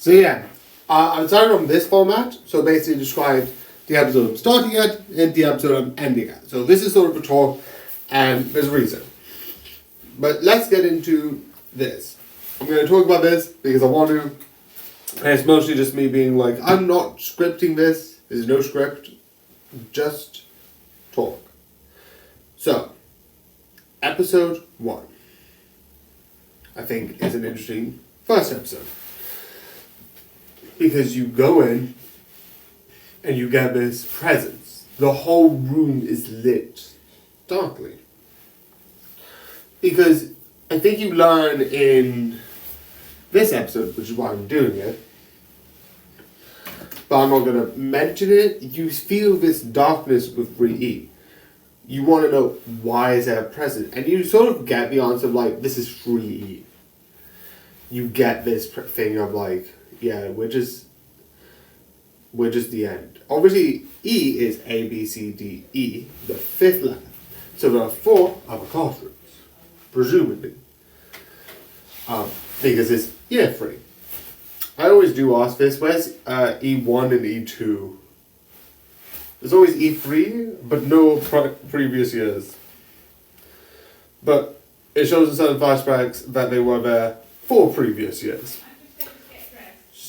So yeah, I'm starting on this format. So basically describe the episode I'm starting at and the episode I'm ending at. So this is sort of a talk, and there's a reason. But let's get into this. I'm going to talk about this because I want to. And it's mostly just me being like, I'm not scripting this. There's no script. Just talk. So, episode 1. I think is an interesting first episode. Because you go in and you get this presence. The whole room is lit darkly. Because I think you learn in this episode, which is why I'm doing it, but I'm not going to mention it, you feel this darkness with 3E. You want to know why is there a presence, and you sort of get the answer of like, this is 3E. You get this thing of like, yeah, we're just the end. Obviously, E is A, B, C, D, E, the 5th letter. So there are 4 other classrooms, presumably. Because it's year 3. I always do ask this, where's E1 and E2? There's always E3, but no previous years. But it shows in certain flashbacks that they were there for previous years.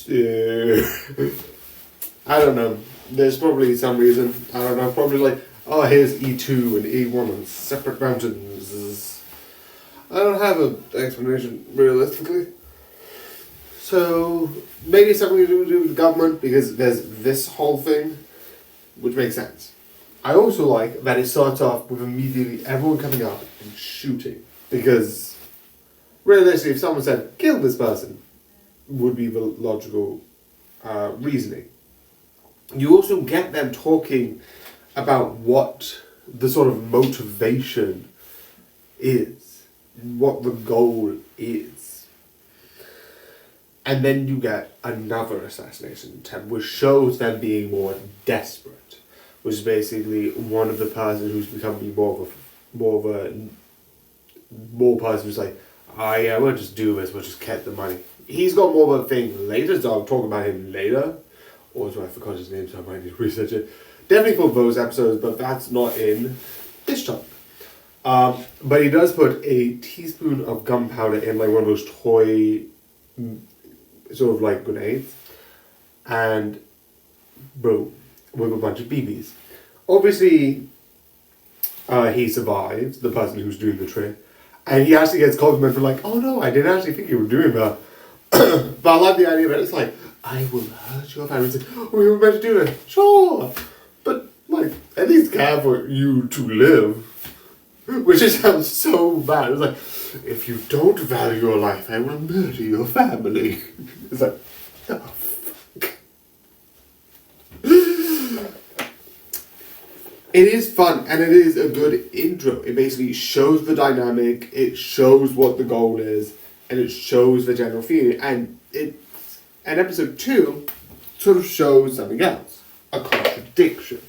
I don't know. There's probably some reason. I don't know. Probably like, oh, here's E2 and E1 on separate mountains. I don't have an explanation, realistically. So, maybe something to do with the government, because there's this whole thing, which makes sense. I also like that it starts off with immediately everyone coming up and shooting. Because, realistically, if someone said, kill this person, would be the logical reasoning. You also get them talking about what the sort of motivation is, what the goal is. And then you get another assassination attempt, which shows them being more desperate, which is basically one of the person who's becoming more person who's like, oh yeah, we'll just do this, we'll just get the money. He's got more of a thing later, so I'll talk about him later. Also, I forgot his name, so I might need to research it. Definitely for those episodes, but that's not in this chunk. But he does put a teaspoon of gunpowder in like one of those toy sort of like grenades, and boom, with a bunch of BBs. Obviously, he survives, the person who's doing the trick, and he actually gets complimented for like, oh no, I didn't actually think you were doing that. But I like the idea that it's like, I will hurt your family. It's like, oh, we were meant to do it. Sure. But, like, at least care for you to live. Which just sounds so bad. It's like, if you don't value your life, I will murder your family. It's like, oh, fuck. It is fun, and it is a good intro. It basically shows the dynamic, it shows what the goal is, and it shows the general feeling. And episode 2 sort of shows something else. A contradiction.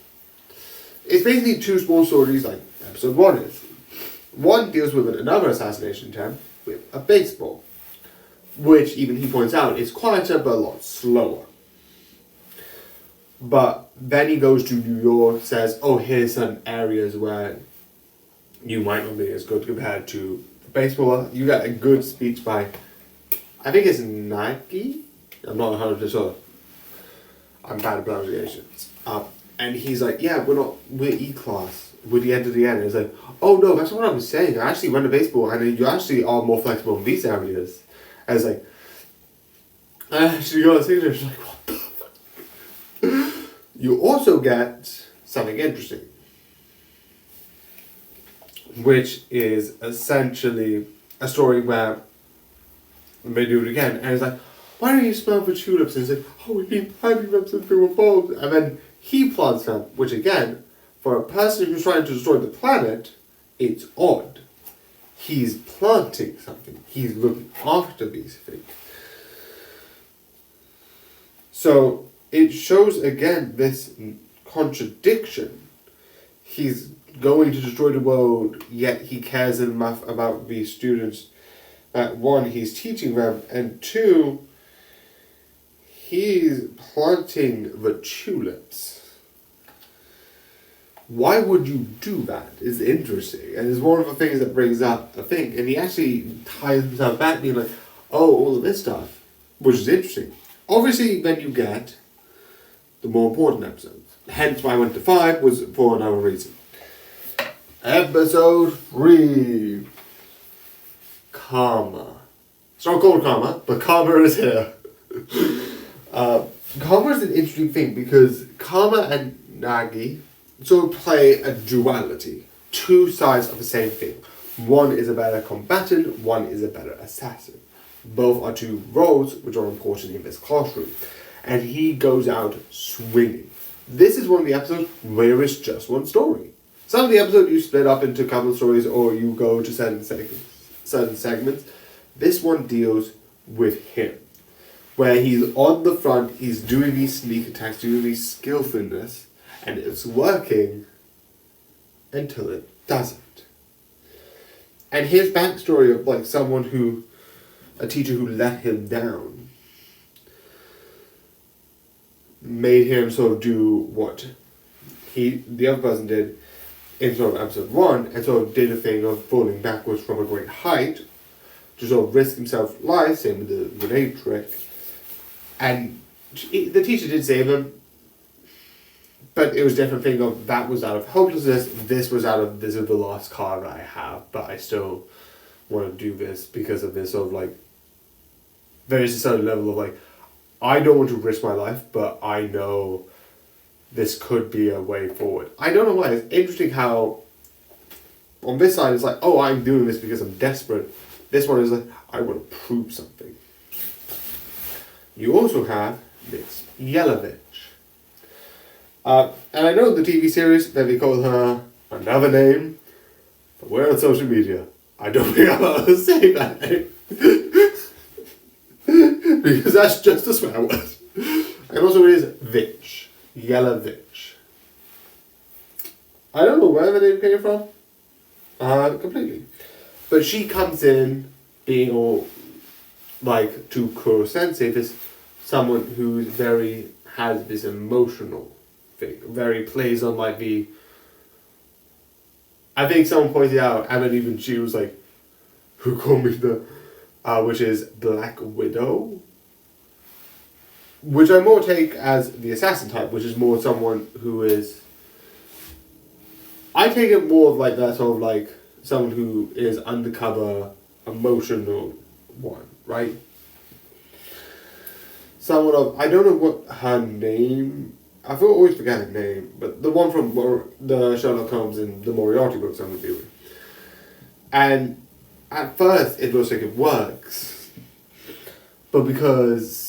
It's basically 2 small stories like episode 1 is. One deals with another assassination attempt with a baseball, which even he points out is quieter but a lot slower. But then he goes to New York, says, oh, here's some areas where you might not be as good compared to baseball. You got a good speech by, I think it's Nike? I'm not 100% sure. I'm bad at pronunciations. And he's like, yeah, we're E-class. We're the end of the end. And it's like, oh no, that's not what I was saying. I actually went to baseball and you actually are more flexible in these areas. And it's like, I actually got a signature. It's like, what the fuck? You also get something interesting, which is essentially a story where they do it again. And it's like, why don't you smell the tulips? And he's like, oh, we've been planting them since we were born. And then he plants them, which again, for a person who's trying to destroy the planet, it's odd. He's planting something. He's looking after these things. So it shows again this contradiction. He's going to destroy the world, yet he cares enough about these students that 1, he's teaching them, and 2, planting the tulips. Why would you do that is interesting, and it's one of the things that brings up the thing, and he actually ties himself back being like, oh, all of this stuff, which is interesting. Obviously, then you get the more important episodes. Hence why I went to 5 was for another reason. Episode 3. Karma. It's not called Karma, but Karma is here. Karma is an interesting thing because Karma and Nagi sort of play a duality. Two sides of the same thing. One is a better combatant, one is a better assassin. Both are two roles which are important in this classroom. And he goes out swinging. This is one of the episodes where it's just one story. Some of the episodes you split up into a couple of stories or you go to certain segments. This one deals with him. Where he's on the front, he's doing these sneak attacks, doing these skillfulness, and it's working until it doesn't. And his backstory of like someone who, a teacher who let him down, made him sort of do what the other person did in sort of episode 1, and sort of did a thing of falling backwards from a great height to sort of risk himself life, same with the grenade trick. And the teacher did save him, but it was a different thing of that was out of hopelessness, this was out of this is the last card I have, but I still want to do this because of this sort of like, there is a certain level of like, I don't want to risk my life, but I know this could be a way forward. I don't know why. It's interesting how on this side it's like, oh, I'm doing this because I'm desperate. This one is like, I want to prove something. You also have this Yelovich. And I know the TV series that they call her another name, but we're on social media. I don't think I'm allowed to say that name. Because that's just a swear word. And also it is Vitch. Yelovich. I don't know where the name came from. Completely. But she comes in being all like to Kuro Sensei, this someone who's very has this emotional thing. Very plays on like the, I think someone pointed out, and then even she was like, who called me the which is Black Widow. Which I more take as the assassin type, which is more someone who is, I take it more of like that sort of like someone who is undercover, emotional one, right? Someone of, I don't know what her name, I always forget her name, but the one from the Sherlock Holmes and the Moriarty books I'm reviewing. And at first it looks like it works, but because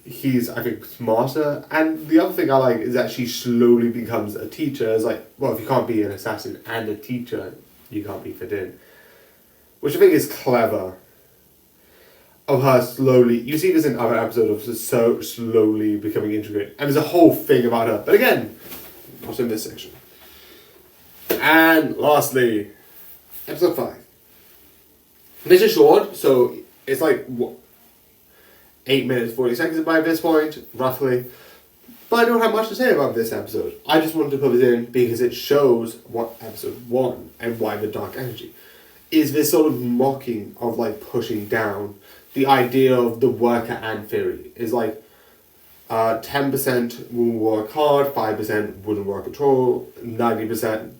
he's, I think, smarter. And the other thing I like is that she slowly becomes a teacher. It's like, well, if you can't be an assassin and a teacher, you can't be fit in. Which I think is clever. Of her slowly, you see this in other episodes of just so slowly becoming integrated. And there's a whole thing about her. But again, also in this section. And lastly, episode 5. This is short, so it's like, what, 8 minutes, 40 seconds by this point, roughly. But I don't have much to say about this episode. I just wanted to put it in because it shows what episode 1 and why the dark energy is this sort of mocking of like pushing down the idea of the worker ant theory. Is like 10% will work hard, 5% wouldn't work at all, 90%,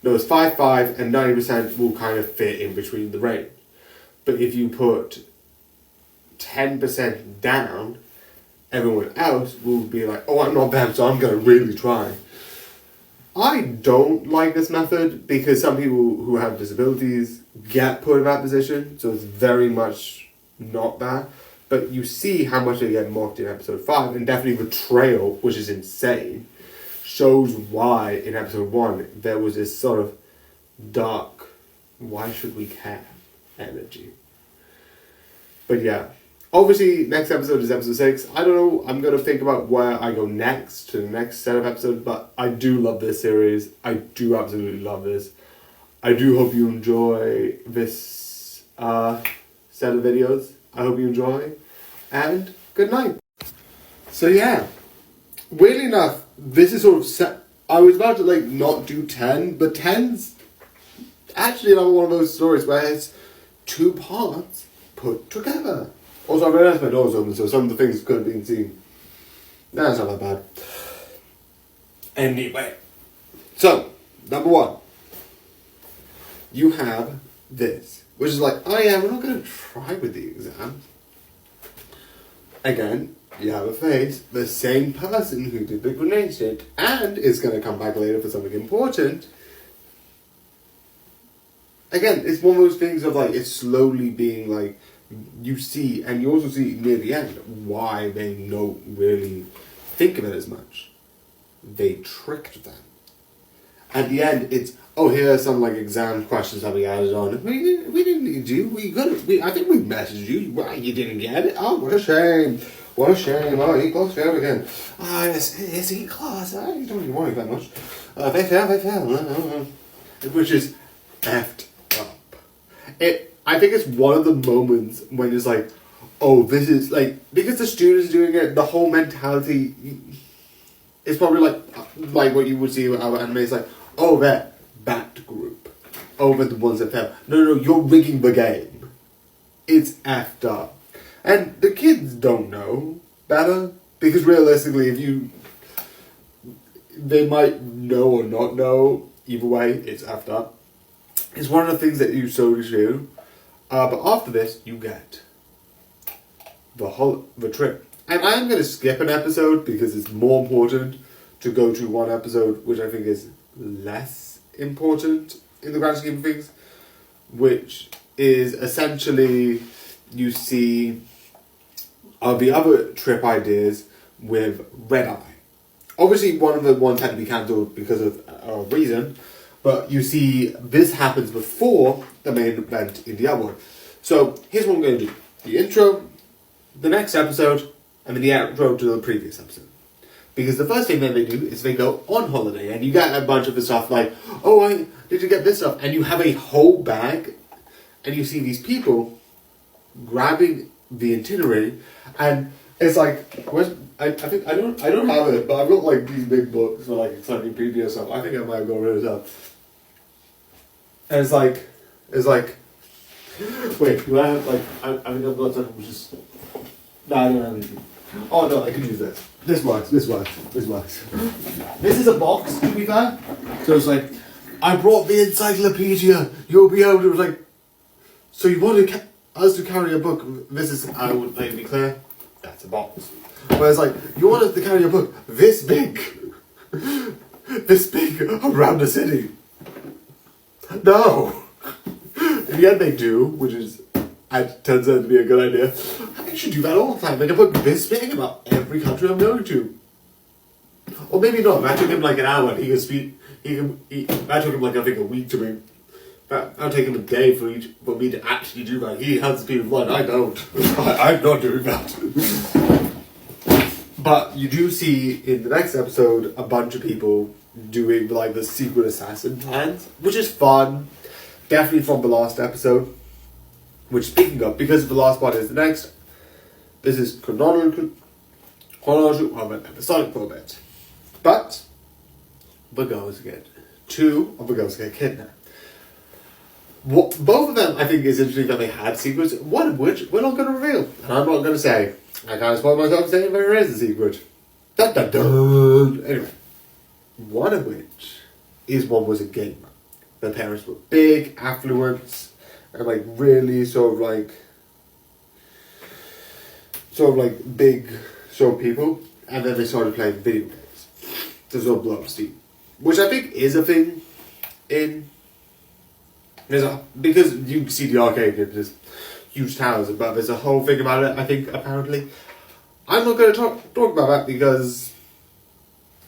no, it's 5, and 90% will kind of fit in between the range. But if you put 10% down, everyone else will be like, oh, I'm not them, so I'm going to really try. I don't like this method because some people who have disabilities get put in that position, so it's very much not that. But you see how much they get mocked in episode 5, and definitely betrayal, which is insane, shows why in episode 1 there was this sort of dark, why should we care energy. But yeah. Obviously, next episode is episode 6. I don't know, I'm going to think about where I go next to the next set of episodes, but I do love this series. I do absolutely love this. I do hope you enjoy this set of videos. I hope you enjoy, and good night. So yeah, weirdly enough, this is sort of set. I was about to like not do 10, but 10's actually another one of those stories where it's 2 parts put together. Also, I realised my door was open, so some of the things could have been seen. That's not that bad. Anyway, so number 1, you have this, which is like, oh yeah, we're not going to try with the exam. Again, you have a face, the same person who did the grenade shit, and is going to come back later for something important. Again, it's one of those things of like, it's slowly being like, you see, and you also see near the end, why they don't really think of it as much. They tricked them. At the end, it's, oh, here are some like exam questions that we added on. We didn't need you. I think we messaged you. Why you didn't get it? Oh, what a shame. What a shame. Oh, E-class failed again. Ah, it's E-class. I don't even worry that much. They failed. Which is effed up. I think it's one of the moments when it's like, oh, this is like, because the students doing it, the whole mentality is probably like what you would see with our anime. It's like, oh, they're that group over the ones that fail. No, you're rigging the game. It's effed up. And the kids don't know better, because realistically, they might know or not know, either way, it's effed up. It's one of the things that you slowly do. But after this, you get the trip. And I'm going to skip an episode because it's more important to go to one episode, which I think is less important in the grand scheme of things, which is essentially, you see the other trip ideas with Red Eye. Obviously, one of the ones had to be cancelled because of a reason, but you see this happens before the main event in the other one. So here's what I'm going to do. The intro, the next episode, and then the outro to the previous episode. Because the first thing that they do is they go on holiday, and you get a bunch of the stuff like, oh, did you get this stuff? And you have a whole bag, and you see these people grabbing the itinerary, and it's like, I think I don't have it, but I've got like these big books for like exciting preview stuff. I think I might go rid of stuff. And it's like, wait, do I have like, I think I've got something which is, no, I don't have anything. Oh no, I can use this. This works. This is a box, to be fair. So it's like, I brought the encyclopedia. You'll be able to, it was like, so you want us to carry a book? This is, I would like to be clear, that's a box. But it's like, you want us to carry a book this big around the city? No. In the end they do, which is, it turns out to be a good idea. I should do that all the time. Make a book this big about every country I'm going to. Or maybe not. That took him like an hour. That took him like, I think, a week to make. That'll take him a day for me to actually do that. He has the speed of light. I don't. I'm not doing that. But you do see in the next episode a bunch of people doing like the secret assassin plans, which is fun. Definitely from the last episode. Which, speaking of, because the last part is the next, this is chronological of an episodic for a bit. But the girls get, 2 of the girls get kidnapped. Both of them, I think, is interesting that they had secrets, one of which we're not going to reveal. And I'm not going to say. I can't spoil myself saying there is a secret. Dun, dun, dun. Anyway, one of which is one was a gamer. Their parents were big, affluent, and like really sort of like big sort of people, and then they started playing video games to sort of blow up steam, which I think is a thing in because you see the arcade, there's huge towers, but there's a whole thing about it. I think apparently, I'm not going to talk about that because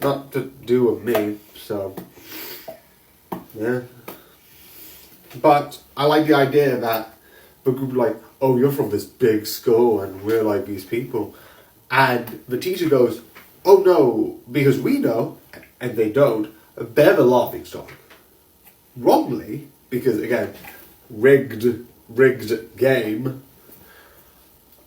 not to do with me. So yeah. But I like the idea that the group are like, oh, you're from this big school and we're like these people. And the teacher goes, oh no, because we know, and they don't, they're the laughing stock. Wrongly, because again, rigged game.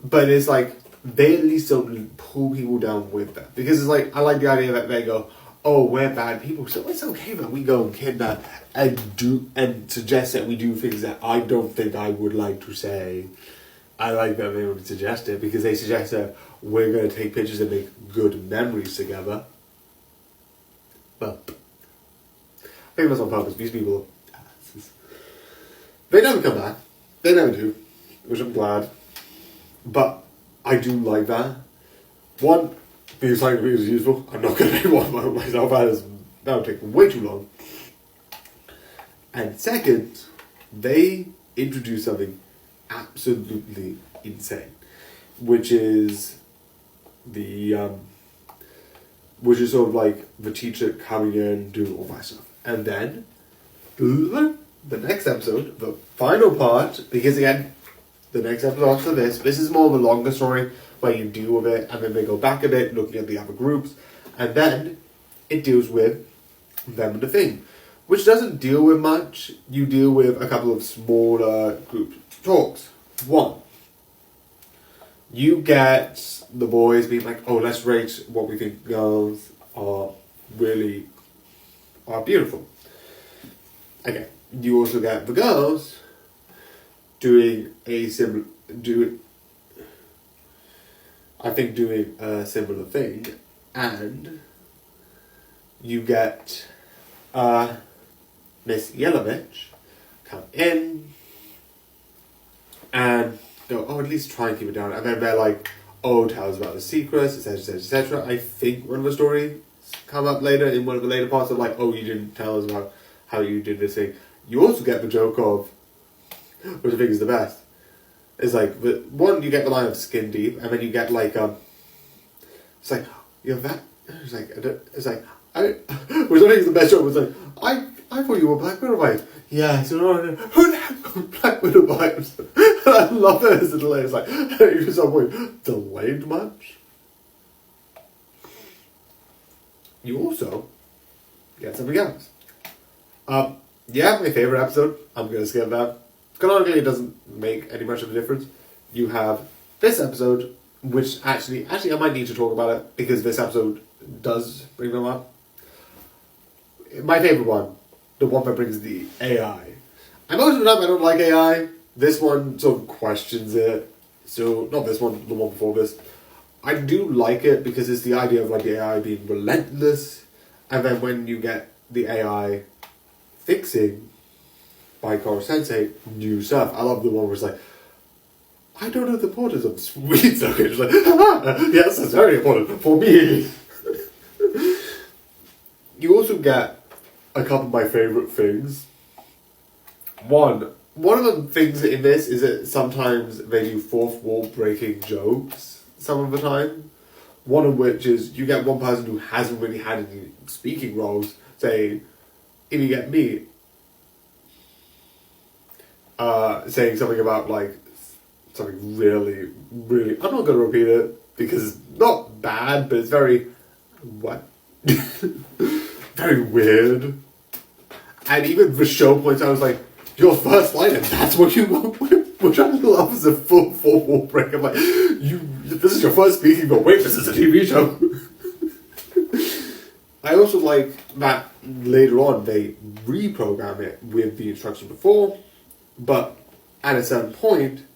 But it's like, they at least don't pull people down with them. Because it's like, I like the idea that they go, oh, we're bad people, so it's okay that we go and kidnap and suggest that we do things that I don't think I would like to say. I like that they would suggest it, because they suggest that we're going to take pictures and make good memories together. But I think that's on purpose. These people, they never come back. They never do, which I'm glad. But I do like that. One, because science fiction is useful. I'm not going to make one by myself. That would take way too long. And second, they introduce something absolutely insane, which is which is sort of like the teacher coming in, doing all that stuff. And then, the next episode, the final part, because again, the next episode after this is more of a longer story, where you deal with it, and then they go back a bit, looking at the other groups, and then it deals with them and the thing, which doesn't deal with much. You deal with a couple of smaller group talks. One, you get the boys being like, oh, let's rate what we think girls are beautiful. Okay, you also get the girls doing a similar thing, and you get Miss Yelovich come in and go, oh, at least try and keep it down. And then they're like, oh, tell us about the secrets, etc., etc., etc. I think one of the stories come up later in one of the later parts of like, oh, you didn't tell us about how you did this thing. You also get the joke of, which I think is the best, is like, one, you get the line of skin deep, and then you get like, it's like, you're that, which I think is the best joke, was like, I thought you were Black Widow vibes. Yeah, so who the heck got Black Widow vibes? And I love it as a delay. It's like, you some point, delayed much? You also get something else. Yeah, my favourite episode, I'm going to skip that. Canonically, it doesn't make any much of a difference. You have this episode, which actually I might need to talk about it, because this episode does bring them up. My favourite one, the one that brings the AI. And most of the time I don't like AI. This one sort of questions it. So, not this one, the one before this. I do like it because it's the idea of like the AI being relentless. And then when you get the AI fixing by Koro Sensei new stuff. I love the one where it's like, I don't know the importance of sweets. Okay, it's like, yes, that's very important for me. You also get a couple of my favourite things. One of the things in this is that sometimes they do fourth wall breaking jokes some of the time. One of which is you get one person who hasn't really had any speaking roles saying, if you get me, saying something about like something really, really, I'm not going to repeat it because it's not bad, but it's very, very weird. And even the show points out, I was like, your first line, and that's what you want with, which I love is a full fourth wall break. I'm like, this is your first speaking, but wait, this is a TV show. I also like that later on they reprogram it with the instruction before, but at a certain point,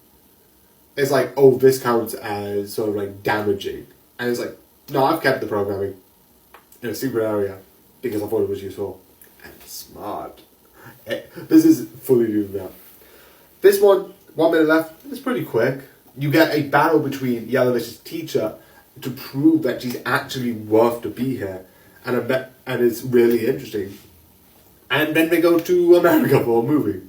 it's like, oh, this counts as sort of like damaging. And it's like, no, I've kept the programming in a secret area because I thought it was useful and smart. This is fully doing that. This one, 1 minute left, it's pretty quick. You get a battle between Yelovich's teacher to prove that she's actually worth to be here. And it's really interesting. And then they go to America for a movie.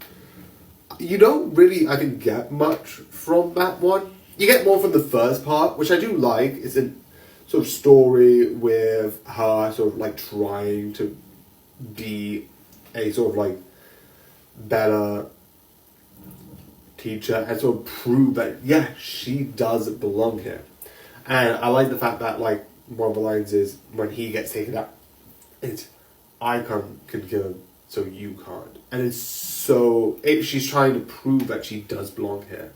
You don't really, I think, get much from that one. You get more from the first part, which I do like. It's a sort of story with her sort of like trying to be a sort of like better teacher and sort of prove that, yeah, she does belong here. And I like the fact that, like, one of the lines is, when he gets taken out, it's, I can kill him, so you can't. And it's so, she's trying to prove that she does belong here.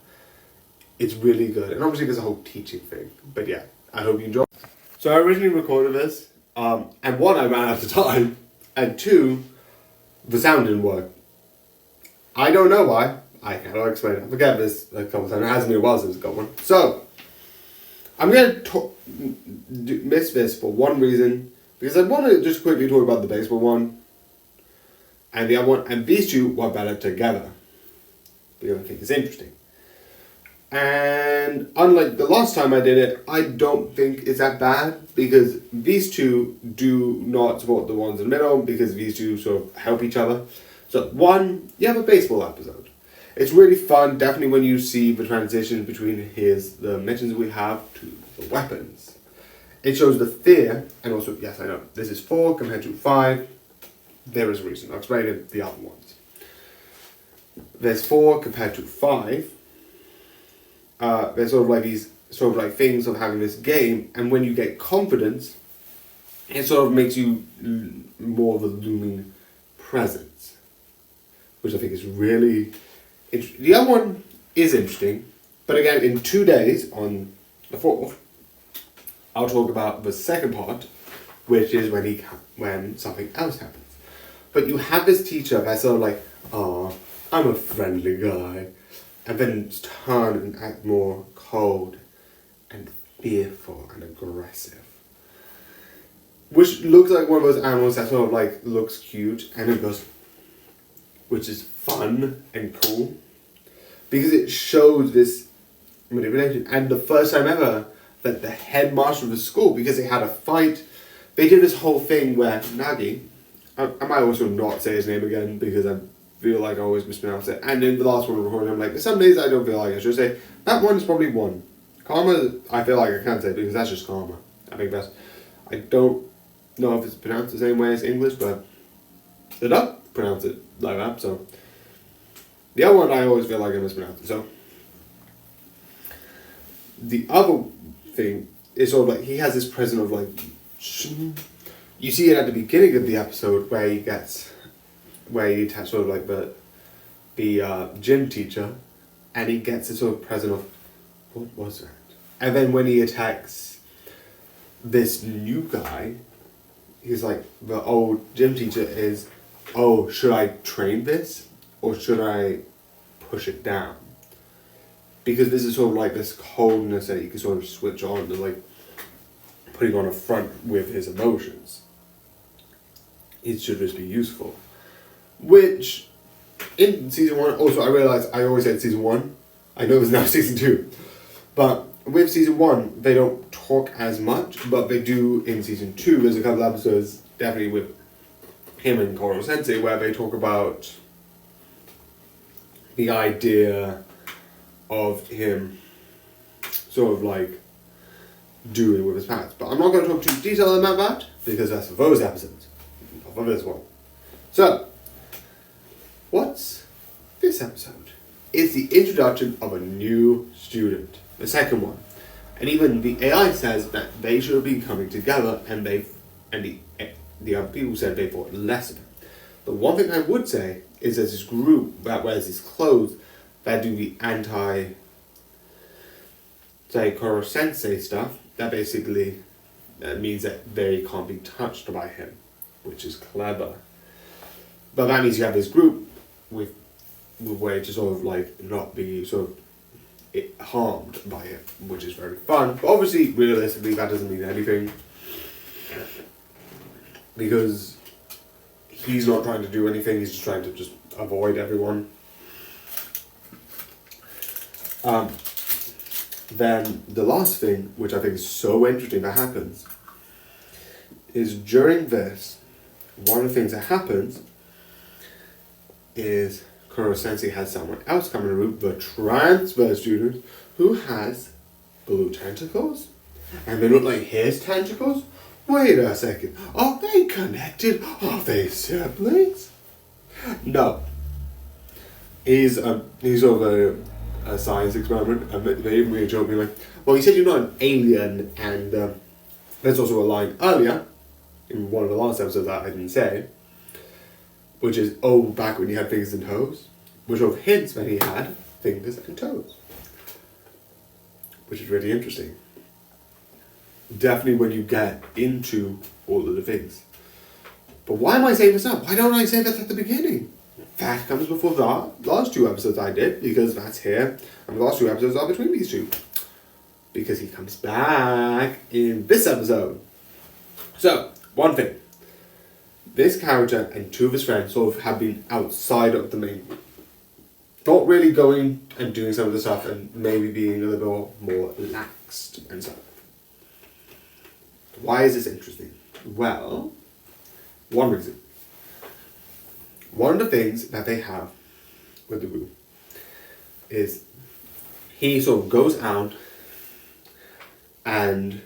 It's really good. And obviously there's a whole teaching thing. But yeah, I hope you enjoy. So I originally recorded this, and one, I ran out of time, and two, the sound didn't work. I don't know why. I cannot explain it. I forget this a couple of times. It hasn't been a while since I got one. So, I'm going to miss this for one reason, because I want to just quickly talk about the baseball one, and the other one, and these two were better together, because I think it's interesting. And unlike the last time I did it, I don't think it's that bad, because these two do not support the ones in the middle, because these two sort of help each other. So one, you have a baseball episode. It's really fun, definitely when you see the transition between the missions we have to the weapons. It shows the fear, and also, yes, I know, this is 4 compared to 5. There is a reason. I'll explain it the other ones. There's 4 compared to 5. There's sort of like these things of having this game, and when you get confidence, it sort of makes you more of a looming presence, which I think is really interesting. The other one is interesting, but again, in 2 days, on the 4th, I'll talk about the second part, which is when something else happens. But you have this teacher that's sort of like, oh, I'm a friendly guy, and then turn and act more cold and fearful and aggressive. Which looks like one of those animals that sort of like looks cute and it goes, which is fun and cool. Because it shows this manipulation. And the first time ever that the headmaster of the school, because they had a fight, they did this whole thing where Nagi, I might also not say his name again because I feel like I always mispronounce it. And in the last one I recorded, I'm like, there's some days I don't feel like I should say. That one's probably 1. Karma, I feel like I can't say because that's just karma. I think I don't know if it's pronounced the same way as English, but they don't pronounce it like that, so. The other one I always feel like I mispronounce it, so. The other thing is sort of like, he has this presence of like, you see it at the beginning of the episode where he attacks sort of like the gym teacher, and he gets this sort of presence of, what was that? And then when he attacks this new guy, he's like, the old gym teacher is, oh, should I train this? Or should I push it down? Because this is sort of like this coldness that you can sort of switch on and like putting on a front with his emotions. It should just be useful. Which, in season 1, also I realised I always said season 1. I know it's now season 2. But with season 1, they don't talk as much, but they do in season 2. There's a couple episodes, definitely with him and Koro Sensei, where they talk about the idea of him sort of like doing with his past. But I'm not going to talk too detailed about that, because that's for those episodes, not for this one. So, what's this episode? It's the introduction of a new student, the second one. And even the AI says that they should be coming together, and the other people said they thought less of it. The one thing I would say is there's this group that wears these clothes that do the say, Koro Sensei stuff, that basically means that they can't be touched by him, which is clever. But that means you have this group with way to sort of like not be sort of harmed by it, which is very fun. But obviously, realistically, that doesn't mean anything, because he's not trying to do anything. He's just trying to just avoid everyone. Then the last thing, which I think is so interesting that happens, is during this, one of the things that happens is Koro Sensei has someone else come in the room, the transfer student, who has blue tentacles, and they look like his tentacles. Wait a second, are they connected? Are they siblings? No. He's sort of a science experiment, and they even made a joke, being like, well, you said you're not an alien, and there's also a line earlier, in one of the last episodes that I didn't say, which is, oh, back when you had fingers and toes, which sort of hints that he had fingers and toes. which is really interesting. Definitely when you get into all of the things. But why am I saying this now? Why don't I say that at the beginning? That comes before the last 2 episodes I did, because that's here, and the last 2 episodes are between these two. Because he comes back in this episode. So, one thing. This character and 2 of his friends sort of have been outside of the main group. Not really going and doing some of the stuff and maybe being a little bit more relaxed and stuff. Why is this interesting? Well, one reason. One of the things that they have with the group is he sort of goes out and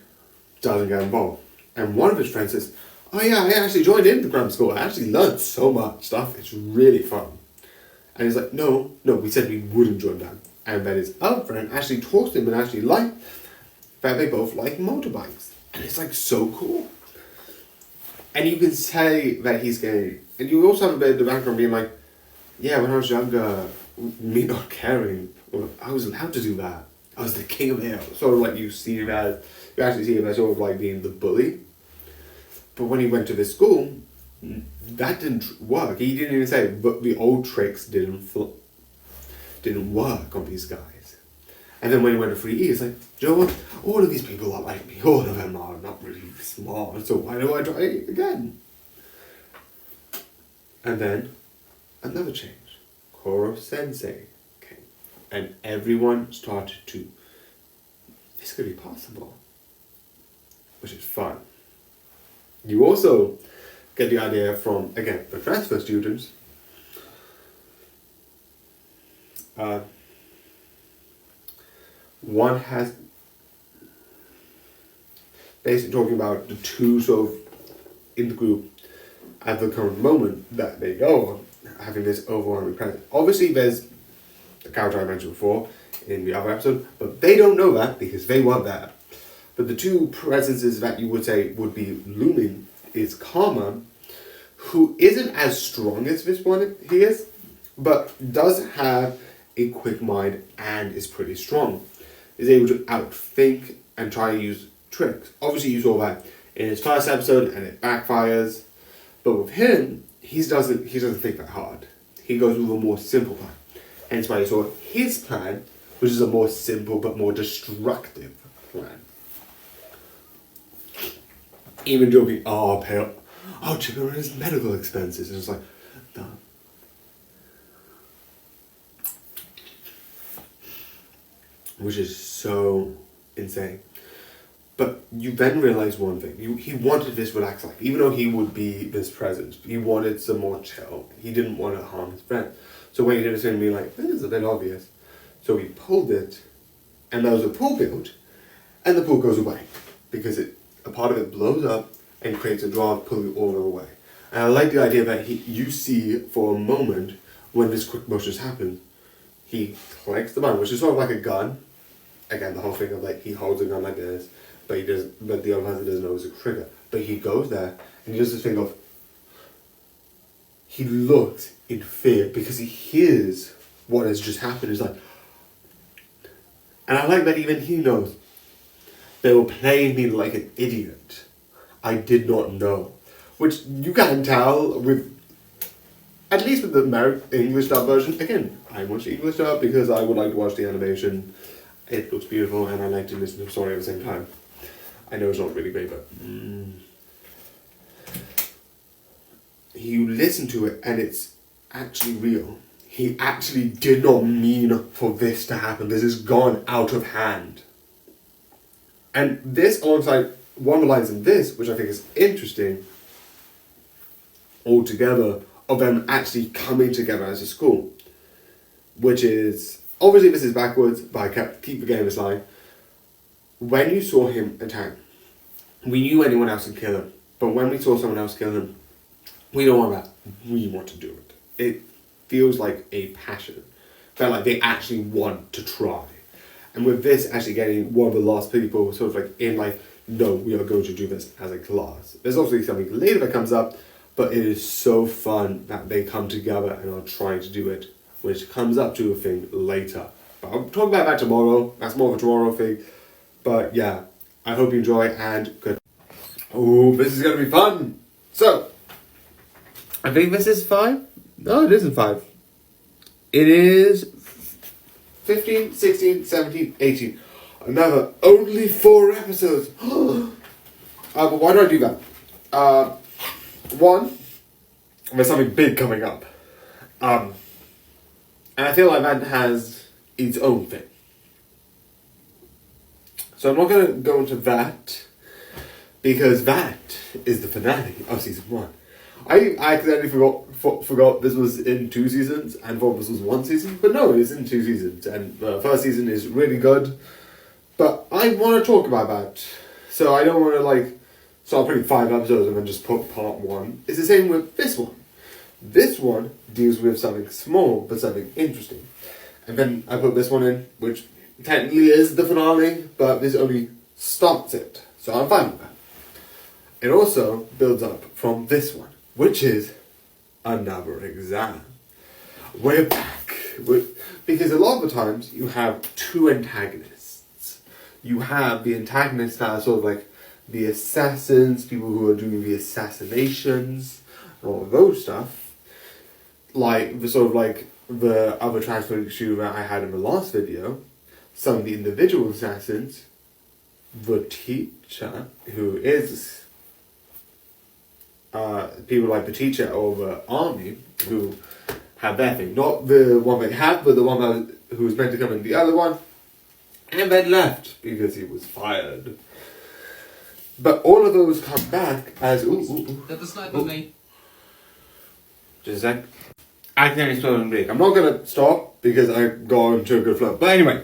doesn't get involved. And one of his friends says, oh yeah, I actually joined in the grammar school. I actually learned so much stuff. It's really fun. And he's like, no, we said we wouldn't join that. And then his other friend actually talks to him and actually liked that they both like motorbikes. And it's like so cool. And you can say that he's gay. And you also have a bit of the background being like, yeah, when I was younger, me not caring, well, I was allowed to do that. I was the king of air. Sort of like you actually see him as sort of like being the bully. But when he went to this school, that didn't work. He didn't even say, but the old tricks didn't work on these guys. And then when he went to 3E, he's like, you know what? All of these people are like me. All of them are not really smart. So why do I try again? And then another change. Koro Sensei came. And everyone started to, this could be possible. Which is fun. You also get the idea from, again, the transfer students. One has basically talking about the 2 sort of in the group at the current moment that they go having this overwhelming presence. Obviously there's the character I mentioned before in the other episode, but they don't know that because they weren't there. But the 2 presences that you would say would be looming is Karma, who isn't as strong as this one he is, but does have a quick mind and is pretty strong. Is able to outthink and try and use tricks. Obviously you saw that in his first episode and it backfires. But with him, he doesn't think that hard. He goes with a more simple plan. Hence why you saw his plan, which is a more simple but more destructive plan. Even joking, I'll chip in on his medical expenses. And it's like, no. Which is so insane. But you then realize one thing. He wanted this relaxed life. Even though he would be this present, he wanted some more chill. He didn't want to harm his friend. So when he did it, he was like, this is a bit obvious. So he pulled it, and there was a pool built, and the pool goes away. Because a part of it blows up and creates a draft pulling all away. And I like the idea that you see for a moment when this quick motion happens, he clicks the button, which is sort of like a gun. Again, the whole thing of like he holds a gun like this, but the other person doesn't know it's a trigger. But he goes there and he does this thing of he looks in fear because he hears what has just happened. He's like, and I like that even he knows. They were playing me like an idiot. I did not know. Which you can tell with, at least with the English dub version. Again, I watch English dub because I would like to watch the animation. It looks beautiful and I like to listen to the story at the same time. I know it's not really great, but you listen to it and it's actually real. He actually did not mean for this to happen. This has gone out of hand. And this alongside one of the lines in this, which I think is interesting, altogether, of them actually coming together as a school. Which is, obviously this is backwards, but I keep forgetting this line. When you saw him attack, we knew anyone else would kill him. But when we saw someone else kill him, we don't want that. We want to do it. It feels like a passion. Felt like they actually want to try. And with this actually getting one of the last people sort of like in life, no, we are going to do this as a class. There's obviously something later that comes up, but it is so fun that they come together and are trying to do it, which comes up to a thing later. But I'll talk about that tomorrow. That's more of a tomorrow thing. But yeah, I hope you enjoy and good. Oh, this is going to be fun. So, I think this is 5. No, it isn't 5. It is 15, 16, 17, 18. Another only 4 episodes. But why do I do that? One, there's something big coming up. And I feel like that has its own thing. So I'm not going to go into that, because that is the finale of season 1. I accidentally forgot this was in 2 seasons and thought this was 1 season, but no, it's in 2 seasons, and the first season is really good. But I want to talk about that, so I don't want to start putting 5 episodes and then just put part 1. It's the same with this one. This one deals with something small but something interesting, and then I put this one in, which technically is the finale, but this only starts it, so I'm fine with that. It also builds up from this one, which is another exam. We're back. Because a lot of the times you have 2 antagonists. You have the antagonists that are sort of like the assassins, people who are doing the assassinations, and all of those stuff. Like the other transfer issue that I had in the last video. Some of the individual assassins, the teacher, who is people like the teacher or the army, who have their thing. Not the one they have, but the one who was meant to come in the other one, and then left because he was fired. But all of those come back as That is not me. Just a sec. I can explode big. I'm not gonna stop because I got into a good flow. But anyway,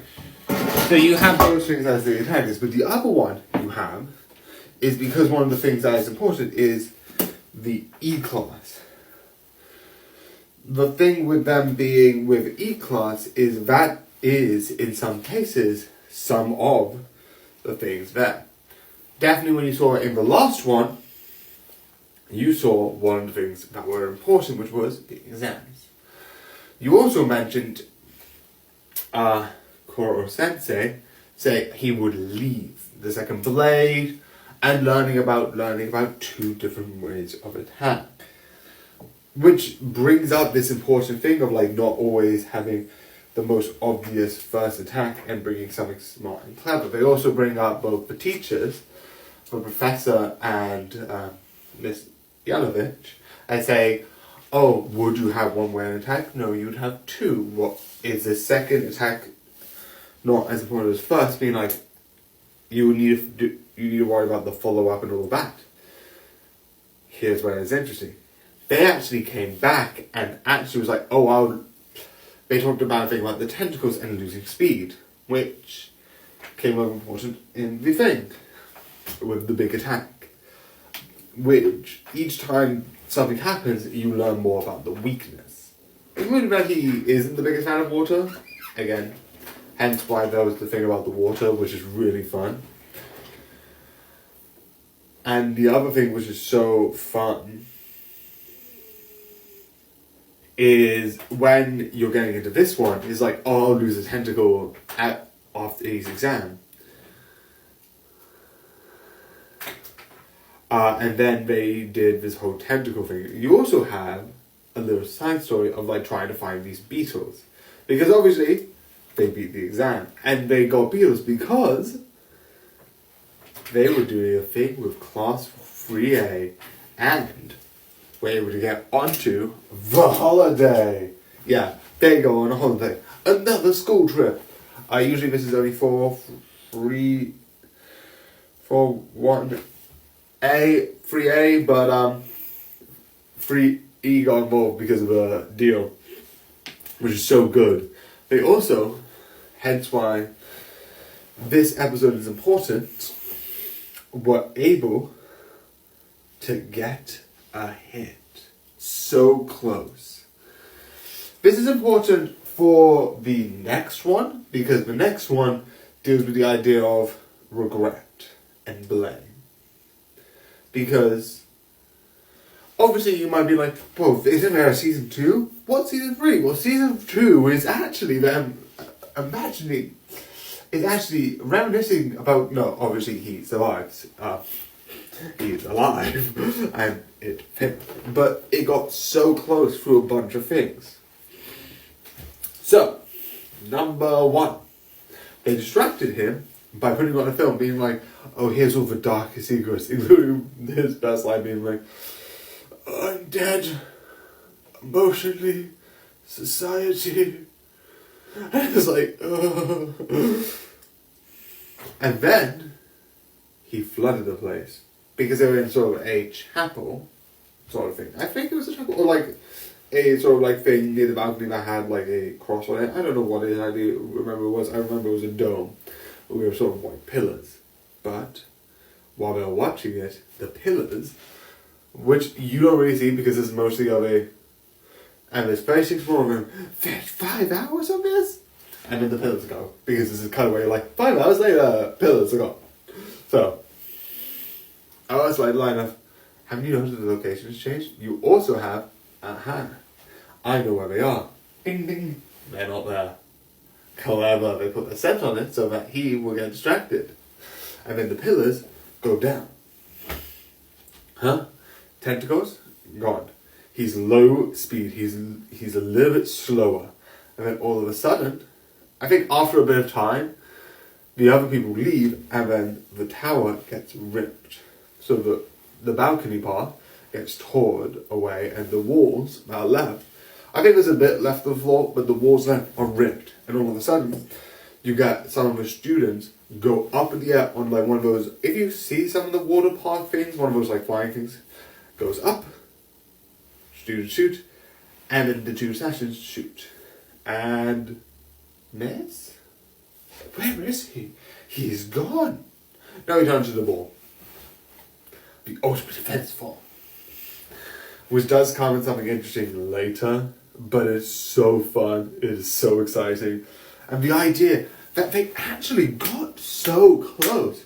so you have those things as the antagonists, but the other one you have is, because one of the things that is important is the E-class. The thing with them being with E-class is that is, in some cases, some of the things there. Definitely when you saw it in the last one, you saw one of the things that were important, which was the exams. You also mentioned Koro Sensei say he would leave the second blade and learning about 2 different ways of attack. Which brings up this important thing of not always having the most obvious first attack and bringing something smart and clever. They also bring up both the teachers, the professor and Miss Yalovich, and say, oh, would you have 1 way of attack? No, you'd have 2. What is the second attack not as important as first? Being you need to worry about the follow-up and all that. Here's where it's interesting. They actually came back and actually was they talked about a thing about the tentacles and losing speed, which came up important in the thing with the big attack. Which each time something happens, you learn more about the weakness. Including that he isn't the biggest fan of water. Again, hence why there was the thing about the water, which is really fun. And the other thing which is so fun is when you're getting into this one, it's I'll lose a tentacle after his exam. And then they did this whole tentacle thing. You also have a little side story of trying to find these beetles. Because obviously, they beat the exam. And they got beetles because they were doing a thing with Class 3A and were able to get onto the holiday. Yeah, they go on a holiday. Another school trip. Usually this is only for 3A, but 3E got involved because of a deal, which is so good. They also, hence why this episode is important, were able to get a hit. So close. This is important for the next one, because the next one deals with the idea of regret and blame. Because obviously you might be isn't there a season 2? What's season 3? Well, season 2 is actually them imagining is actually reminiscing about, no, obviously he survives. He's alive, and it fit. But it got so close through a bunch of things. So, number one, they distracted him by putting on a film, being like, oh, here's all the darkest secrets, including his best line being like, undead, emotionally, society. And it's like, and then he flooded the place because they were in sort of a chapel sort of thing. I think it was a chapel, or like a sort of like thing near the balcony that had like a cross on it. I don't know what it is. I remember it was a dome. We were sort of like pillars. But while we were watching it, the pillars, which you don't really see because it's mostly of a, and there's 36 more of them, there's 5 hours of this? And then the pillars go. Because this is kind of where you're like, 5 hours later, pillars are gone. So, I was like, line of, haven't you noticed the location's changed? You also have, I know where they are. Ding ding. They're not there. Clever, they put a scent on it so that he will get distracted. And then the pillars go down. Tentacles? Gone. He's low speed, he's a little bit slower. And then all of a sudden, I think after a bit of time, the other people leave and then the tower gets ripped. So the balcony part gets torn away and the walls that are left, I think there's a bit left of the floor, but the walls left are ripped. And all of a sudden, you get some of the students go up in the air on like one of those, if you see some of the water park things, one of those like flying things, goes up, students shoot, and then the two assassins shoot. And miss? Where is he? He's gone. Now he turns to the ball. The ultimate defense fall. Which does come in something interesting later, but it's so fun, it is so exciting. And the idea that they actually got so close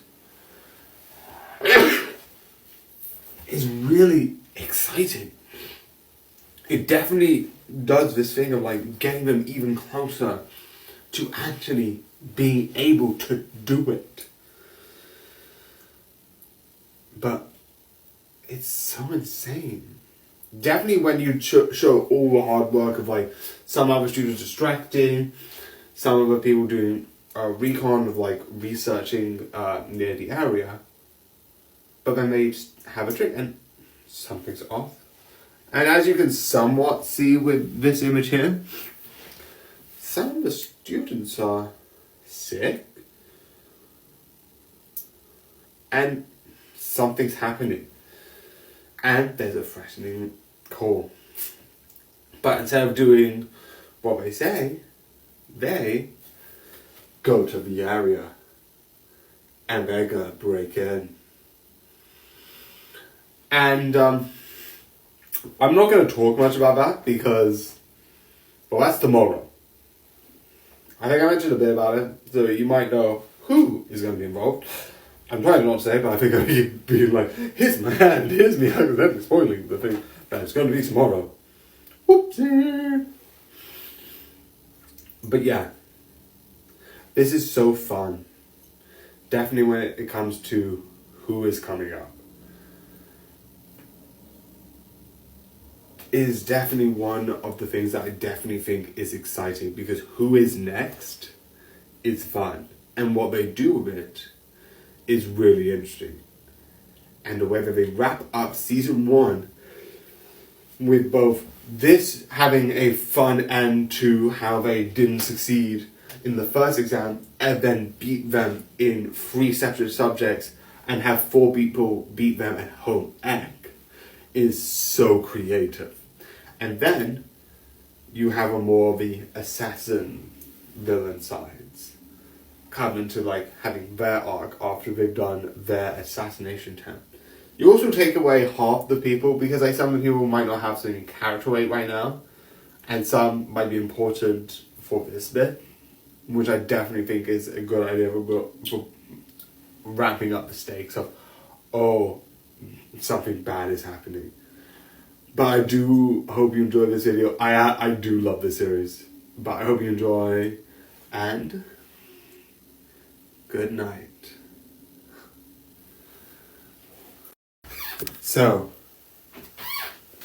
is really exciting. It definitely does this thing of like getting them even closer to actually being able to do it. But it's so insane. Definitely when you show all the hard work of like some other students distracting, some other people doing recon of like researching near the area, but then they just have a trick and something's off. And as you can somewhat see with this image here, some of the students are sick and something's happening. And there's a threatening call. But instead of doing what they say, they go to the area and they're gonna break in. And I'm not gonna talk much about that because, well, that's tomorrow. I think I mentioned a bit about it, so you might know who is gonna be involved. I'm trying not to say, but I think I'd be like, here's my hand, here's me accidentally spoiling the thing that it's going to be tomorrow. Whoopsie! But yeah, this is so fun. Definitely when it comes to who is coming up. Is definitely one of the things that I definitely think is exciting because who is next is fun. And what they do with it is really interesting. And the way that they wrap up season 1 with both this having a fun end to how they didn't succeed in the first exam and then beat them in 3 separate subjects and have 4 people beat them at home ec is so creative. And then you have a more of the assassin villain sides come into like having their arc after they've done their assassination attempt. You also take away half the people because like some of the people might not have some character weight right now, and some might be important for this bit, which I definitely think is a good idea for ramping up the stakes of, oh, something bad is happening. But I do hope you enjoy this video. I do love this series, but I hope you enjoy And good night. So,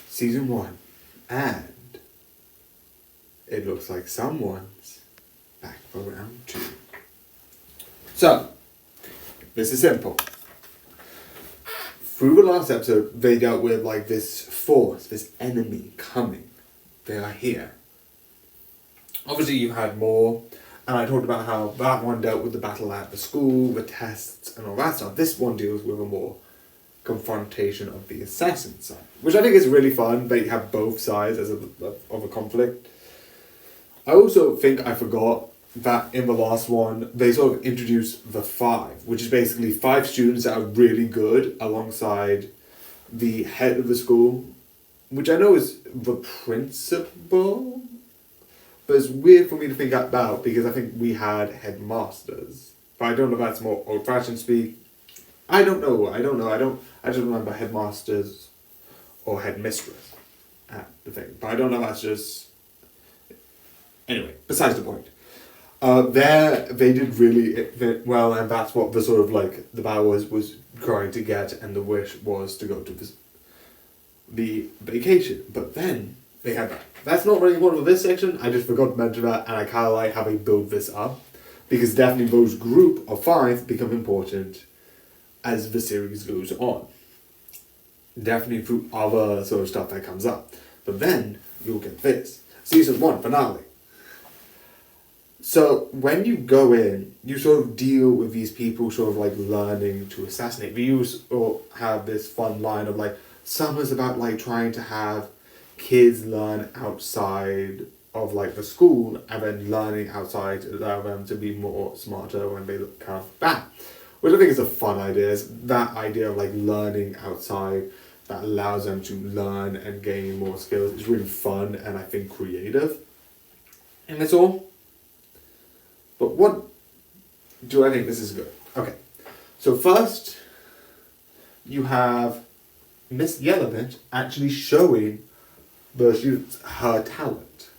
season 1, and it looks like someone's back for round 2. So, this is simple. Through the last episode, they dealt with like this force, this enemy coming. They are here. Obviously, you had more, and I talked about how that one dealt with the battle at the school, the tests, and all that stuff. This one deals with a more confrontation of the assassin side, which I think is really fun. That you have both sides of a conflict. I also think I forgot that in the last one, they sort of introduced the 5, which is basically 5 students that are really good alongside the head of the school, which I know is the principal, but it's weird for me to think about because I think we had headmasters. But I don't know if that's more old-fashioned speak. I don't know. I just remember headmasters or headmistress at the thing. But I don't know if that's just... Anyway, besides the point. There, they did really well, and that's what the sort of like, the battle was trying to get, and the wish was to go to the vacation. But then, they had that. That's not really important for this section, I just forgot to mention that, and I kind of like how they build this up. Because definitely those group of 5 become important as the series goes on. Definitely through other sort of stuff that comes up. But then, you'll get this. Season 1 finale. So, when you go in, you sort of deal with these people sort of like learning to assassinate. We use or have this fun line of like, summer's about like trying to have kids learn outside of like the school and then learning outside to allow them to be more smarter when they look kind of back. Which I think is a fun idea. Is that idea of like learning outside that allows them to learn and gain more skills. It's really fun and I think creative. And that's all. But what do I think this is good? Okay, so first you have Miss Yellowbit actually showing the students her talent.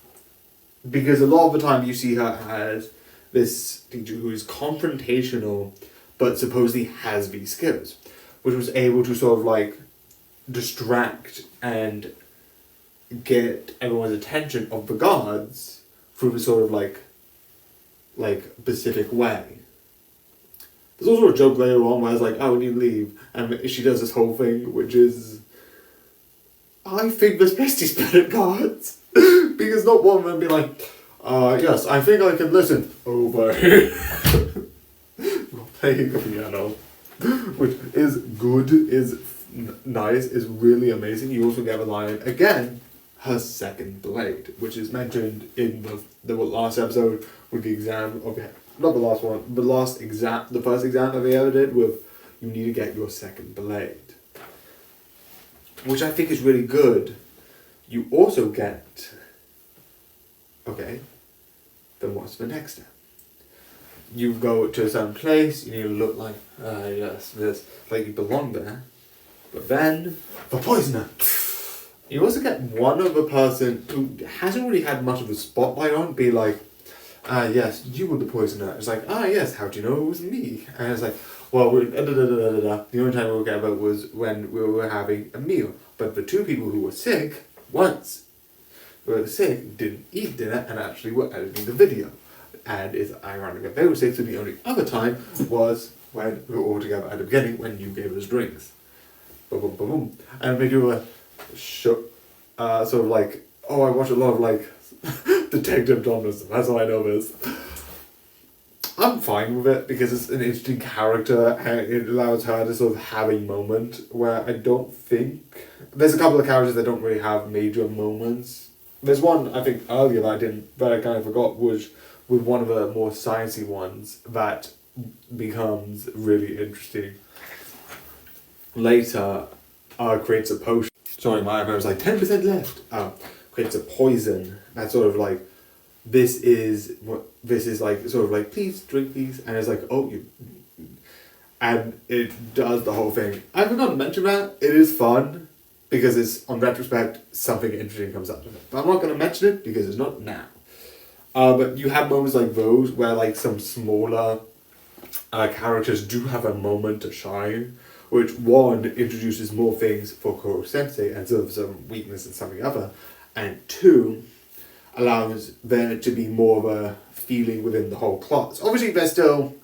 Because a lot of the time you see her as this teacher who is confrontational but supposedly has these skills. Which was able to sort of like distract and get everyone's attention of the guards through the sort of like specific way. There's also a joke later on where it's like, oh, when you leave, and she does this whole thing, which is, I think this bestie's better at cards. Because not one of them be like, yes, I think I can listen over here. Playing the piano, which is good, is nice, is really amazing. You also get a line, again, her second blade, which is mentioned in the last episode with the exam of, not the last one, the last exam, the first exam that they ever did with, you need to get your second blade. Which I think is really good. You also get, okay, then what's the next step? You go to a certain place, you need to look like, yes, this, like you belong there. But then, the poisoner. You also get one other person who hasn't really had much of a spotlight on be like, yes, you were the poisoner. It's like, yes, how do you know it was me? And it's like, well, the only time we were getting about was when we were having a meal. But the 2 people who were sick, once who were sick, didn't eat dinner and actually were editing the video. And it's ironic that they were sick, so the only other time was when we were all together at the beginning when you gave us drinks. Boom, boom, boom, boom. And they do a show, sort of like, oh, I watch a lot of like Detective dramas, that's all I know is. I'm fine with it because it's an interesting character and it allows her to sort of have a moment where I don't think... There's a couple of characters that don't really have major moments. There's one, I think, earlier that I kind of forgot, was with one of the more sciencey ones that becomes really interesting. Later, creates a potion. Sorry, my iPhone was like 10% left. Creates a poison that's sort of like, this is like sort of like, please drink these, and it's like, oh, you, and it does the whole thing. I forgot to mention that it is fun because it's, on retrospect, something interesting comes out of it. But I'm not going to mention it because it's not now. But you have moments like those where like some smaller characters do have a moment to shine, which one introduces more things for Koro Sensei and sort of some weakness in something other, and two allows there to be more of a feeling within the whole class. Obviously, there's still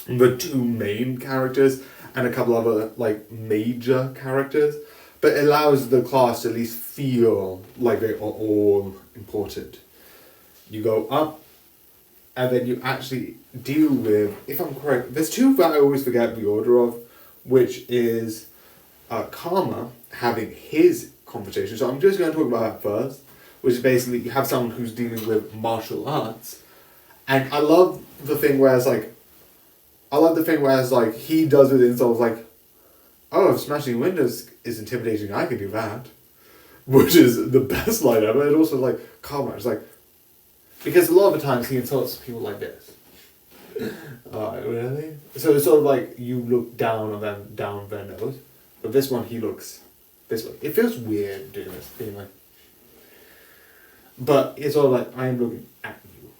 the two main characters and a couple other like major characters, but it allows the class to at least feel like they are all important. You go up, and then you actually deal with, if I'm correct, there's two that I always forget the order of, which is Karma having his conversation. So I'm just going to talk about that first, which is basically you have someone who's dealing with martial arts, and I love the thing where it's like, he does it in sort of like, oh, if smashing windows is intimidating, I can do that, which is the best line ever. And also like Karma, it's like, because a lot of the times he insults people like this. Really? So it's sort of like you look down on them, down their nose. But this one, he looks this way. It feels weird doing this, being like... But it's all like, I am looking at you.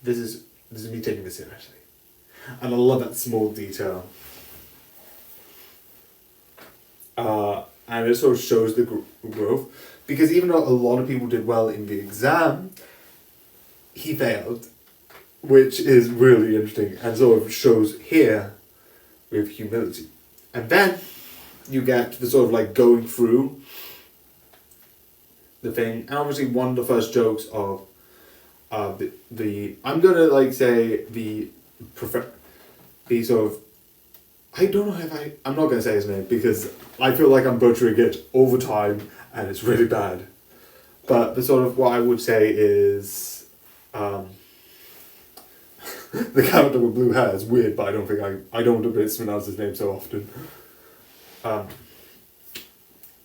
This is me taking this seriously. And I love that small detail. And it sort of shows the growth. Because even though a lot of people did well in the exam, he failed, which is really interesting and sort of shows here with humility. And then you get the sort of like going through the thing, and obviously one of the first jokes of the I'm gonna like say the sort of, I don't know if I'm not gonna say his name because I feel like I'm butchering it all the time and it's really bad. But the sort of what I would say is the character with blue hair is weird, but I don't think I don't mispronounce his name so often.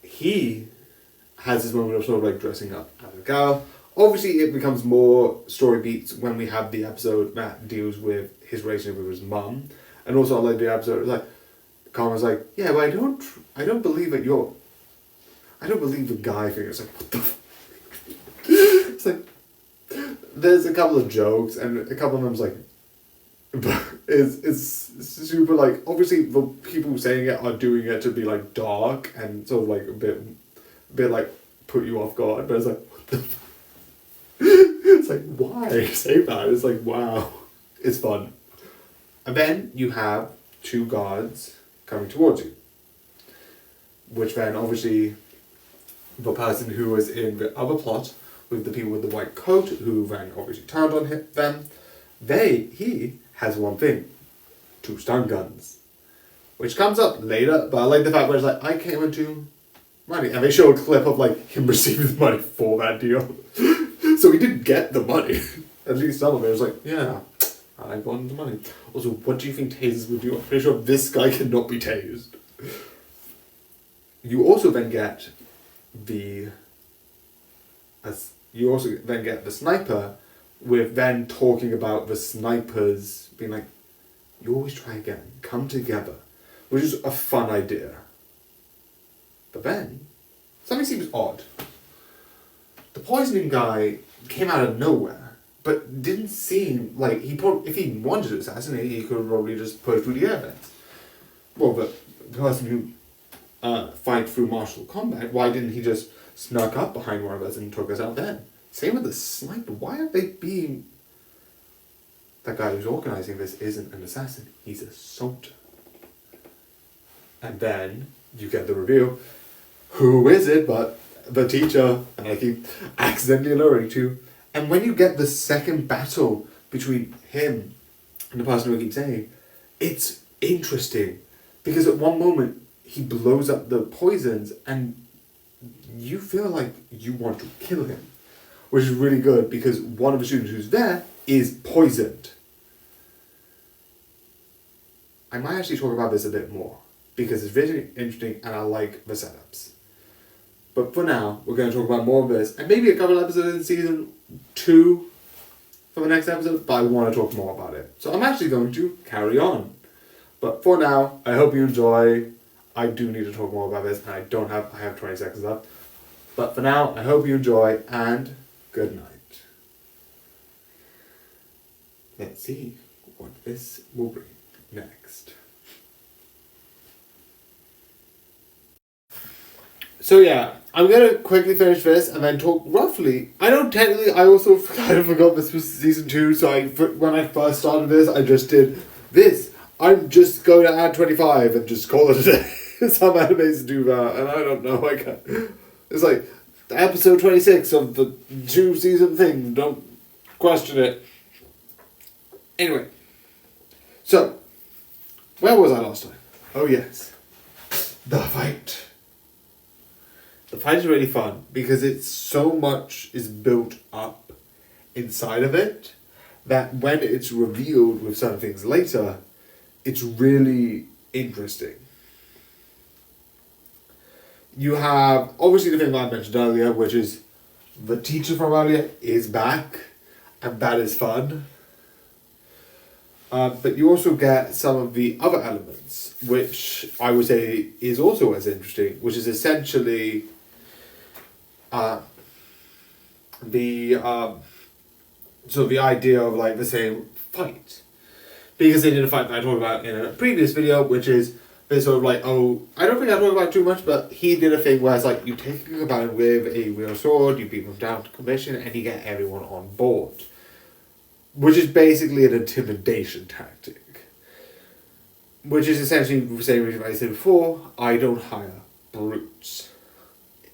He has this moment of sort of like dressing up as a girl. Obviously, it becomes more story beats when we have the episode that deals with his relationship with his mum, and also I like the episode like Karma's like, yeah, but I don't believe that I don't believe the guy thing. It's like, what the it's like, there's a couple of jokes and a couple of them's like, it's super like, obviously the people saying it are doing it to be like dark and sort of like a bit like put you off guard, but it's like, what the it's like, why say that? It's like, wow, it's fun. And then you have two guards coming towards you, which then obviously the person who was in the other plot with the people with the white coat, who then obviously turned on them, he has one thing, 2 stun guns, which comes up later, but I like the fact where it's like, I came into money, and they show a clip of like him receiving the money for that deal. So he did get the money, at least some of it. It was like, yeah, I got the money. Also, what do you think tasers would do? I'm pretty sure this guy cannot be tased. You also then get the sniper, with then talking about the snipers being like, you always try again, come together, which is a fun idea. But then something seems odd. The poisoning guy came out of nowhere, but didn't seem like if he wanted to assassinate, he could have probably just put it through the air vents. Well, but the person who fight through martial combat, why didn't he just snuck up behind one of us and took us out then? Same with the sniper. Why are they being... That guy who's organizing this isn't an assassin. He's a soldier. And then you get the reveal. Who is it but the teacher? And I keep accidentally alerting to. And when you get the second battle between him and the person who keeps saying, it's interesting. Because at one moment, he blows up the poisons and you feel like you want to kill him. Which is really good because one of the students who's there is poisoned. I might actually talk about this a bit more because it's very interesting and I like the setups. But for now, we're going to talk about more of this and maybe a couple episodes in season 2 for the next episode, but I want to talk more about it. So I'm actually going to carry on. But for now, I hope you enjoy. I do need to talk more about this and I have 20 seconds left. But for now, I hope you enjoy and good night. let's see what this will bring next. So yeah, I'm gonna quickly finish this and then talk roughly. I know technically I also kind of forgot this was season 2, so when I first started this, I just did this. I'm just going to add 25 and just call it a day. Some animes do that, and I don't know. I can't. It's like episode 26 of the 2-season thing. Don't question it. Anyway, so where was I last time? Oh yes, the fight. The fight is really fun because it's so much is built up inside of it that when it's revealed with certain things later, it's really interesting. You have obviously the thing I mentioned earlier, which is the teacher from earlier is back, and that is fun. But you also get some of the other elements, which I would say is also as interesting, which is essentially the idea of like the same fight, because they did a fight that I talked about in a previous video, which is this sort of like, oh, I don't think I talked about it too much, but he did a thing where it's like you take a combatant with a real sword, you beat them down to commission, and you get everyone on board, which is basically an intimidation tactic, which is essentially the same reason I said before, I don't hire brutes.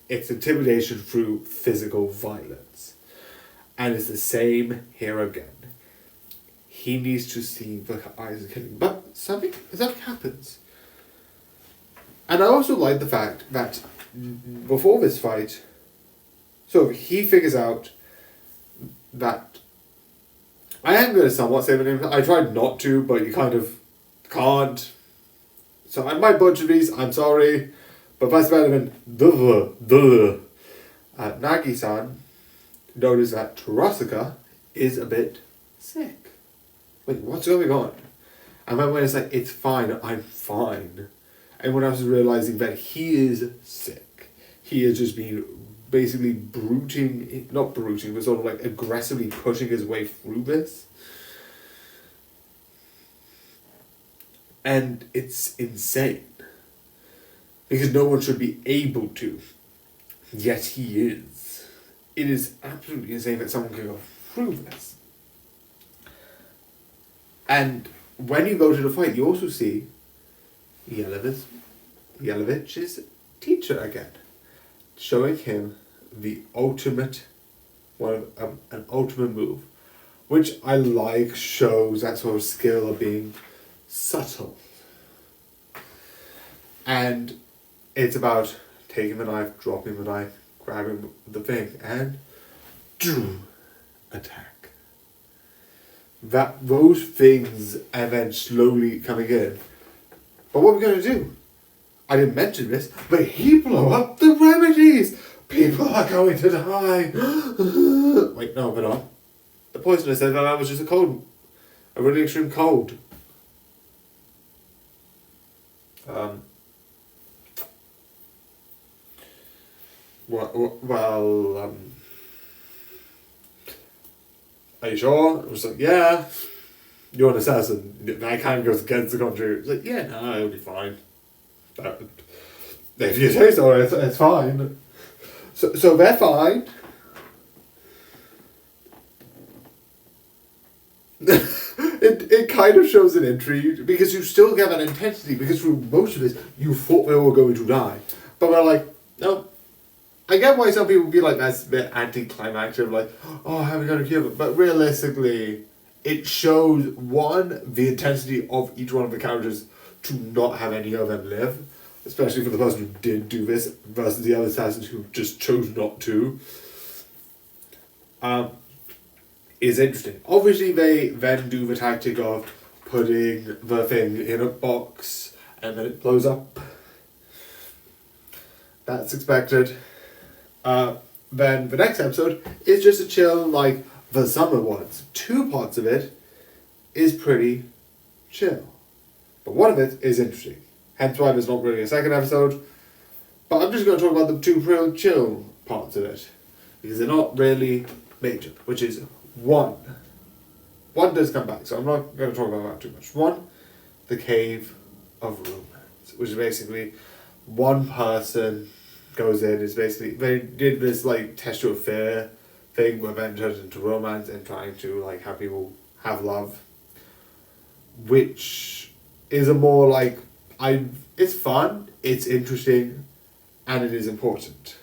It's intimidation through physical violence. And it's the same here again. He needs to see the eyes of killing. But something happens. And I also like the fact that before this fight, so he figures out that I am going to somewhat say the name. I tried not to, but you kind of can't. So I might butcher these, I'm sorry. But Vice President Nagi-san noticed that Terasuka is a bit sick. Wait, what's going on? And then when it's like, it's fine, I'm fine. Everyone else is realizing that he is sick. He has just been basically not brooding, but sort of like aggressively pushing his way through this. And it's insane. Because no one should be able to. Yet he is. It is absolutely insane that someone can go through this. And when you go to the fight, you also see Yelovich's teacher again, showing him the ultimate, an ultimate move, which I like, shows that sort of skill of being subtle. And it's about taking the knife, dropping the knife, grabbing the thing, and attack. Those things, and then slowly coming in. But what we're going to do, I didn't mention this, but he blew up the remedies! People are going to die! Wait, no, they're not. The poisoner said that was just a cold. A really extreme cold. Are you sure? I was like, yeah. You're an assassin. I can't go against the country. It's like, yeah, no, it'll be fine. If you say so, it's fine. So they're fine. It kind of shows an intrigue, because you still get that intensity, because through most of this, you thought they were going to die. But we're like, no. I get why some people would be like, that's a bit anticlimactic, like, oh, how are we going to kill them? But realistically, it shows, one, the intensity of each one of the characters to not have any of them live, especially for the person who did do this versus the other assassins who just chose not to, is interesting. Obviously, they then do the tactic of putting the thing in a box and then it blows up. That's expected. Then the next episode is just a chill, like the summer ones. 2 parts of it is pretty chill. But one of it is interesting. Hence why there's not really a second episode. But I'm just going to talk about the 2 real chill parts of it. Because they're not really major. Which is 1. one does come back, so I'm not going to talk about that too much. One, the Cave of Romance, which is basically one person goes in, is basically, they did this like test your fear thing where then turns into romance and trying to like have people have love, which is a more like, it's fun, it's interesting, and it is important.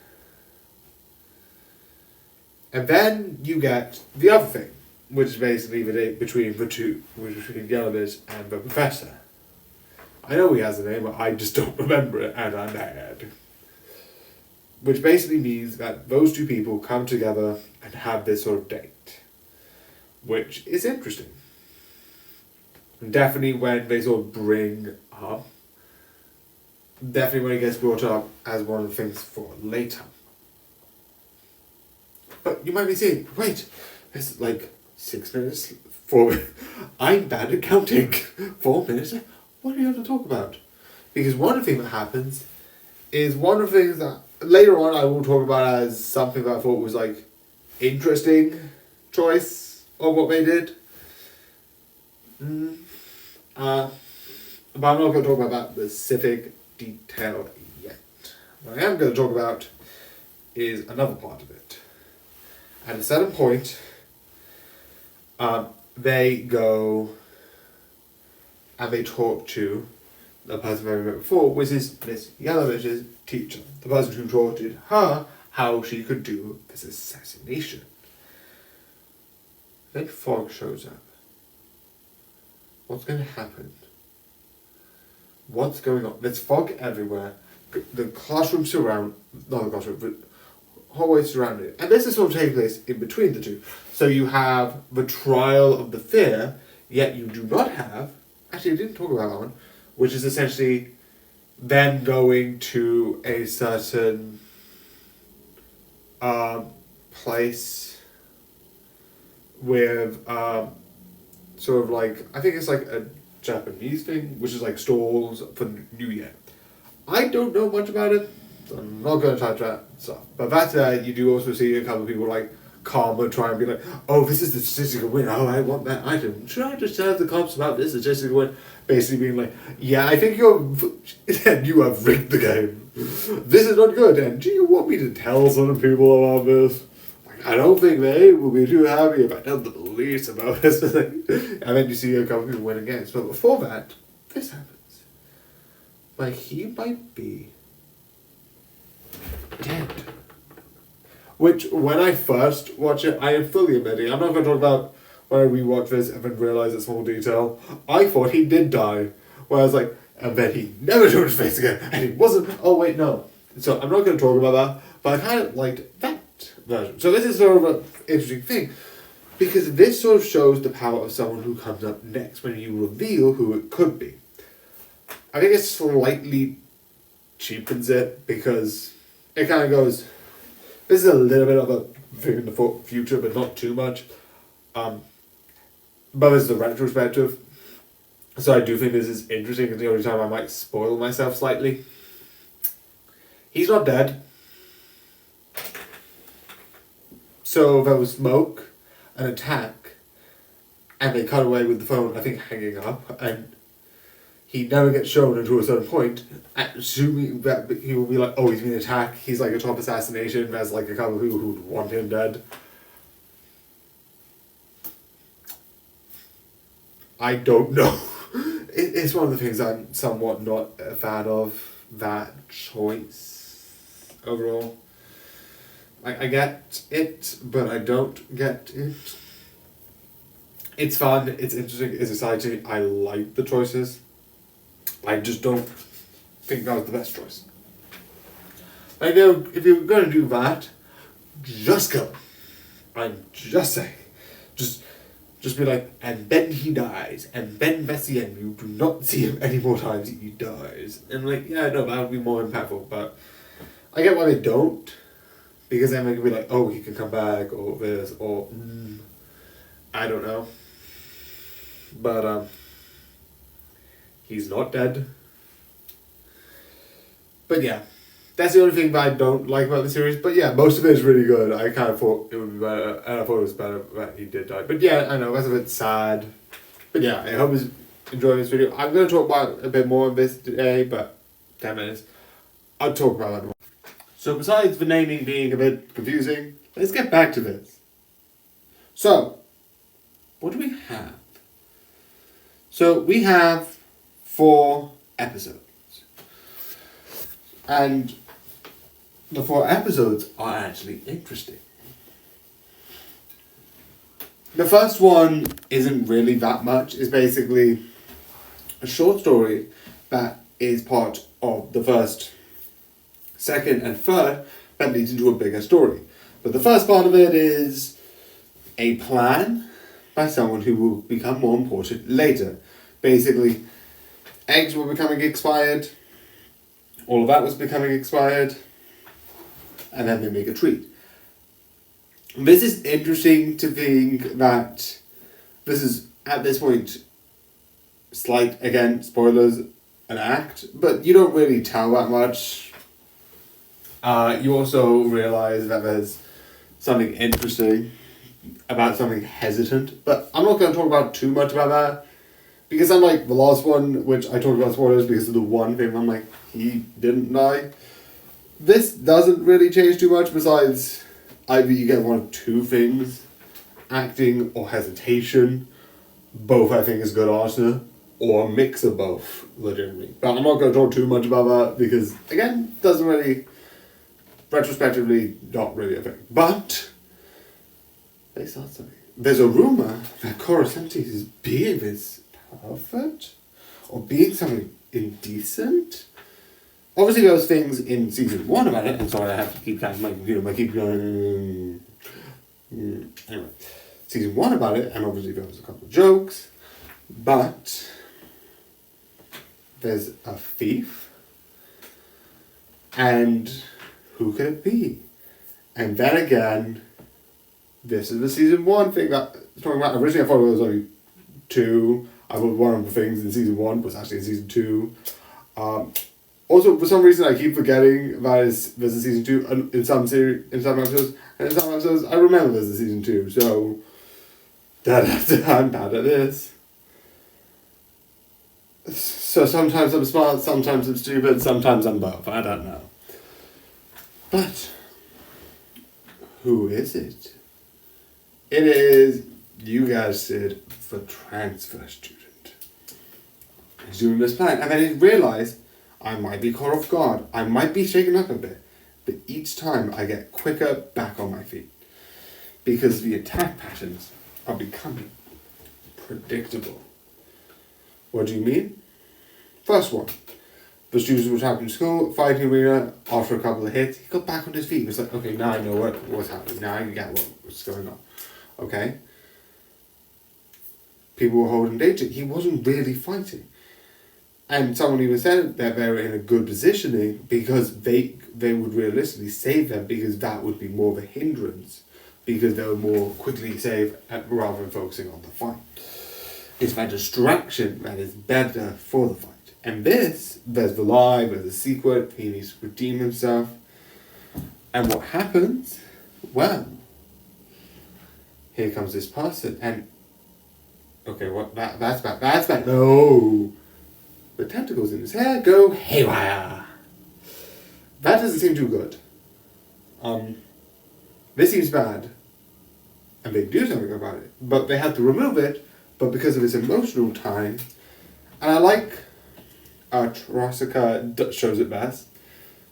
And then you get the other thing, which is basically the date between the two, which is between Yellowbit and the Professor. I know he has a name, but I just don't remember it, and I'm mad. Which basically means that those two people come together and have this sort of date, which is interesting. And definitely when they sort of bring up, definitely when it gets brought up as one of the things for later. But you might be saying, wait, it's like 6 minutes, 4 minutes. I'm bad at counting. 4 minutes? What do you have to talk about? Because one thing that happens is one of the things that later on I will talk about as something that I thought was like interesting choice of what they did. But I'm not going to talk about that specific detail yet. What I am going to talk about is another part of it. At a certain point, they go and they talk to the person I met before, which is Miss Yellowbit's teacher, the person who taught her how she could do this assassination. Then Fog shows up. What's going to happen? What's going on? There's fog everywhere. The classroom not the classroom, but hallways surrounding it. And this is sort of taking place in between the two. So you have the trial of the fear, yet you do not have, actually I didn't talk about that one, which is essentially them going to a certain place with sort of like, I think it's like a Japanese thing, which is like stalls for New Year. I don't know much about it, so I'm not going to touch that stuff. But that you do also see a couple of people like Karma try and be like, oh, this is the statistical win, oh, I want that item. Should I just tell the cops about this statistical win? Basically being like, yeah, I think you have rigged the game. This is not good, and do you want me to tell some people about this? I don't think they will be too happy if I tell the police about this. And then you see a couple people win against. But before that, this happens. Like, he might be dead. Which, when I first watch it, I am fully admitting, I'm not going to talk about when I rewatch this and then realise a small detail. I thought he did die. Where I was like, and then he never showed his face again. And he wasn't, oh wait, no. So I'm not going to talk about that, but I kind of liked that version. So this is sort of an interesting thing, because this sort of shows the power of someone who comes up next when you reveal who it could be. I think it slightly cheapens it, because it kind of goes, this is a little bit of a thing in the future, but not too much. But this is the retrospective, so I do think this is interesting, and the only time I might spoil myself slightly. He's not dead. So there was smoke, an attack, and they cut away with the phone, I think, hanging up, and he never gets shown until a certain point, assuming that he will be like, oh, he's been attacked, he's like a top assassination, there's like a couple of people who would want him dead. I don't know. It's one of the things I'm somewhat not a fan of, that choice overall. I get it, but I don't get it. It's fun, it's interesting, it's exciting, I like the choices. I just don't think that was the best choice. Like, if you're going to do that, just go. I'm just saying. Just be like, and then he dies, and then that's the end. You do not see him any more times, he dies. And like, yeah, no, that would be more impactful, but I get why they don't. Because then they can be like, oh, he can come back, or this, or, I don't know. But, he's not dead. But yeah, That's the only thing that I don't like about the series. But yeah, most of it is really good. I kind of thought it would be better, and I thought it was better that he did die. But yeah, I know, that's a bit sad. But yeah, I hope you enjoy this video. I'm going to talk about a bit more of this today, but 10 minutes. I'll talk about that more. So besides the naming being a bit confusing, let's get back to this. So, what do we have? So we have 4 episodes. And the 4 episodes are actually interesting. The first one isn't really that much. It's basically a short story that is part of the first, second, and third that leads into a bigger story. But the first part of it is a plan by someone who will become more important later. Basically, eggs were becoming expired, all of that was becoming expired, and then they make a treat. This is interesting to think that this is, at this point, slight, again, spoilers, an act, but you don't really tell that much. You also realise that there's something interesting about something hesitant, but I'm not going to talk about too much about that, because unlike the last one, which I talked about spoilers because of the one thing, I'm like, he didn't die. This doesn't really change too much, besides either you get one of 2 things, acting or hesitation. Both I think is good answer, or a mix of both, legitimately. But I'm not going to talk too much about that because, again, doesn't really, retrospectively, not really a thing. But they start something. There's a rumour that Coruscant is being this perfect, or being something indecent. Obviously, there was things in season 1 about it, and sorry, I have to keep kind of my computer, I keep going. Anyway, season 1 about it, and obviously there was a couple of jokes, but there's a thief, and who could it be? And then again, this is the season 1 thing that I'm talking about. Originally, I thought it was only 2. I thought one of the things in season 1 was actually in season 2. Also, for some reason, I keep forgetting that there's a season 2 in some episodes, and in some episodes, I remember there's a season 2. So, I'm bad at this. So sometimes I'm smart, sometimes I'm stupid, sometimes I'm both. I don't know. But who is it? It is, you guys said, the transfer student. He's doing this plan, and then he realised, I might be caught off guard, I might be shaken up a bit, but each time I get quicker back on my feet. Because the attack patterns are becoming predictable. What do you mean? First one. The students were trapped in school, fighting arena, after a couple of hits, he got back on his feet. He was like, okay, now I know what's happening, now I get what's going on. Okay? People were holding danger, he wasn't really fighting. And someone even said that they were in a good positioning because they would realistically save them, because that would be more of a hindrance, because they were more quickly saved rather than focusing on the fight. It's that distraction that is better for the fight. And this, there's the lie, there's the secret, he needs to redeem himself. And what happens? Well, here comes this person, and okay, what that's bad. No, the tentacles in his hair go haywire. That doesn't seem too good. This seems bad, and they do something about it, but they have to remove it. But because of his emotional tie, and I like Tarasaka shows it best.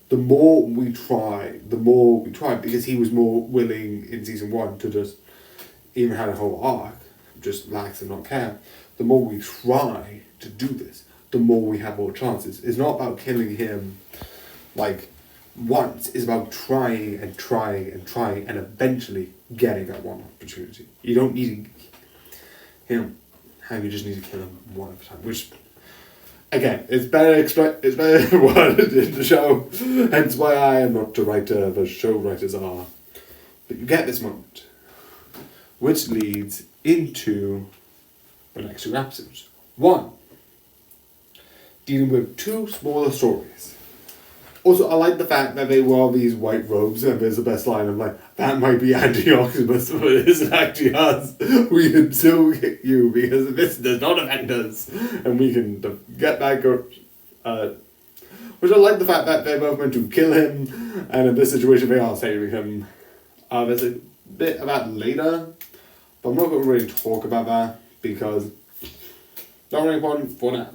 The more we try, because he was more willing in season 1 to just even had a whole arc, just lax and not care. The more we try to do this, the more we have more chances. It's not about killing him like once, it's about trying and eventually getting that one opportunity. You don't need him, you just need to kill him one at a time, which again, it's better worded in the show, hence why I am not the writer, the show writers are. But you get this moment, which leads into the next 2 episodes. 1, dealing with 2 smaller stories. Also, I like the fact that they wore these white robes, and there's the best line of like, that might be Anti-Octopus, but it isn't actually us. We can still hit you because this does not affect us. And we can get back up. Which I like the fact that they're both meant to kill him, and in this situation they are saving him. There's a bit of that later, but I'm not going to really talk about that because not really important for now.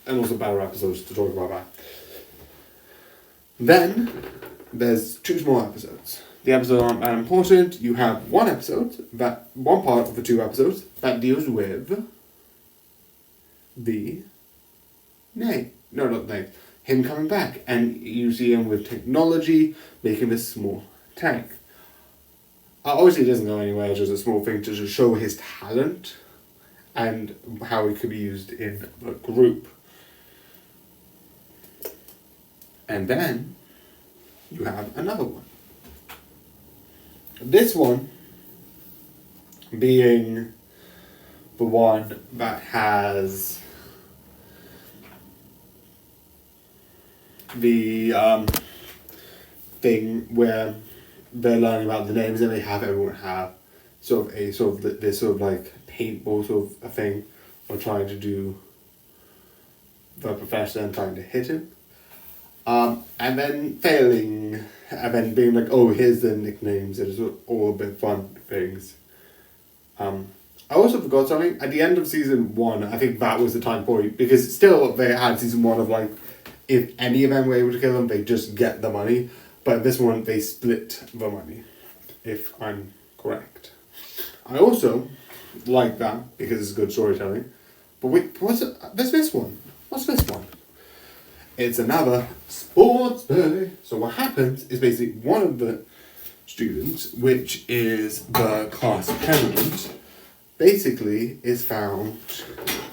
And also better episodes to talk about that. Then, there's 2 small episodes. The episodes aren't that important. You have one part of the 2 episodes that deals with him coming back. And you see him with technology, making this small tank. Obviously it doesn't go anywhere, it's just a small thing to just show his talent and how it could be used in the group. And then you have another one. This one being the one that has the thing where they're learning about the names and everyone have this sort of like paintball sort of a thing, or trying to do the professor and trying to hit him. And then failing, and then being like, oh, here's the nicknames, and it's all a bit fun things. I also forgot something. At the end of season 1, I think that was the time point, because still they had season 1 of like, if any of them were able to kill them, they just get the money. But this one, they split the money, if I'm correct. I also like that, because it's good storytelling. But wait, there's this one. What's this one? It's another sports day. So what happens is basically one of the students, which is the class president, basically is found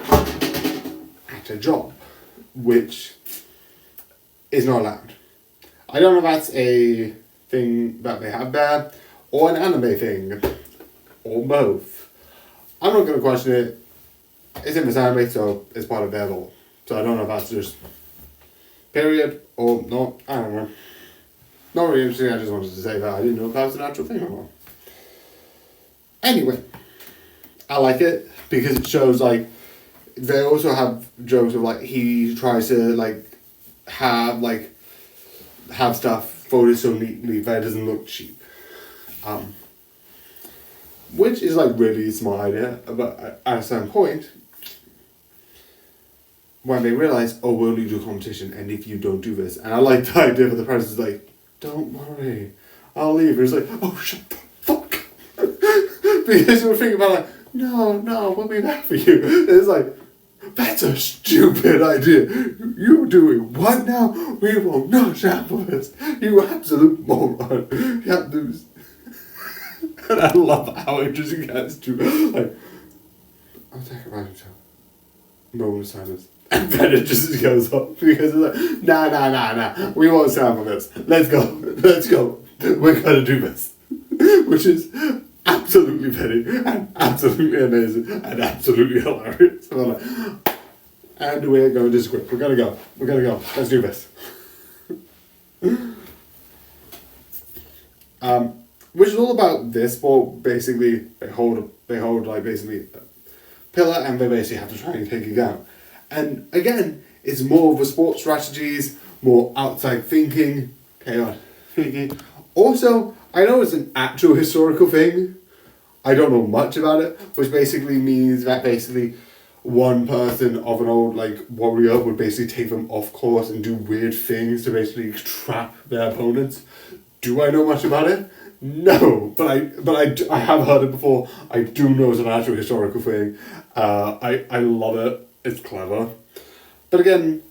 at a job, which is not allowed. I don't know if that's a thing that they have there, or an anime thing, or both. I'm not going to question it. It's in this anime, so it's part of their role. So I don't know if that's just period or not. I don't know. Not really interesting. I just wanted to say that I didn't know if that was an actual thing or not. Anyway, I like it because it shows like they also have jokes of like he tries to like have stuff folded so neatly that it doesn't look cheap. Which is like really smart idea, but at a certain point, when they realize, oh, we'll only do competition, and if you don't do this, and I like the idea that the president's like, don't worry, I'll leave. And it's like, oh, shut the fuck. Because you were thinking about like, no, we'll be back for you. And it's like, that's a stupid idea. You're doing what now? We will not sample this. You absolute moron. You have to. And I love how it just gets to like, I'll take a random shot. Moment of silence. And then it just goes off because it's like, nah. We won't sample this. Let's go. We're gonna do this. Which is absolutely petty and absolutely amazing and absolutely hilarious. And I'm like, and we're going to script. We're gonna go. Let's do this. Which is all about this, but basically they hold like basically a pillar and they basically have to try and take it down. And again, it's more of a sports strategies, more outside thinking, chaotic thinking. Also, I know it's an actual historical thing. I don't know much about it, which basically means that basically one person of an old like warrior would basically take them off course and do weird things to basically trap their opponents. Do I know much about it? No, but I have heard it before. I do know it's an actual historical thing. I love it. It's clever. But again,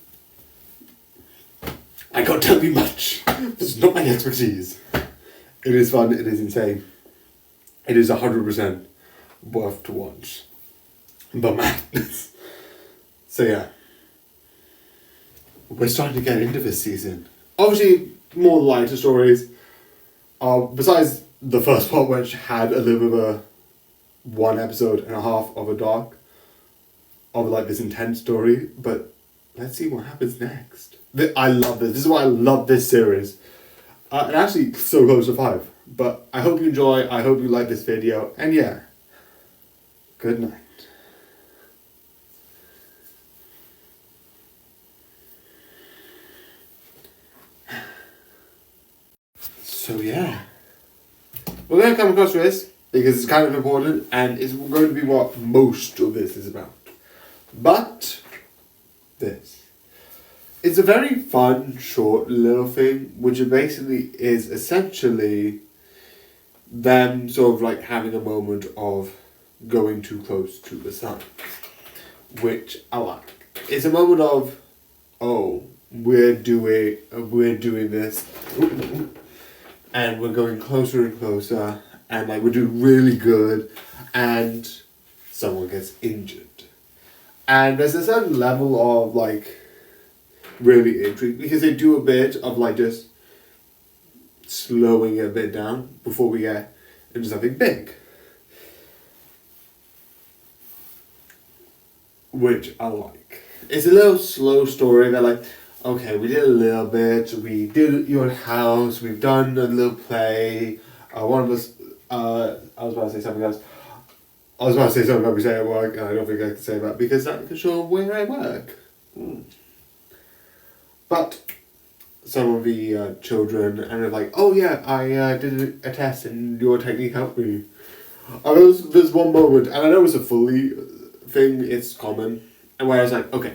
I can't tell you much. This is not my expertise. It is fun. It is insane. It is 100% worth to watch. But madness. So yeah. We're starting to get into this season. Obviously, more lighter stories. Besides the first part, which had a little bit of a 1.5 episodes of a dark, of like this intense story, but let's see what happens next. I love this. This is why I love this series. And actually, so close to 5. But I hope you enjoy. I hope you like this video. And yeah, good night. So yeah, we're going to come across this because it's kind of important and it's going to be what most of this is about. But this. It's a very fun, short little thing, which basically is essentially them sort of like having a moment of going too close to the sun, which I like. It's a moment of, oh, we're doing this, and we're going closer and closer, and like we're doing really good, and someone gets injured, and there's a certain level of like really intrigued because they do a bit of like just slowing it a bit down before we get into something big, which I like. It's a little slow story. They're like, okay, we did a little bit. We did your house. We've done a little play. One of us. I was about to say something else. I was about to say something about we say at work, and I don't think I can say that because that can show where I work. But some of the children, and they're like, oh yeah, I did a test and your technique helped me. And there's one moment, and I know it's a fully thing, it's common, and where I was like, okay,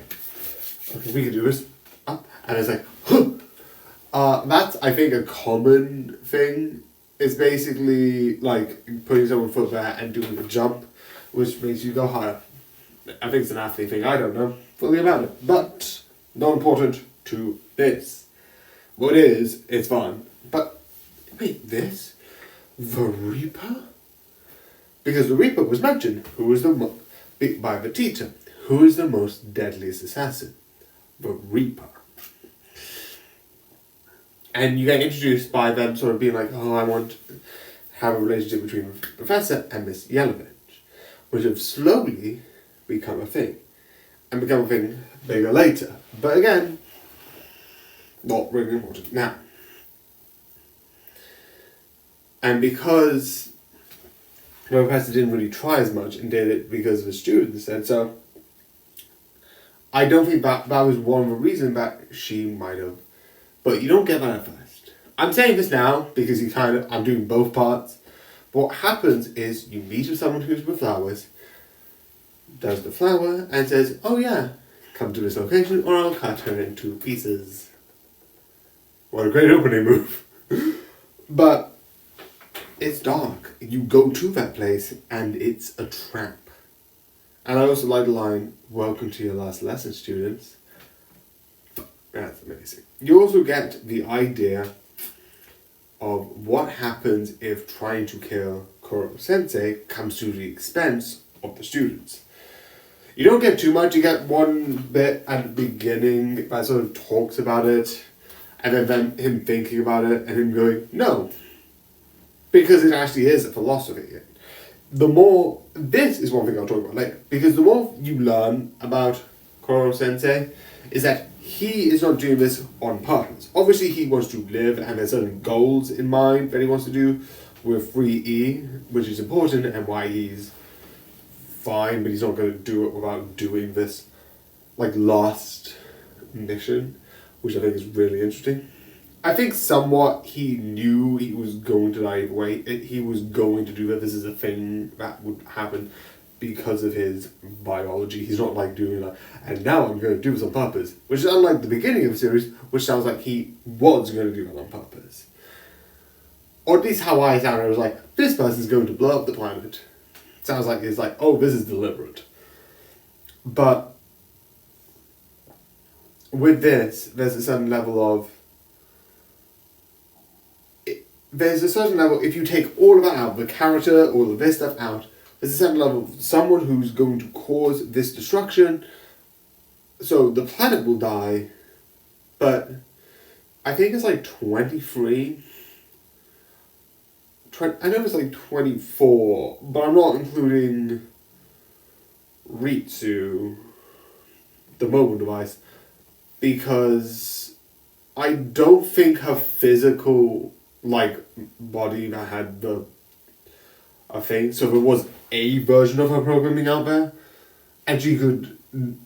we can do this. And it's like, huh. That's, I think, a common thing. It's basically like putting someone's foot there and doing a jump, which makes you go higher. I think it's an athlete thing, I don't know fully about it, but not important to this. What it is, it's fun. But wait, this? The Reaper? Because the Reaper was mentioned. Who was by the teacher. Who is the most deadliest assassin? The Reaper. And you get introduced by them sort of being like, oh, I want to have a relationship between the Professor and Miss Yellovich, which have slowly become a thing. And become a thing bigger later. But again, not really important now. And because the professor didn't really try as much and did it because the students said so, I don't think that was one of the reasons that she might have. But you don't get that at first. I'm saying this now because I'm doing both parts. But what happens is you meet with someone who's with flowers, does the flower, and says, oh yeah, come to this location or I'll cut her into pieces. What a great opening move. But it's dark. You go to that place and it's a trap. And I also like the line, welcome to your last lesson, students. That's amazing. You also get the idea of what happens if trying to kill Koro-sensei comes to the expense of the students. You don't get too much. You get one bit at the beginning that sort of talks about it. And then him thinking about it and him going, no. Because it actually is a philosophy. This is one thing I'll talk about later. Because the more you learn about Koro-sensei is that he is not doing this on purpose. Obviously he wants to live and there's certain goals in mind that he wants to do with 3E, which is important and why he's fine, but he's not going to do it without doing this like last mission, which I think is really interesting. I think somewhat he knew he was going to die anyway. He was going to do that. This is a thing that would happen because of his biology. He's not like doing that, and now I'm going to do this on purpose. Which is unlike the beginning of the series, which sounds like he was going to do that on purpose. Or at least how I sounded, I was like, this person's going to blow up the planet. Sounds like it's like, oh, this is deliberate. But with this, there's a certain level of... if you take all of that out, the character, all of this stuff out, there's a certain level of someone who's going to cause this destruction. So the planet will die, but I think it's like 23. I know it's like 24, but I'm not including Ritsu, the mobile device, because I don't think her physical, like, body had a thing. So there was a version of her programming out there, and she could,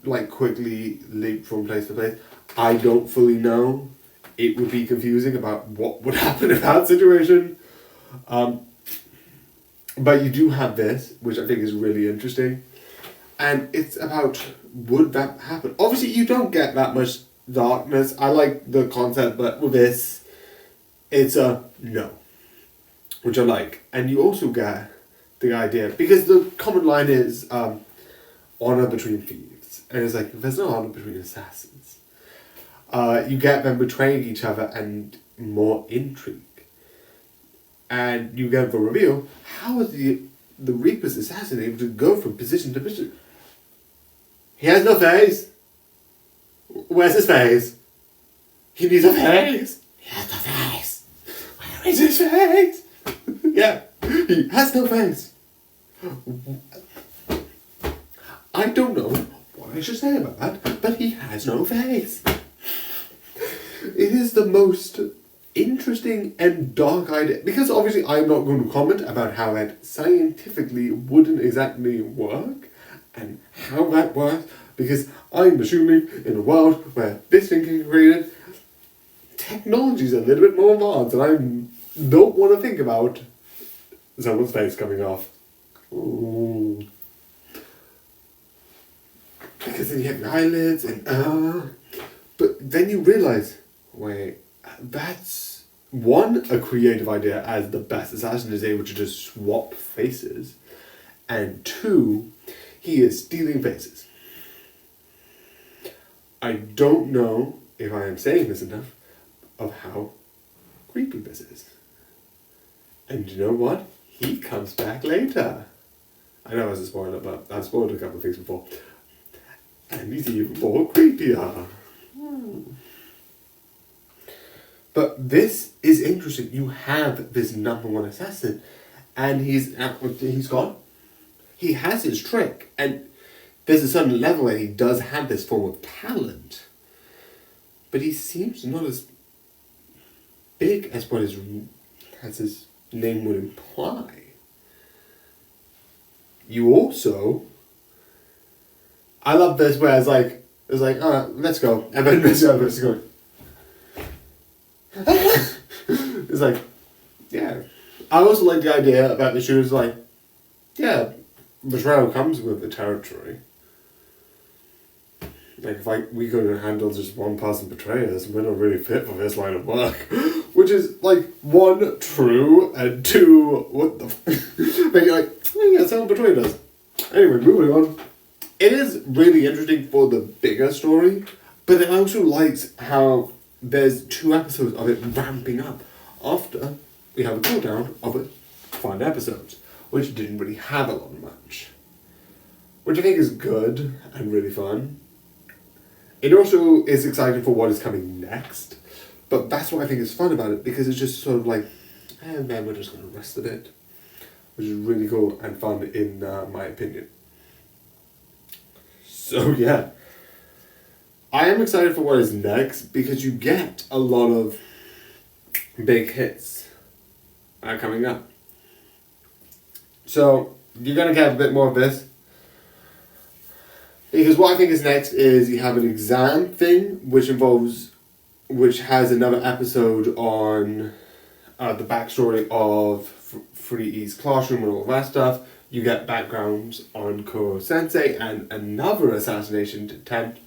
like, quickly leap from place to place. I don't fully know. It would be confusing about what would happen in that situation. But you do have this, which I think is really interesting. And it's about, would that happen? Obviously, you don't get that much darkness. I like the concept, but with this, it's a no. Which I like. And you also get the idea, because the common line is honor between thieves. And it's like, there's no honor between assassins. You get them betraying each other and more intrigue. And you get the reveal, how is the Reaper's assassin able to go from position to position? He has no face. Where's his face? He needs a face. He has no face. Where is his face? Yeah, he has no face. I don't know what I should say about that, but he has no face. It is the most interesting and dark idea, because obviously I'm not going to comment about how that scientifically wouldn't exactly work and how that works, because I'm assuming in a world where this thing can be created, technology is a little bit more advanced, and I don't want to think about someone's face coming off. Ooh. Because then you have your eyelids and but then you realise, wait, that's one, a creative idea, as the best assassin is able to just swap faces, and two, he is stealing faces. I don't know if I am saying this enough of how creepy this is. And you know what? He comes back later. I know that's a spoiler, but I've spoiled a couple of things before. And he's even more creepier. But this is interesting. You have this number one assassin, and he's gone. He has his trick, and there's a certain level where he does have this form of talent, but he seems not as big as what his name would imply. You also, I love this where it's like, let's go, and then Miss Elvis is going. It's like, yeah. I also like the idea about the shoes, like, yeah, betrayal comes with the territory. Like, if we could handle just one person betray us, we're not really fit for this line of work. Which is, like, one, true, and two, what the but you're like, oh yeah, someone betrayed us. Anyway, moving on. It is really interesting for the bigger story, but it also likes how there's 2 episodes of it ramping up after we have a cooldown of it 5 episodes, which didn't really have a lot much. Which I think is good and really fun. It also is exciting for what is coming next, but that's what I think is fun about it, because it's just sort of like, and then we're just going to rest a bit, which is really cool and fun in my opinion. So yeah, I am excited for what is next, because you get a lot of big hits coming up. So you're going to get a bit more of this. Because what I think is next is you have an exam thing, which has another episode on the backstory of 3E's classroom and all that stuff. You get backgrounds on Kuro Sensei and another assassination attempt.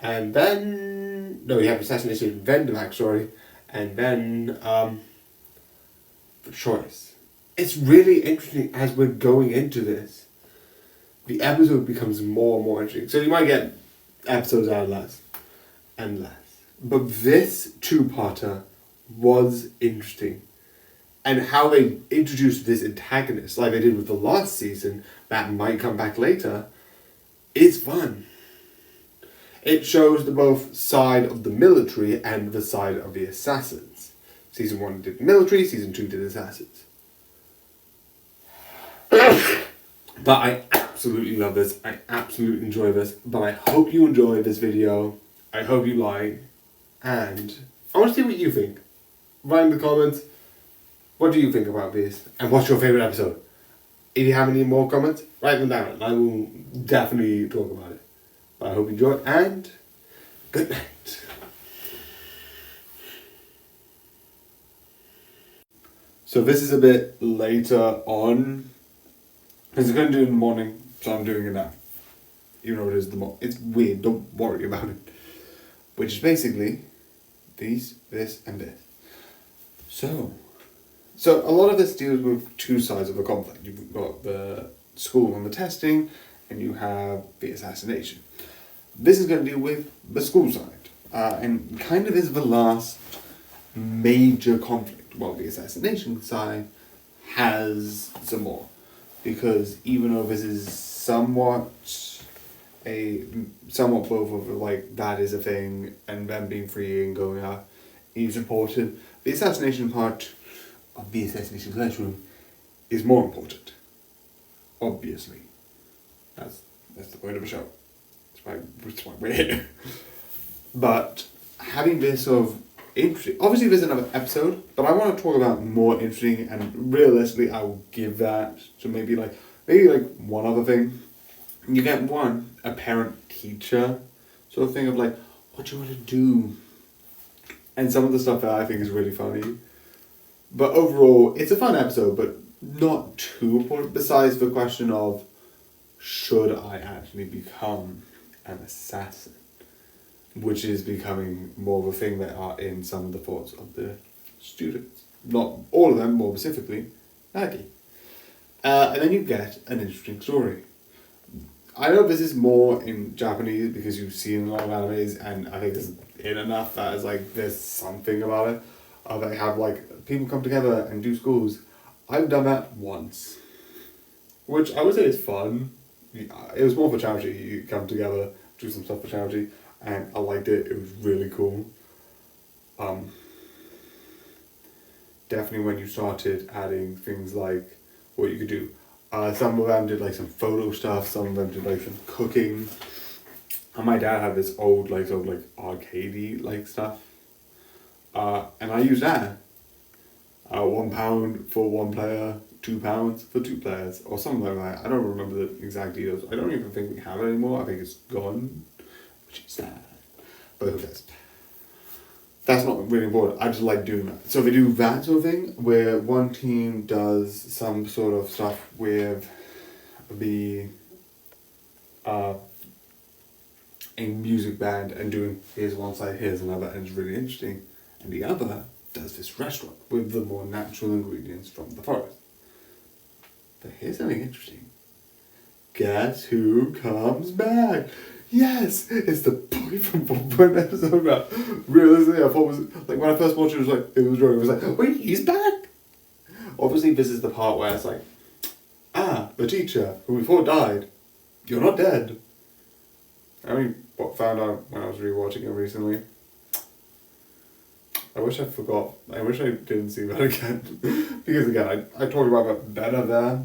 And then, no, you have assassination, then the backstory, and then the choice. It's really interesting as we're going into this. The episode becomes more and more interesting. So you might get episodes out less and less. But this 2-parter was interesting. And how they introduced this antagonist, like they did with the last season, that might come back later, is fun. It shows the both side of the military and the side of the assassins. Season 1 did military, Season 2 did assassins. But I absolutely love this. I absolutely enjoy this. But I hope you enjoy this video. I hope you like. And I want to see what you think. Write in the comments, what do you think about this? And what's your favourite episode? If you have any more comments, write them down and I will definitely talk about it. But I hope you enjoyed and good night. So this is a bit later on. Because I'm going to do it in the morning, so I'm doing it now. Even though it is the morning. It's weird, don't worry about it. Which is basically these, this and this. So a lot of this deals with two sides of a conflict. You've got the school and the testing, and you have the assassination. This is going to deal with the school side, and kind of is the last major conflict. Well, the assassination side has some more, because even though this is somewhat both of like that is a thing, and them being free and going out is important. The assassination part of the assassination classroom is more important. Obviously, that's the point of the show. That's why we're here. But having this sort of interesting. Obviously, there's another episode, but I want to talk about more interesting, and realistically, I will give that to maybe like one other thing. You get a parent-teacher sort of thing of like, what do you want to do? And some of the stuff that I think is really funny. But overall, it's a fun episode, but not too important, besides the question of, should I actually become an assassin? Which is becoming more of a thing that are in some of the thoughts of the students. Not all of them, more specifically, Maggie. And then you get an interesting story. I know this is more in Japanese because you've seen a lot of animes, and I think there's enough that is like there's something about it. They have like people come together and do schools. I've done that once, which I would say is fun. It was more for charity. You come together, do some stuff for charity, and I liked it. It was really cool. Definitely when you started adding things like what you could do. Some of them did like some photo stuff, some of them did like some cooking. And my dad had this old like sort of like arcadey like stuff. And I used that. £1 for one player, £2 for two players, or something like that. I don't remember the exact details. I don't even think we have it anymore. I think it's gone, which is sad. But who cares? That's not really important. I just like doing that. So they do that sort of thing where one team does some sort of stuff with the a music band and doing here's one side, here's another, and it's really interesting. And the other does this restaurant with the more natural ingredients from the forest. But here's something interesting. Guess who comes back? Yes, it's the boy from one episode about. Realistically, I thought it was like when I first watched it, it was like it was wrong. It was like, wait, he's back. Obviously, this is the part where it's like, the teacher who we thought died, you're not dead. I only found out when I was rewatching it recently. I wish I forgot. I wish I didn't see that again, because again, I talked about it better there.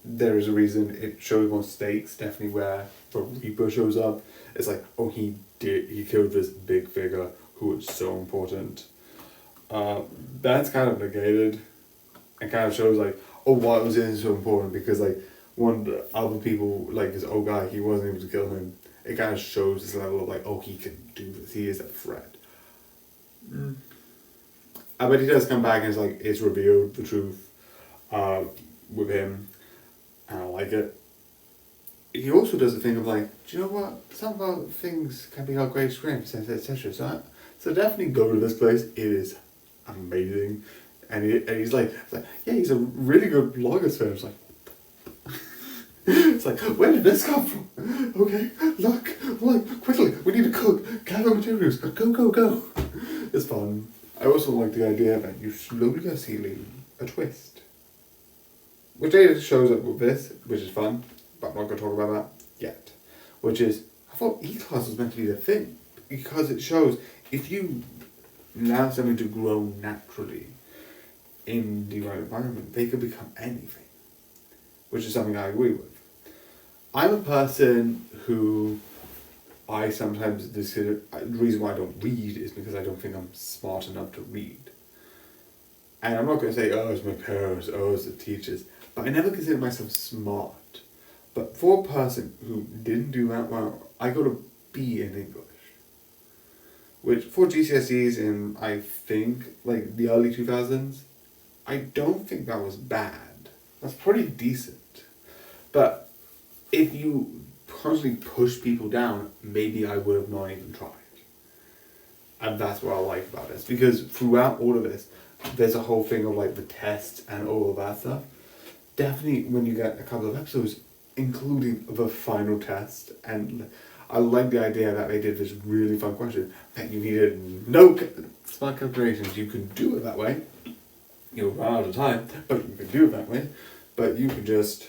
There is a reason it shows more stakes. Definitely where the Reaper shows up, it's like, oh, he killed this big figure who is so important. That's kind of negated, and kind of shows like, oh, why was it so important? Because like one of the other people, like this old guy, he wasn't able to kill him. It kind of shows this level of like, oh, he can do this. He is a threat. But he does come back and it's revealed the truth with him, and I like it. He also does the thing of like, do you know what? Some of our things can be our great strengths, etc. So definitely go to this place. It is amazing, and he's like, yeah, he's a really good blogger. So it's like, it's like, where did this come from? Okay, look, quickly, we need to cook. Gather materials. Go. It's fun. I also like the idea that you slowly are sealing a twist. Which shows up with this, which is fun, but I'm not going to talk about that yet. Which is, I thought E-Class was meant to be the thing, because it shows if you allow something to grow naturally in the right environment, they could become anything. Which is something I agree with. I'm a person who I sometimes consider the reason why I don't read is because I don't think I'm smart enough to read. And I'm not going to say, oh, it's my parents, oh, it's the teachers, but I never consider myself smart. But for a person who didn't do that well, I got a B in English. Which, for GCSEs in, I think, like, the early 2000s, I don't think that was bad. That's pretty decent. But if you constantly push people down, maybe I would have not even tried. And that's what I like about this. Because throughout all of this, there's a whole thing of like the tests and all of that stuff. Definitely when you get a couple of episodes, including the final test, and I like the idea that they did this really fun question that you needed no smart calculations. You can do it that way. You'll run out of time, but you can do it that way. But you can just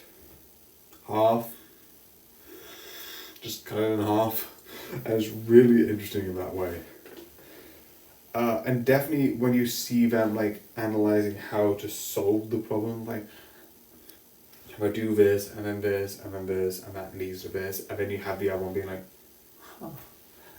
cut it in half, and it's really interesting in that way. And definitely when you see them like analyzing how to solve the problem, like if I do this and then this and then this and that leads to this, and then you have the other one being like, huh,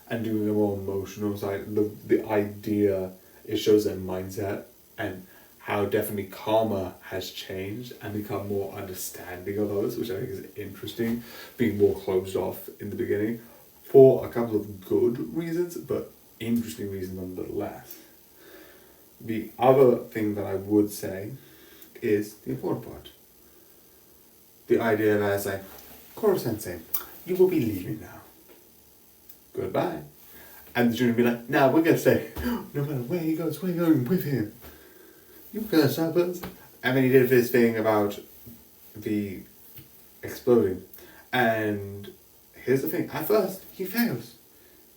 and doing the more emotional side, the idea, it shows their mindset and how definitely karma has changed and become more understanding of others, which I think is interesting, being more closed off in the beginning for a couple of good reasons, but interesting reasons nonetheless. The other thing that I would say is the important part. The idea that it's like, Koro-sensei, you will be leaving now. Goodbye. And the student will be like, nah, we're going to stay. No matter where he goes, we're going with him. You're going to stop us. And then he did this thing about the exploding. And here's the thing. At first, he fails.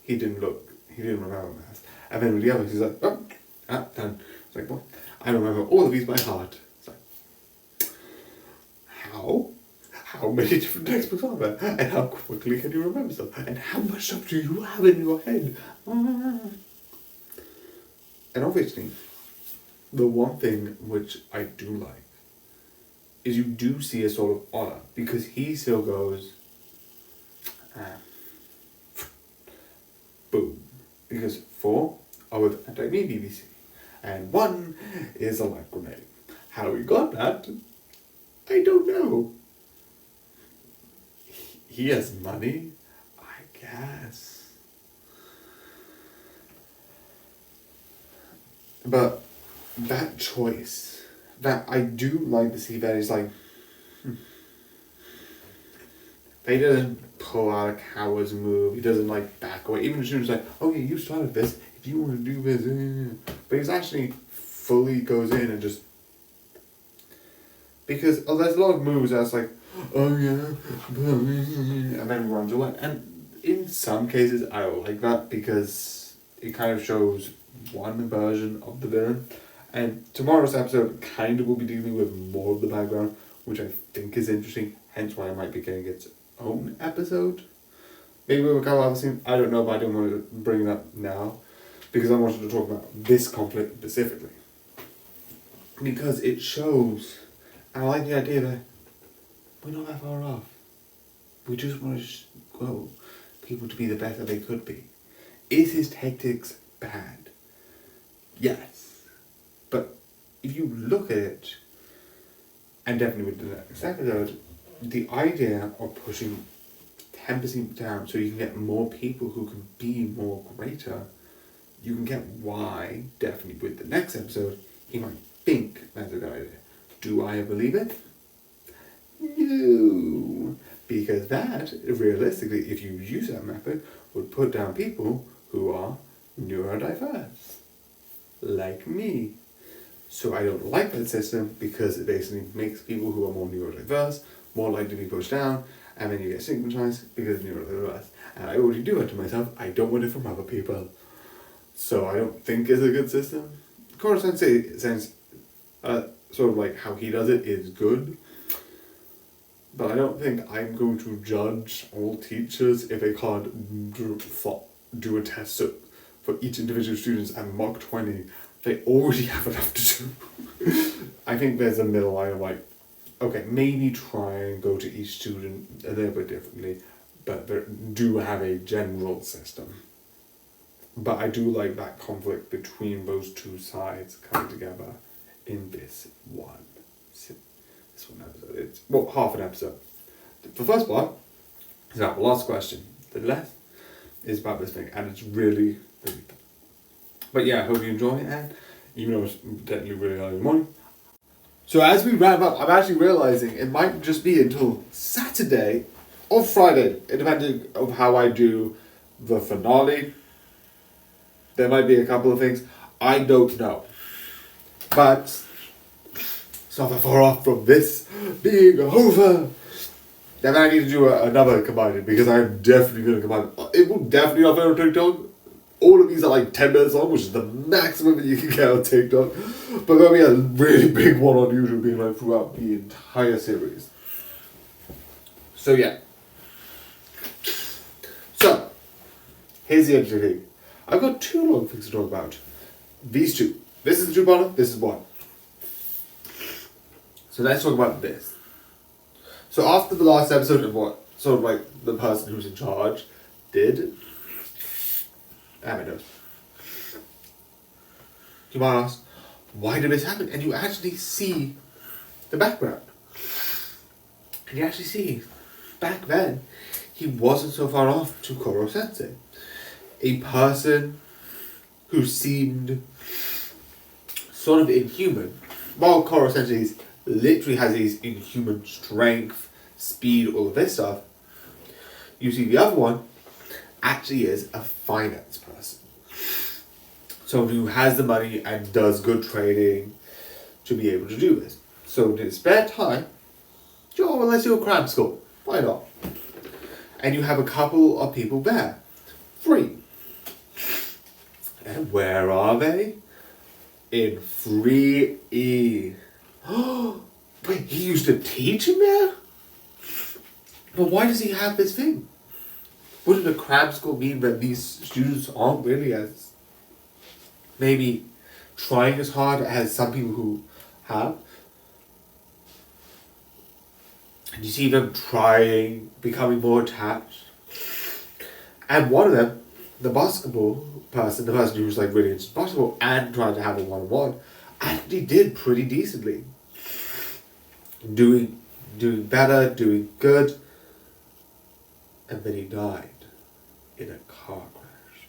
He didn't remember that. And then with the others, he's like, oh, done. It's like, what? I remember all of these by heart. It's like, how? How many different textbooks are there? And how quickly can you remember stuff? And how much stuff do you have in your head? And obviously, the one thing which I do like is you do see a sort of honor, because he still goes, boom. Because 4 are with anti-me BBC, and 1 is a light grenade. How he got that, I don't know. He has money, I guess. But that choice, that I do like to see that is like, he doesn't pull out a coward's move, he doesn't like back away. Even the student's like, oh yeah, you started this, if you want to do this, but he's actually fully goes in and just, because there's a lot of moves that's like, oh yeah, and then runs away. And in some cases I like that because it kind of shows one version of the villain. And tomorrow's episode kind of will be dealing with more of the background, which I think is interesting, hence why I might be getting its own episode. Maybe with a couple other scenes, I don't know, but I didn't want to bring it up now because I wanted to talk about this conflict specifically. Because it shows, and I like the idea that we're not that far off. We just want to grow people to be the best that they could be. Is his tactics bad? Yes. But if you look at it, and definitely with the next episode, the idea of pushing 10% down so you can get more people who can be more greater, you can get why, definitely with the next episode, he might think that's a good idea. Do I believe it? No. Because that, realistically, if you use that method, would put down people who are neurodiverse. Like me. So I don't like that system because it basically makes people who are more neurodiverse more likely to be pushed down, and then you get stigmatized because of neurodiverse. And I already do it to myself. I don't want it from other people. So I don't think it's a good system. Koro-sensei sense, sort of like how he does it is good. But I don't think I'm going to judge all teachers if they can't do a test for each individual students and mark 20. They already have enough to do. I think there's a middle line of like, okay, maybe try and go to each student a little bit differently, but they do have a general system. But I do like that conflict between those two sides coming together in this one episode. It's half an episode. The first part is about the last question. The left is about this thing, and it's really, really fun. But yeah, I hope you enjoy it, and even though it's technically really early in the morning. So as we wrap up, I'm actually realizing it might just be until Saturday or Friday, depending on how I do the finale. There might be a couple of things. I don't know. But it's not that far off from this being over. Then I need to do another combined because I'm definitely going to combine. It will definitely not on TikTok. All of these are like 10 minutes long, which is the maximum that you can get on TikTok. But there'll be a really big one on YouTube being like throughout the entire series. So yeah. So, here's the interesting thing. I've got two long things to talk about. These two. This is the two-parter, this is one. So let's talk about this. So after the last episode of what sort of like the person who's in charge did, I knows. You might ask, why did this happen? And you actually see the background. And you actually see, back then, he wasn't so far off to Koro Sensei. A person who seemed sort of inhuman. While Koro Sensei literally has his inhuman strength, speed, all of this stuff, you see the other one actually is a finance person. Someone who has the money and does good trading to be able to do this. So in his spare time, sure, well, let's do a crab school. Why not? And you have a couple of people there. 3. And where are they? In 3E. Wait, he used to teach him there? But why does he have this thing? Wouldn't a crab school mean that these students aren't really as maybe trying as hard as some people who have? And you see them trying, becoming more attached. And one of them, the basketball person, the person who was like really into basketball and trying to have a one-on-one, actually did pretty decently. Doing better, doing good. And then he died in a car crash.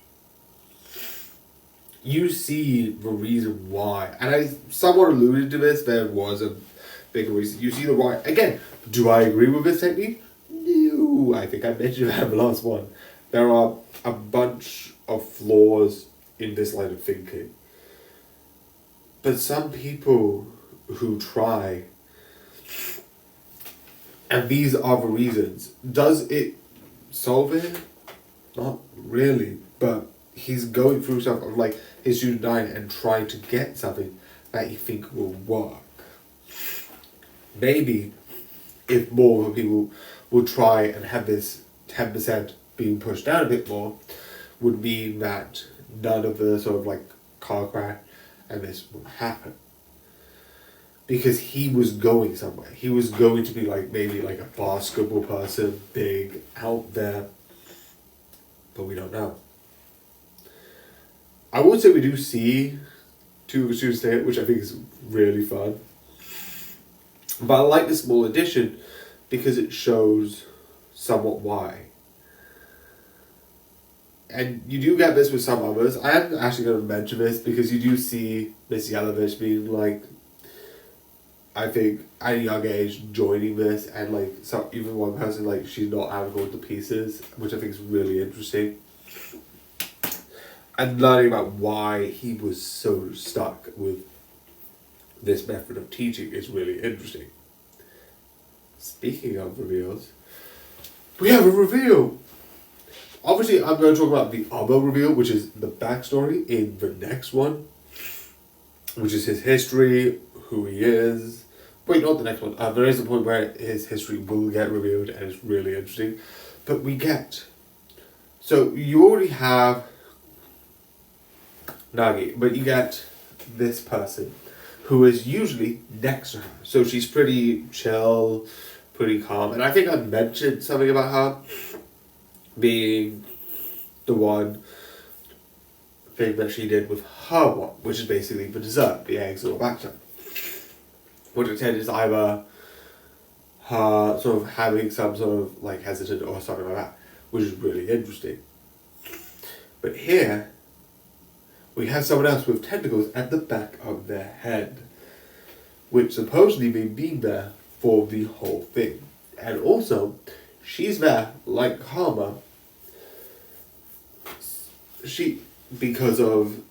You see the reason why, and I somewhat alluded to this, there was a big reason. You see the why. Again, do I agree with this technique? No, I think I mentioned that in the last one. There are a bunch of flaws in this line of thinking. But some people who try, and these are the reasons, does it solve it? Not really, but he's going through stuff of like his student dying and trying to get something that he think will work. Maybe if more people would try and have this 10% being pushed down a bit more, would mean that none of the sort of like car crash and this would happen. Because he was going somewhere. He was going to be like maybe like a basketball person, big, out there. But we don't know. I would say we do see 2 of the students there, which I think is really fun. But I like the small addition because it shows somewhat why. And you do get this with some others. I am actually going to mention this because you do see Miss Yelovich being like, I think at a young age joining this, and like so even one person like she's not having all the pieces, which I think is really interesting. And learning about why he was so stuck with this method of teaching is really interesting. Speaking of reveals, we have a reveal! Obviously, I'm going to talk about the other reveal, which is the backstory in the next one, which is his history, who he is. Wait, not the next one. There is a point where his history will get revealed, and it's really interesting. But we get... So, you already have Nagi, but you get this person, who is usually next to her. So she's pretty chill, pretty calm. And I think I mentioned something about her being the one thing that she did with her one, which is basically the dessert, the eggs or batter. What it said is either her sort of having some sort of like hesitant or something like that, which is really interesting. But here, we have someone else with tentacles at the back of their head, which supposedly may be there for the whole thing. And also, she's there, like Karma, because of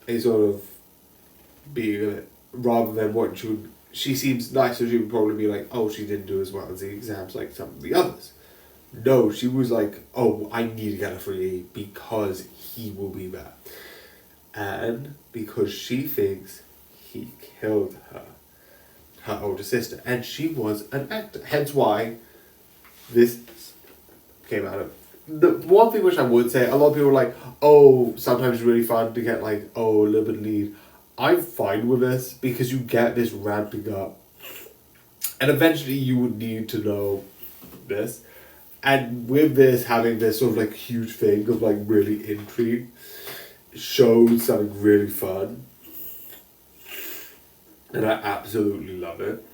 a sort of being, rather than what she seems nice, so she would probably be like, oh, she didn't do as well as the exams like some of the others. No, she was like, oh, I need to get a free because he will be there. And because she thinks he killed her older sister. And she was an actor. Hence why this came out of. The one thing which I would say, a lot of people are like, oh, sometimes it's really fun to get like, oh, a little bit of lead. I'm fine with this because you get this ramping up. And eventually you would need to know this. And with this, having this sort of like huge thing of like really intrigue, shows something really fun. And I absolutely love it.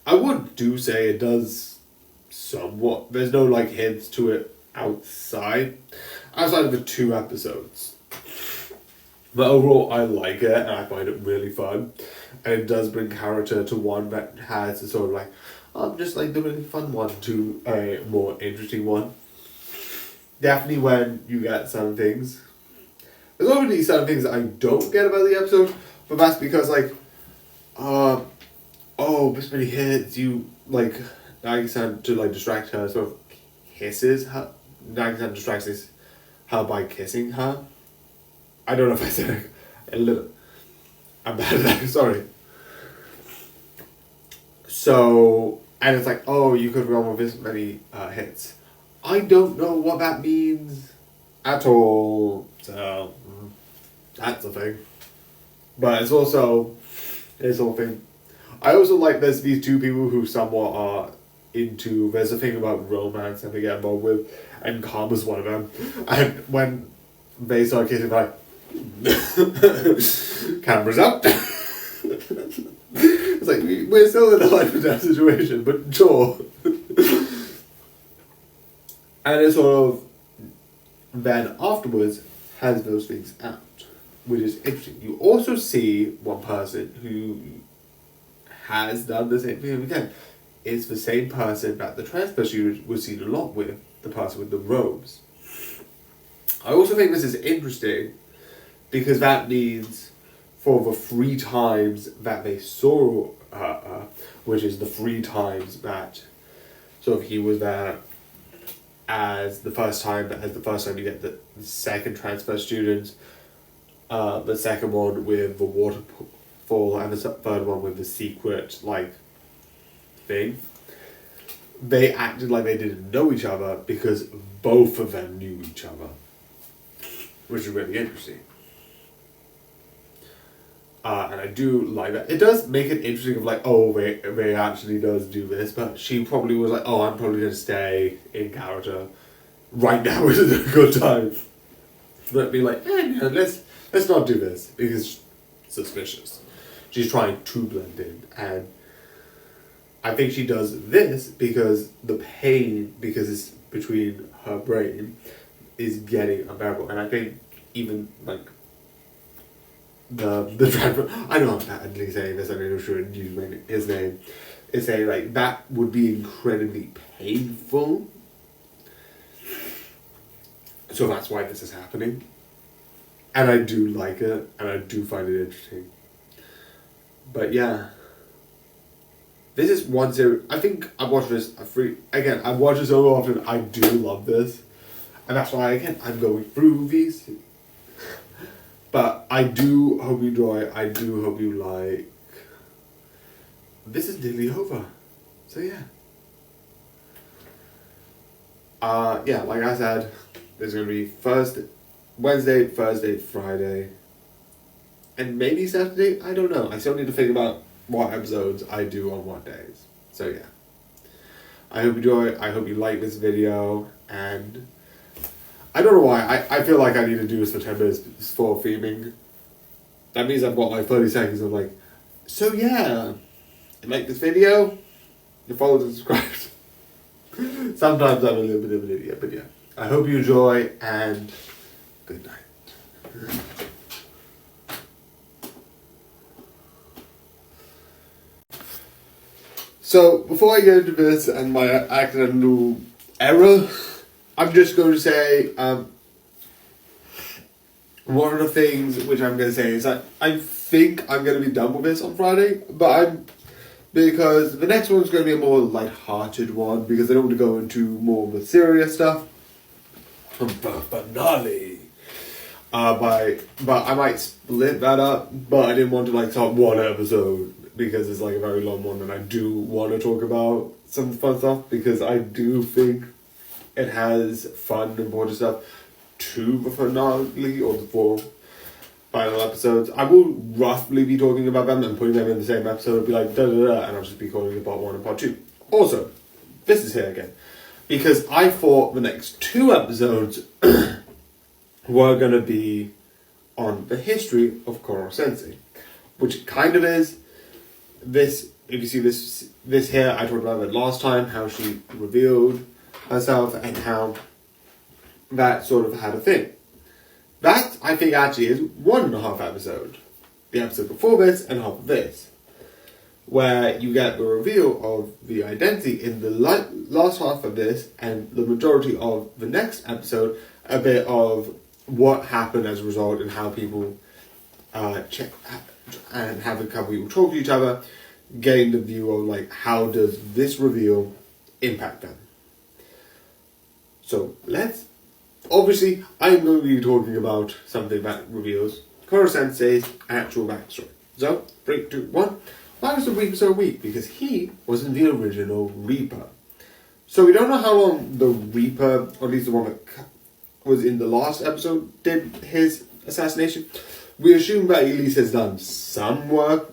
I would say it does somewhat. There's no like hints to it outside of the 2 episodes. But overall, I like it and I find it really fun. And it does bring character to one that has a sort of like, just like the really fun one to a more interesting one. Definitely when you get some things. There's already some things that I don't get about the episode, but that's because like, this many hits, you like, Nagi-san to like distract her sort of kisses her. Nagi-san distracts her by kissing her. I don't know if I said a little. I'm bad at that, sorry. So, and it's like, oh, you could run with this many hits. I don't know what that means at all. So, that's a thing. But it's also, this whole thing. I also like there's these 2 people who somewhat are into, there's a thing about romance and they get involved with, and Karma's one of them. And when they start kissing, like, cameras up. It's like, we're still in a life and death situation, but sure. And it sort of, then afterwards, has those things out, which is interesting. You also see one person who has done the same thing again. It's the same person that the transfer student was seen a lot with, the person with the robes. I also think this is interesting because that means for the 3 times that they saw her, which is the 3 times that sort of he was there as the first time you get the second transfer student, the second one with the waterfall, and the third one with the secret like thing. They acted like they didn't know each other because both of them knew each other, which is really interesting. And I do like that. It does make it interesting of like, oh, Ray actually does do this, but she probably was like, oh, I'm probably going to stay in character. Right now is a good time. But be like, no, let's not do this because it's suspicious. She's trying to blend in, and I think she does this because the pain, because it's between her brain, is getting unbearable. And I think even like the driver, I know I'm badly saying this, I know I shouldn't use his name, is saying like that would be incredibly painful. So that's why this is happening. And I do like it, and I do find it interesting. But yeah. This is one series, I think I've watched this I've watched it so often, I do love this. And that's why, again, I'm going through these. But I do hope you enjoy, I do hope you like. This is nearly over. So yeah. Yeah, like I said, there's going to be Wednesday, Thursday, Friday, and maybe Saturday, I don't know. I still need to think about what episodes I do on what days. So yeah. I hope you enjoy, I hope you like this video, and I don't know why. I feel like I need to do this for 10 minutes before theming. That means I've got like 30 seconds of like, so yeah, you like this video? You followed and subscribed. Sometimes I'm a little bit of an idiot, but yeah. I hope you enjoy and good night. So, before I get into this and my accidental error, I'm just going to say, one of the things which I'm going to say is that I think I'm going to be done with this on Friday, because the next one's going to be a more light-hearted one, because I don't want to go into more of the serious stuff. Finale. But I might split that up, but I didn't want to like talk one episode because it's like a very long one, and I do want to talk about some fun stuff because I do think it has fun and important stuff to the finale or the 4 final episodes. I will roughly be talking about them and putting them in the same episode. It'll be like da da da, and I'll just be calling it part 1 and part 2. Also, this is here again because I thought the next 2 episodes were going to be on the history of Koro Sensei, which kind of is this. If you see this here, I talked about it last time, how she revealed herself and how that sort of had a thing. That, I think, actually is 1.5 episode. The episode before this and half of this, where you get the reveal of the identity in the last half of this, and the majority of the next episode, a bit of what happened as a result and how people check and have a couple people talk to each other, getting the view of like how does this reveal impact them. So obviously I'm going to be talking about something that reveals Koro Sensei's actual backstory. So 3, 2, 1. Why was the Reaper so weak? Because he wasn't the original Reaper. So we don't know how long the Reaper, or at least the one that was in the last episode, did his assassination. We assume that Elise has done some work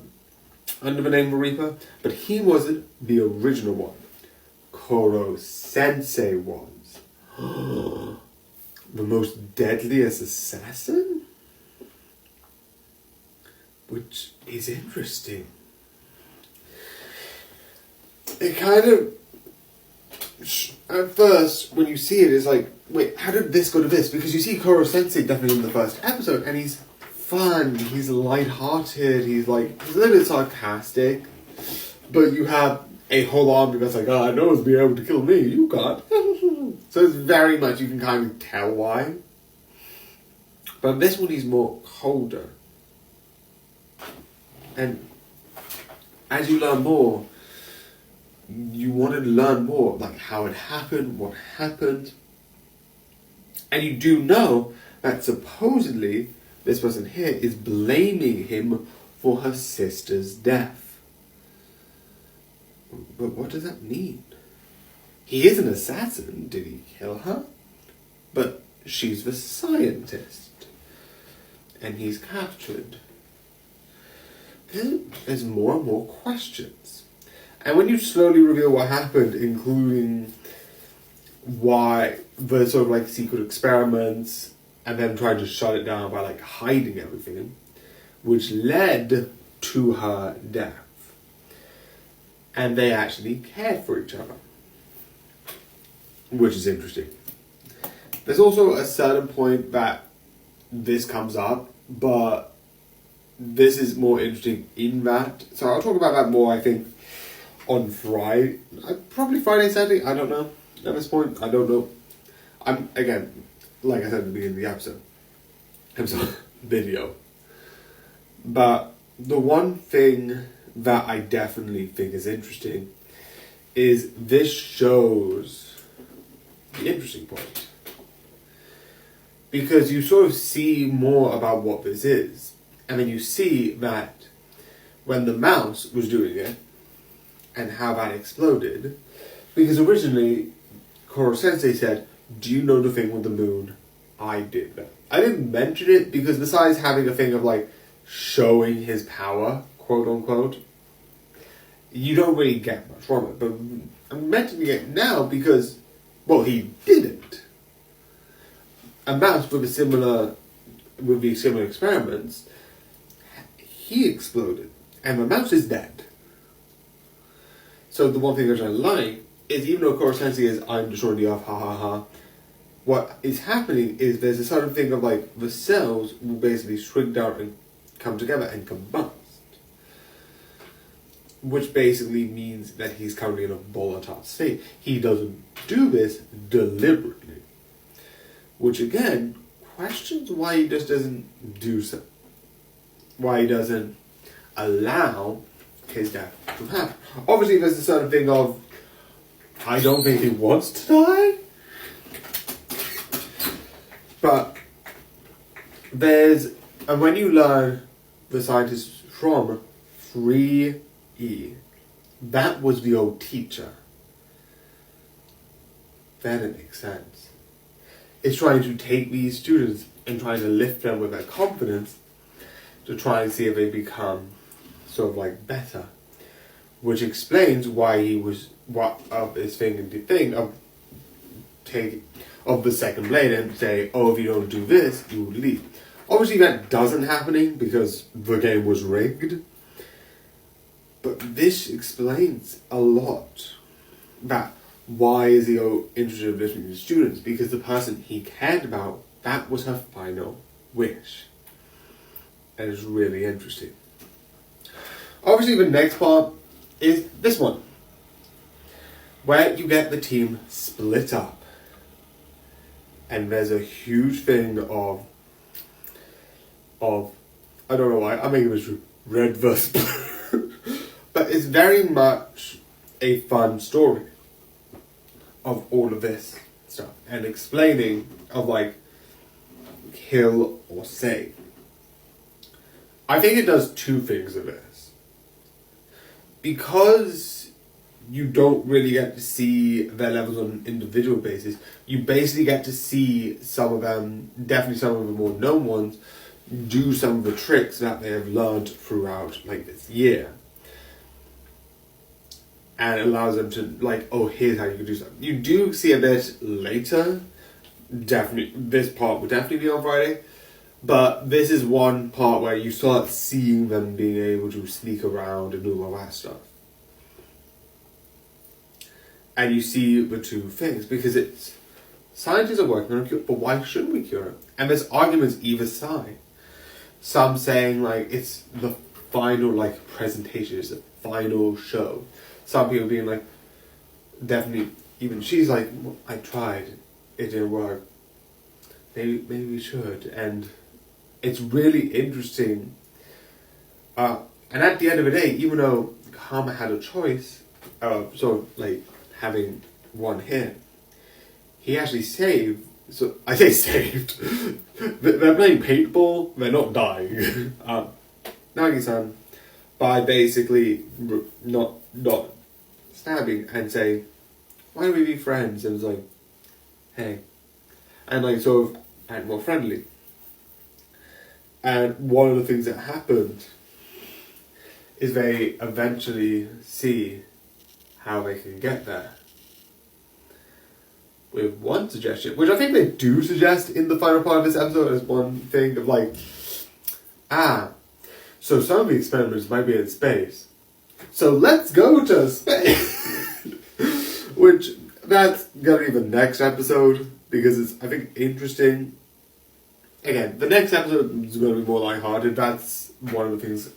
under the name of Reaper, but he wasn't the original one. Koro Sensei was. The most deadliest assassin? Which is interesting. It kind of, at first, when you see it, it's like, wait, how did this go to this? Because you see Koro Sensei definitely in the first episode, and he's fun, he's light-hearted, he's a little bit sarcastic, but you have a whole army that's like, oh, no one's being able to kill me, you can't. So it's very much, you can kind of tell why. But this one, he's more colder. And as you learn more, you want to learn more, like how it happened, what happened. And you do know that supposedly this person here is blaming him for her sister's death. But what does that mean? He is an assassin. Did he kill her? But she's the scientist. And he's captured. There's more and more questions. And when you slowly reveal what happened, including why the sort of like secret experiments and then trying to shut it down by like hiding everything, which led to her death. And they actually cared for each other, which is interesting. There's also a certain point that this comes up, but this is more interesting in that. So I'll talk about that more, I think, on Friday. Probably Friday, Saturday, I don't know. At this point, I don't know. I'm, again, like I said at the beginning of the episode video. But the one thing that I definitely think is interesting is this shows the interesting point. Because you sort of see more about what this is. And then you see that when the mouse was doing it, and how that exploded, because originally Koro Sensei said, do you know the thing with the moon? I did that. I didn't mention it because besides having a thing of like showing his power, quote unquote, you don't really get much from it. But I'm mentioning it now because, well, he didn't. a mouse with these similar experiments, he exploded, and the mouse is dead. So the one thing that I like is, even though Coruscant is I'm destroying the Earth, ha ha ha, what is happening is there's a sort of thing of like the cells will basically shrink down and come together and combust. Which basically means that he's currently in a volatile state. He doesn't do this deliberately. Which again, questions why he just doesn't do so. Why he doesn't allow his death to happen. Obviously there's a certain thing of, I don't think he wants to die. But and when you learn the scientists from 3E, that was the old teacher. Then it makes sense. It's trying to take these students and trying to lift them with their confidence to try and see if they become sort of like better. Which explains why he was of his thing of the second blade and say, oh, if you don't do this, you will leave. Obviously that doesn't happen because the game was rigged. But this explains a lot about why is he interested in listening to students, because the person he cared about, that was her final wish. And it's really interesting. Obviously the next part is this one, where you get the team split up. And there's a huge thing of I don't know why, I mean it was red versus blue. But it's very much a fun story of all of this stuff. And explaining of like kill or save. I think it does two things of this. Because you don't really get to see their levels on an individual basis. You basically get to see some of them, definitely some of the more known ones, do some of the tricks that they have learned throughout like this year. And it allows them to like, oh, here's how you can do something. You do see a bit later, definitely, this part will definitely be on Friday, but this is one part where you start seeing them being able to sneak around and do all that stuff. And you see the two things, because it's scientists are working on a cure, but why shouldn't we cure it? And there's arguments either side. Some saying like it's the final like presentation, it's the final show. Some people being like, definitely, even she's like, I tried, it didn't work. Maybe we should. And it's really interesting. And at the end of the day, even though Karma had a choice, like having one hit, he actually saved. So I say saved. They're playing paintball. They're not dying. Nagi-san, by basically not stabbing and saying, "Why don't we be friends?" And it's like, "Hey," and like sort of act more friendly. And one of the things that happened is they eventually see how they can get there. With one suggestion, which I think they do suggest in the final part of this episode as one thing of like, so some of the experiments might be in space. So let's go to space! Which, that's gonna be the next episode, because it's, I think, interesting. Again, the next episode is gonna be more lighthearted, that's one of the things.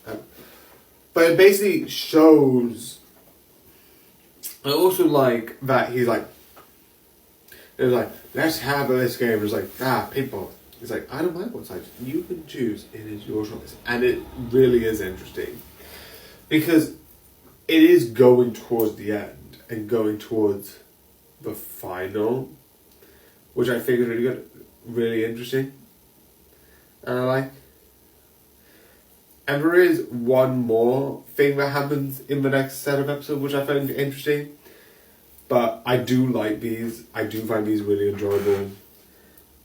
But it basically shows, I also like that he's like, it was like, let's have this game. It's like, paintball. It's like, I don't mind what side. You can choose. It is your choice. And it really is interesting. Because it is going towards the end. And going towards the final. Which I think is really good. Really interesting. And I like. And there is one more thing that happens in the next set of episodes, which I find interesting. But I do like these. I do find these really enjoyable.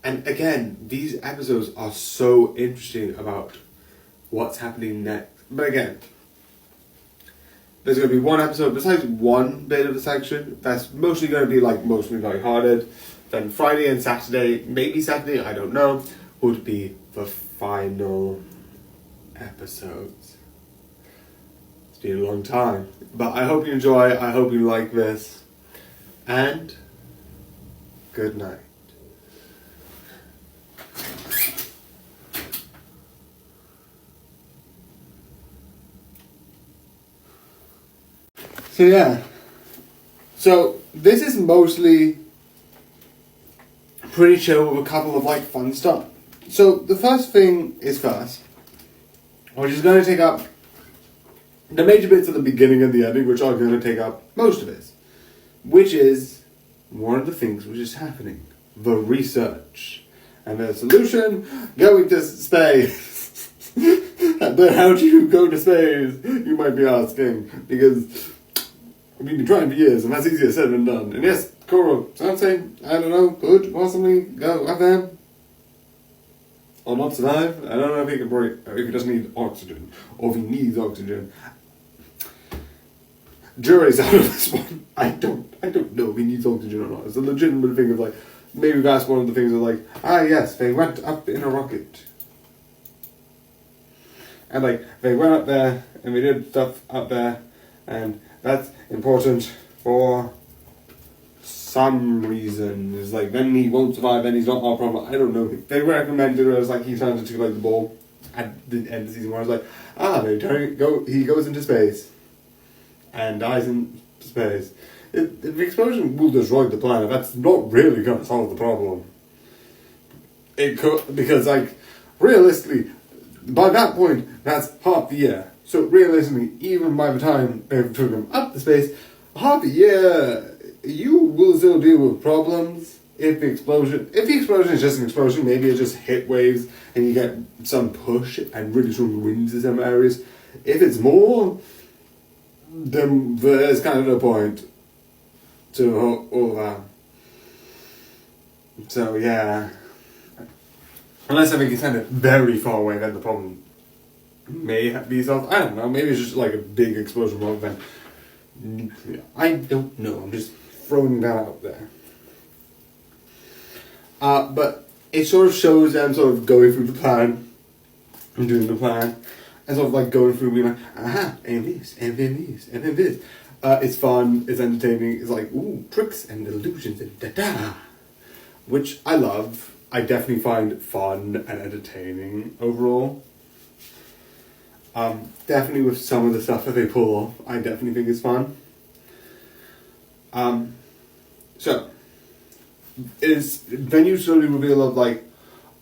And again, these episodes are so interesting about what's happening next. But again, there's going to be one episode, besides one bit of the section, that's mostly going to be like mostly lighthearted. then Friday and Saturday, maybe Saturday, I don't know, would be the final episodes. It's been a long time, but I hope you enjoy, I hope you like this, and good night. So yeah, so this is mostly pretty chill with a couple of like fun stuff. So the first thing is first, which is going to take up the major bits at the beginning and the ending, which are going to take up most of it, which is one of the things which is happening, the research and the solution, going to space. But how do you go to space? You might be asking, because we've been trying for years, and that's easier said than done. And yes, Koro, Sensei, I don't know, could possibly go up there. Or not survive. I don't know if he can break, if he doesn't need oxygen, or if he needs oxygen. Jury's out of this one. I don't know if he needs oxygen or not. It's a legitimate thing of like, maybe that's one of the things of like, yes, they went up in a rocket. And like, they went up there, and we did stuff up there, and that's important for some reason. It's like, then he won't survive, then he's not our problem. I don't know. They recommended it as like he turns into like the ball at the end of season 1. I was like, he goes into space and dies in space. The explosion will destroy the planet. That's not really going to solve the problem. It could, because like, realistically, by that point, that's half the year. So realistically, even by the time they took him up to space, half the year, you will still deal with problems. If the explosion is just an explosion, maybe it just hit waves and you get some push and really strong winds in some areas. If it's more, then there's kind of no point to all that. So yeah, unless I think it's kind of very far away, then the problem may be solved. I don't know, maybe it's just like a big explosion rather than nuclear. I don't know, I'm just throwing that out there. But it sort of shows them sort of going through the plan and doing the plan and sort of like going through being like, and this, and then this, and then this. It's fun, it's entertaining, it's like, ooh, tricks and illusions and da-da, which I love. I definitely find fun and entertaining overall. Definitely with some of the stuff that they pull off, I definitely think it's fun. So, then you slowly reveal of like,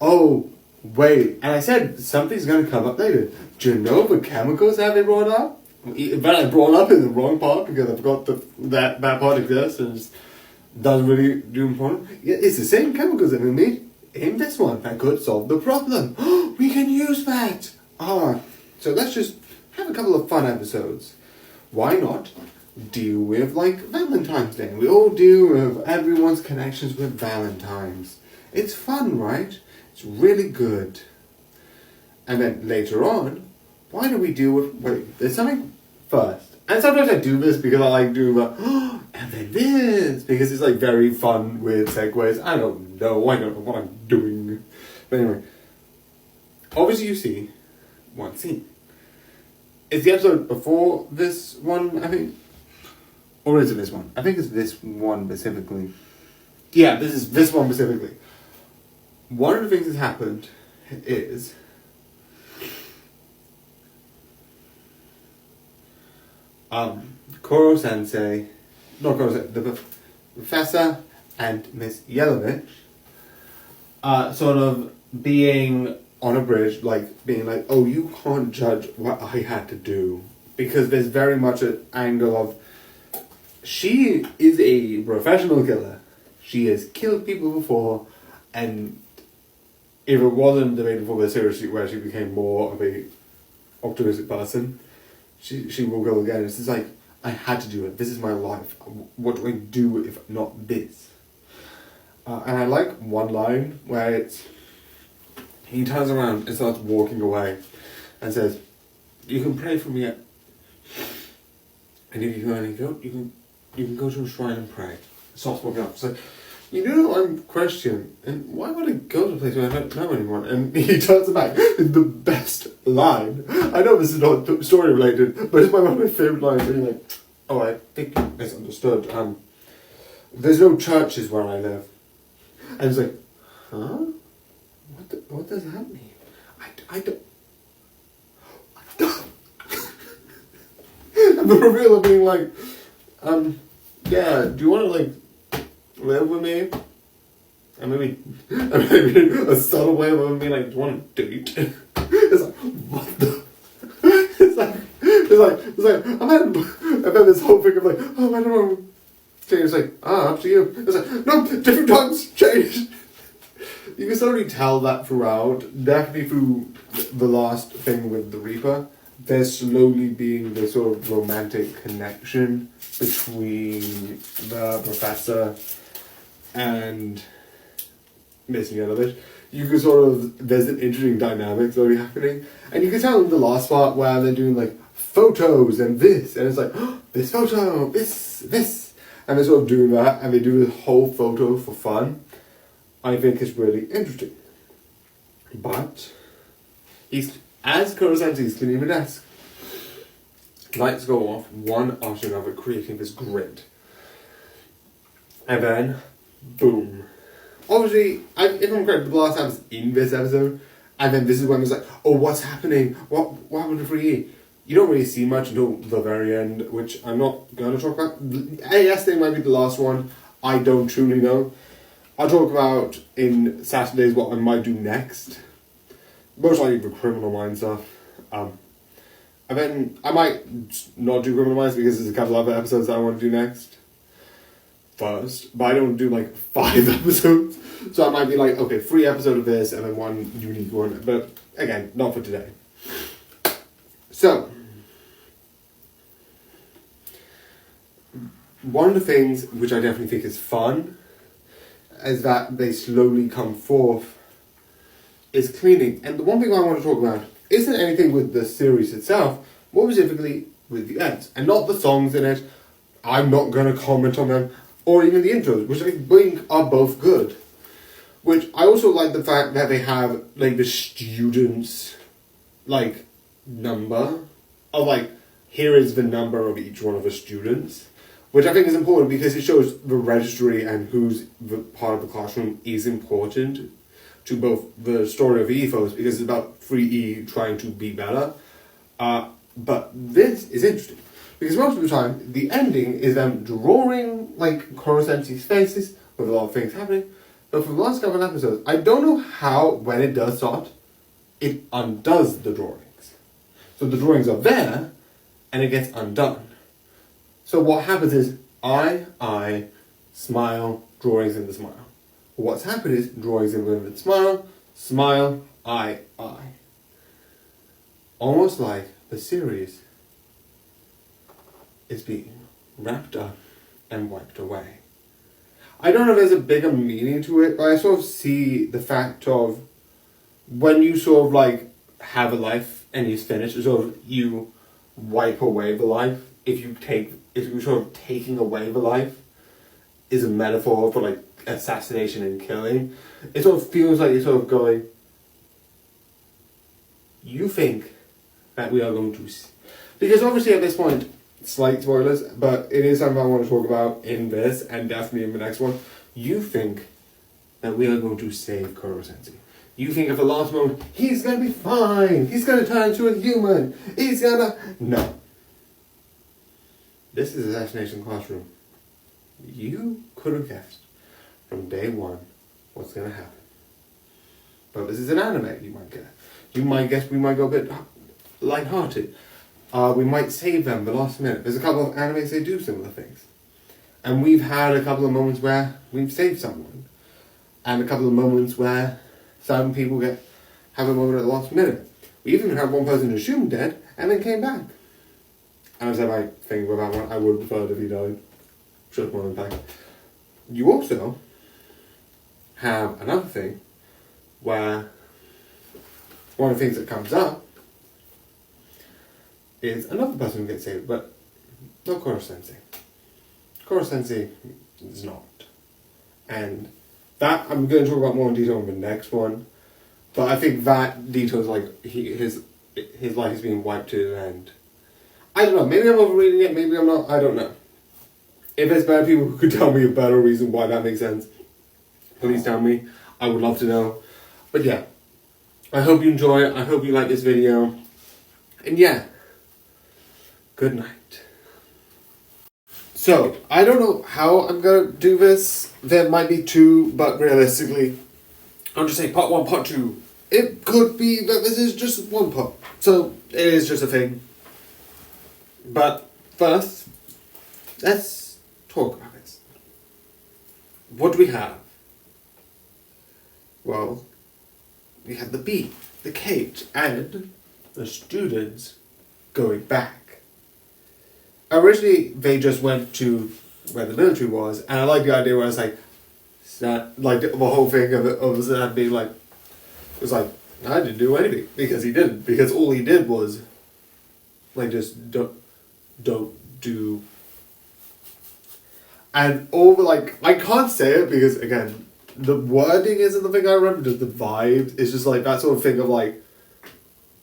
oh, wait, and I said something's going to come up later. Do you know the chemicals that they brought up? But I brought up in the wrong part because I forgot that part exists and it doesn't really do important. Yeah, it's the same chemicals that we made in this one that could solve the problem. We can use that! So let's just have a couple of fun episodes. Why not deal with like Valentine's Day? We all deal with everyone's connections with Valentine's. It's fun, right? It's really good. And then later on, why do we deal with, wait, there's something first. And sometimes I do this because I like doing the, and then this, because it's like very fun with segues. I don't know what I'm doing. But anyway, obviously you see one scene. It's the episode before this one, I think. Or is it this one? I think it's this one specifically. Yeah, this is this one specifically. One of the things that's happened is Koro-sensei, not Koro-sensei, the professor and Miss Yelovich sort of being on a bridge, like being like, oh, you can't judge what I had to do. Because there's very much an angle of, she is a professional killer. She has killed people before, and if it wasn't the day before the series where she became more of a optimistic person, she will go again. It's just like, I had to do it. This is my life. What do I do if not this? And I like one line where he turns around and starts walking away and says, you can pray for me, and if you can only go, you can go to a shrine and pray. Starts walking up. So you know, I'm Christian, and why would I go to a place where I don't know anyone? And he turns back with the best line. I know this is not story related, but it's one of my favourite lines. Where you're like, oh, I think you misunderstood. There's no churches where I live. And he's like, huh? What does that mean? I don't. And the reveal of being like, yeah, do you want to like live with me? And maybe a subtle way of being like, do you want to date? It's like, what the? It's like, I've had this whole thing of like, oh, I don't know. It's like, up to you. It's like, no, different times, change. You can slowly tell that throughout, definitely through the last thing with the Reaper. There's slowly being this sort of romantic connection between the professor and Miss Yelovich. You can sort of, there's an interesting dynamic slowly happening. And you can tell in the last part where they're doing like photos and this, and it's like, oh, this photo, this. And they're sort of doing that, and they do the whole photo for fun. I think it's really interesting. But as Kurosensi's cleaning the desk, lights go off, one after another, creating this grid. And then, boom. Obviously, if I'm correct, the blast happens in this episode, and then this is when it's like, oh, what's happening? What happened to 3E? You don't really see much until the very end, which I'm not going to talk about. Yes, they might be the last one. I don't truly know. I'll talk about in Saturdays what I might do next. Most likely the Criminal Minds stuff. And then I might not do Criminal Minds because there's a couple other episodes that I want to do next. First. But I don't do like 5 episodes. So I might be like, okay, 3 episodes of this and then 1 unique one. But again, not for today. So, one of the things which I definitely think is fun is that they slowly come forth is cleaning. And the one thing I want to talk about isn't anything with the series itself, more specifically with the ads. And not the songs in it. I'm not going to comment on them. Or even the intros, which I think are both good. Which I also like the fact that they have like the students like number of like, here is the number of each one of the students. Which I think is important because it shows the registry and who's the part of the classroom is important to both the story of the ethos because it's about 3E trying to be better. But this is interesting because most of the time the ending is them drawing like Kurosensi's faces with a lot of things happening. But for the last couple of episodes, I don't know how, when it does start, it undoes the drawings. So the drawings are there and it gets undone. So what happens is, I, smile, drawings in the smile. What's happened is, drawings in the smile, I. Almost like the series is being wrapped up and wiped away. I don't know if there's a bigger meaning to it, but I sort of see the fact of, when you sort of like have a life and you finish, sort of you wipe away the life. If you're sort of taking away the life is a metaphor for like assassination and killing, it sort of feels like you're sort of going, you think that we are going to because obviously at this point, slight spoilers, but it is something I want to talk about in this and definitely in the next one. You think that we are going to save Kurosensi. You think at the last moment, he's going to be fine, he's going to turn into a human, he's going to... No. This is Assassination Classroom. You could have guessed from day one what's going to happen. But this is an anime, you might guess. You might guess we might go a bit lighthearted. We might save them the last minute. There's a couple of animes that do similar things. And we've had a couple of moments where we've saved someone. And a couple of moments where some people have a moment at the last minute. We even had one person assumed dead and then came back. And I said my thing with that one, I would prefer if he died. Should more impact. You also have another thing where one of the things that comes up is another person who gets saved, but not Kurosensi. Kurosensi is not. And that I'm going to talk about more in detail in the next one. But I think that details like his life is being wiped to the end. I don't know. Maybe I'm overreading it. Maybe I'm not. I don't know. If there's better people who could tell me a better reason why that makes sense, please tell me. I would love to know. But yeah, I hope you enjoy it. I hope you like this video. And yeah, good night. So, I don't know how I'm going to do this. There might be two, but realistically, I'll just say part one, part two. It could be that this is just one part. So, it is just a thing. But first, let's talk about this. What do we have? Well, we have the bee, the cage, and the students going back. Originally, they just went to where the military was, and I like the idea where it's like, like the whole thing of Zan being like, it was like, I didn't do anything, because he didn't, because all he did was, like, just don't do, and all the, like, I can't say it, because, again, the wording isn't the thing I remember, just the vibe, it's just, like, that sort of thing of, like,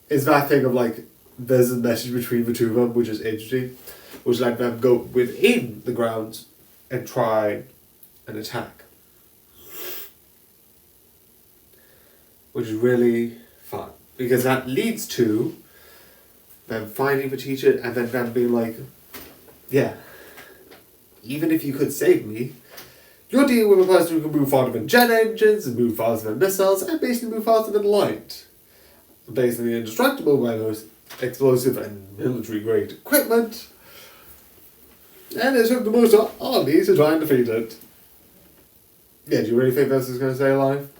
it's that thing of, like, there's a message between the two of them, which is interesting, which let them go within the grounds and try an attack. Which is really fun. Because that leads to them finding the teacher and then them being like, yeah, even if you could save me, you're dealing with a person who can move faster than jet engines, and move faster than missiles, and basically move faster than light. Basically indestructible by most explosive and military-grade equipment. And it took the most army to try and defeat it. Yeah, do you really think this is going to stay alive?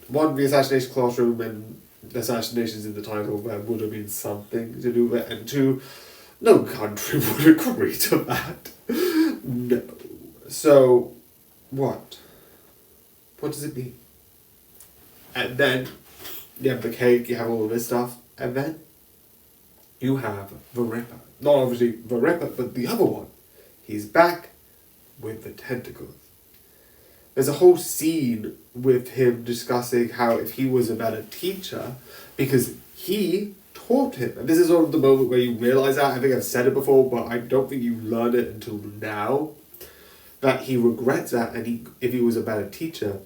One, the assassination classroom and assassinations in the title, there would have been something to do with it. And two, no country would agree to that. No. So, what? What does it mean? And then, you have the cake, you have all of this stuff, and then you have the Ripper. Not obviously the Ripper, but the other one. He's back with the tentacles. There's a whole scene with him discussing how if he was a better teacher, because he taught him. And this is sort of the moment where you realise that. I think I've said it before, but I don't think you learn it until now. That he regrets that, and if he was a better teacher,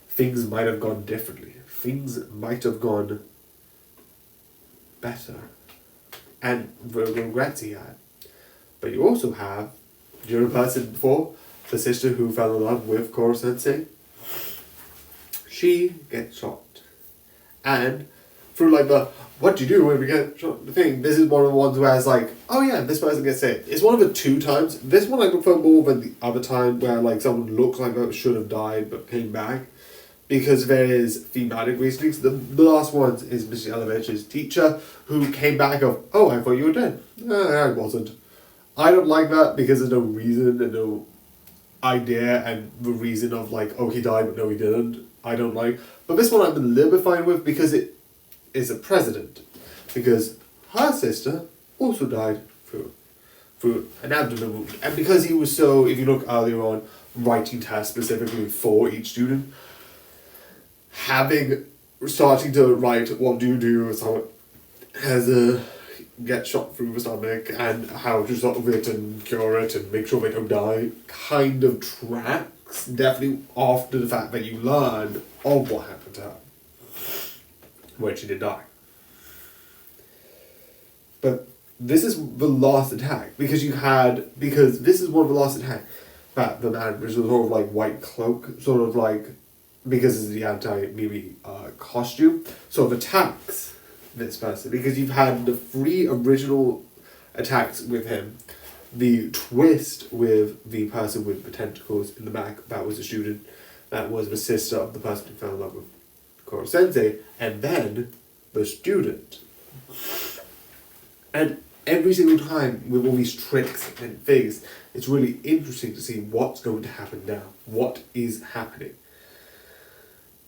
things might have gone differently. Things might have gone better. And the regrets he had. But you also have, you're a person before, the sister who fell in love with Koro Sensei. She gets shot. And through like the, what do you do when we get shot the thing, this is one of the ones where it's like, oh yeah, this person gets saved. It's one of the two times. This one I prefer more than the other time where like someone looks like they should have died but came back. Because there is thematic reasonings. The last one is Mr. Elevator's teacher who came back of, oh, I thought you were dead. I wasn't. I don't like that because there's no reason and no idea, and the reason of like, oh, he died but no he didn't, I don't like. But this one I'm a little bit fine with because it is a precedent. Because her sister also died through an abdomen wound. And because he was so, if you look earlier on, writing tests specifically for each student, starting to write what do you do if someone has a get shot through the stomach and how to solve it and cure it and make sure they don't die kind of tracks definitely after the fact that you learn of what happened to her when she did die. But this is the last attack because this is one of the last attacks that the man was sort of like white cloak, sort of like, because it's the anti-Mimi costume, sort of attacks this person, because you've had the 3 original attacks with him, the twist with the person with the tentacles in the back, that was a student, that was the sister of the person who fell in love with Koro Sensei, and then the student. And every single time with all these tricks and things, it's really interesting to see what's going to happen now, what is happening.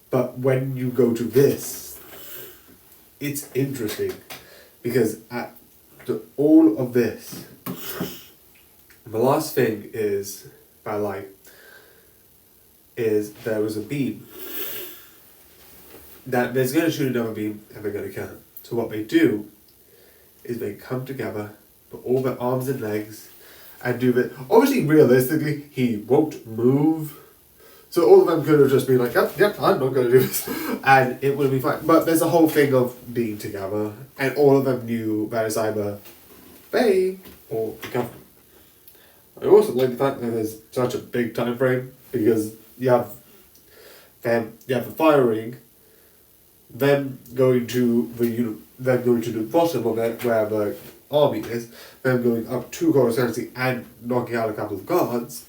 But when you go to this, it's interesting because all of this, the last thing is by like, is there was a beam that there's going to shoot another beam and they're going to kill him. So what they do is they come together, put all their arms and legs, and do that. Obviously, realistically, he won't move. So all of them could have just been like, yep, I'm not going to do this. And it would be fine. But there's a whole thing of being together. And all of them knew that it's either they or the government. I also like the fact that there's such a big time frame. Because you have the firing, them going to the bottom of it where the army is, them going up to Coruscant and knocking out a couple of guards,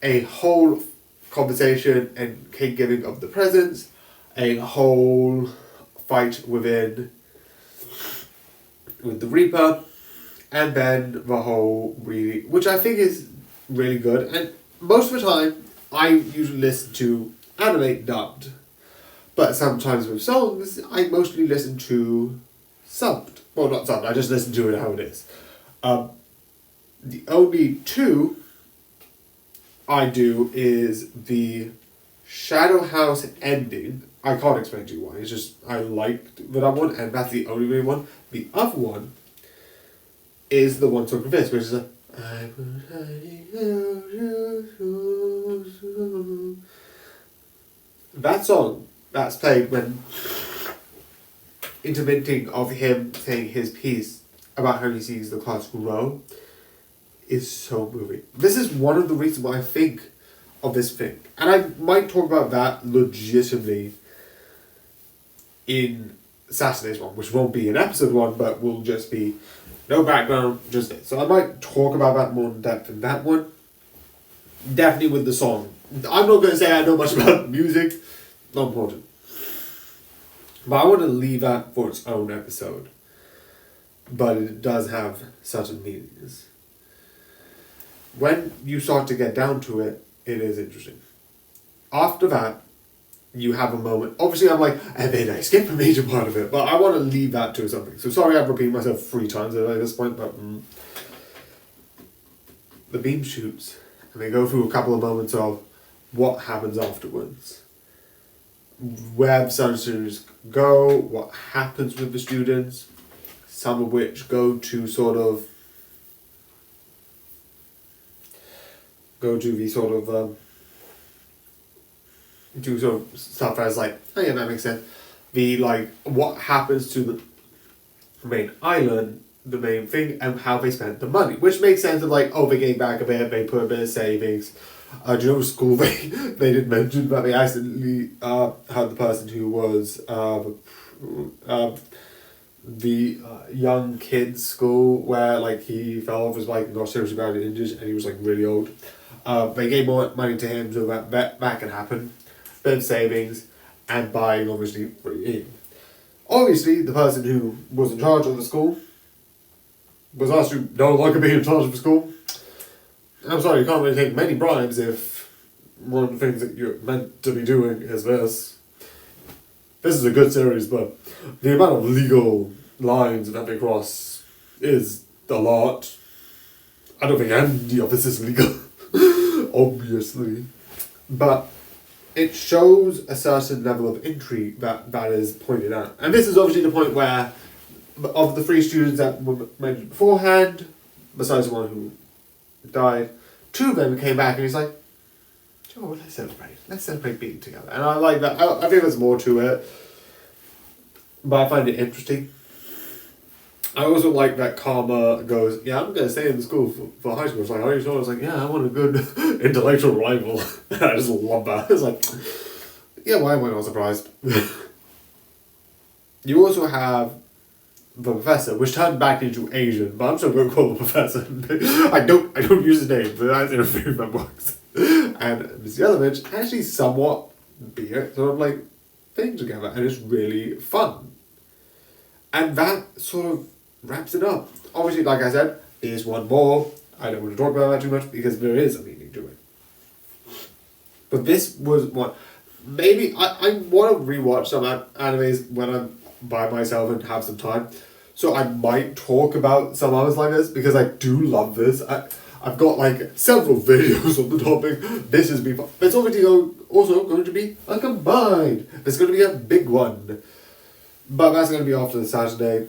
a whole conversation and king giving of the presents, a whole fight with the Reaper, and then the whole really, which I think is really good. And most of the time, I usually listen to anime dubbed, but sometimes with songs, I mostly listen to subbed. Well, not subbed. I just listen to it how it is. The only two I do is the Shadow House ending. I can't explain to you why. It's just I liked that one, and that's the only really one. The other one is the one talking this, which is a. That song that's played when interminting of him saying his piece about how he sees the class grow is so moving. This is one of the reasons why I think of this thing. And I might talk about that legitimately in Assassination 1, which won't be in episode 1, but will just be no background, just this. So I might talk about that more in depth in that one. Definitely with the song. I'm not going to say I know much about music. Not important. But I want to leave that for its own episode. But it does have certain meanings. When you start to get down to it, it is interesting. After that, you have a moment. Obviously, I'm like, and then I skip a major part of it. But I want to leave that to something. So sorry I've repeated myself 3 times at this point. But the beam shoots. And they go through a couple of moments of what happens afterwards. Where the students go, what happens with the students. Some of which go to the sort of do sort of stuff as like, oh yeah, that makes sense. The like what happens to the main island, the main thing, and how they spent the money, which makes sense of like, oh, they gave back a bit, they put a bit of savings. Do you know school they did mention that they accidentally had the person who was the young kid's school where like he fell off his bike and got seriously badly injured and he was like really old. They gave more money to him so that can happen. Bit of savings and buying obviously free in. Obviously the person who was in charge of the school was asked to no longer be in charge of the school. I'm sorry, you can't really take many bribes if one of the things that you're meant to be doing is this. This is a good series, but the amount of legal lines that they cross is a lot. I don't think any of this is legal, obviously. But it shows a certain level of intrigue that is pointed out. And this is obviously the point where, of the 3 students that were mentioned beforehand, besides the one who died, 2 of them came back and he's like, oh, let's celebrate being together. And I like that. I think there's more to it, but I find it interesting. I also like that Karma goes, yeah, I'm going to stay in the school for high school. It's like, are you sure? I was like, yeah, I want a good intellectual rival. And I just love that. It's like, yeah, why am I not surprised? You also have the professor, which turned back into Asian, but I'm still going to call the professor. I don't use his name, but that's in a few of my books. And Miss Yelovich actually somewhat be a sort of like thing together, and it's really fun. And that sort of wraps it up. Obviously, like I said, there's one more. I don't want to talk about that too much because there is a meaning to it. But this was one. Maybe I want to rewatch some animes when I'm by myself and have some time. So I might talk about some others like this because I do love this. I've got like several videos on the topic. This has been fun. It's also going to be a combined. It's going to be a big one. But that's going to be after the Saturday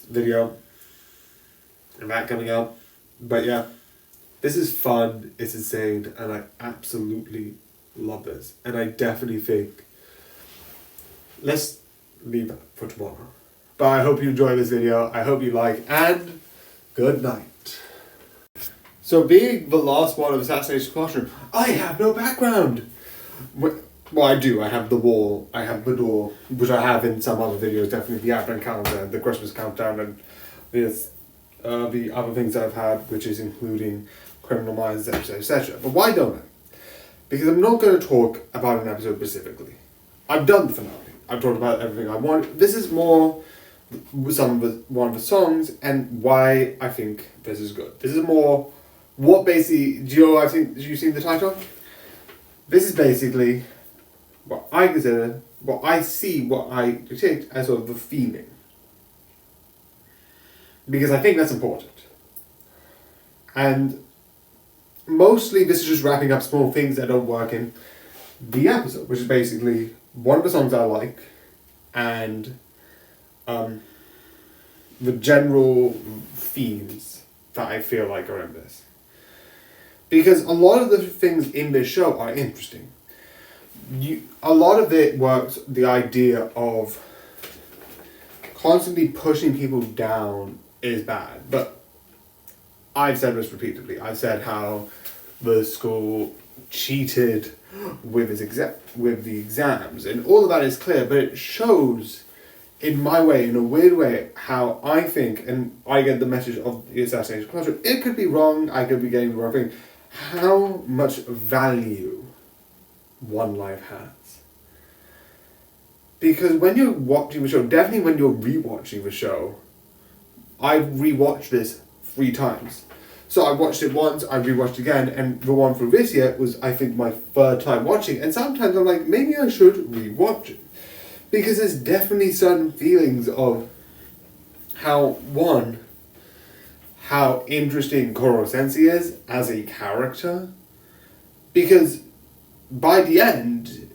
video. And that coming out. But yeah, this is fun. It's insane. And I absolutely love this. And I definitely think, let's leave that for tomorrow. But I hope you enjoy this video. I hope you like. And good night. So being the last one of Assassination Classroom, I have no background. Well, I do. I have the wall. I have the door, which I have in some other videos. Definitely the Advent calendar, the Christmas countdown, and the other things I've had, which is including Criminal Minds, etc., etc. But why don't I? Because I'm not going to talk about an episode specifically. I've done the finale. I've talked about everything I want. This is more one of the songs and why I think this is good. This is more what basically, did you see the title? This is basically what I consider, what I see, what I detect as sort of the theming. Because I think that's important. And mostly this is just wrapping up small things that don't work in the episode, which is basically one of the songs I like and the general themes that I feel like are in this. Because a lot of the things in this show are interesting. A lot of it works the idea of constantly pushing people down is bad. But I've said this repeatedly. I've said how the school cheated with the exams, and all of that is clear, but it shows in my way, in a weird way, how I think, and I get the message of the Assassination Classroom, it could be wrong, I could be getting the wrong thing, how much value one life has. Because when you're watching the show, definitely when you're rewatching the show, I've rewatched this 3 times. So I watched it once, I rewatched again, and the one for this year was, I think, my 3rd time watching. And sometimes I'm like, maybe I should rewatch it. Because there's definitely certain feelings of how interesting Koro Sensei is as a character. Because by the end,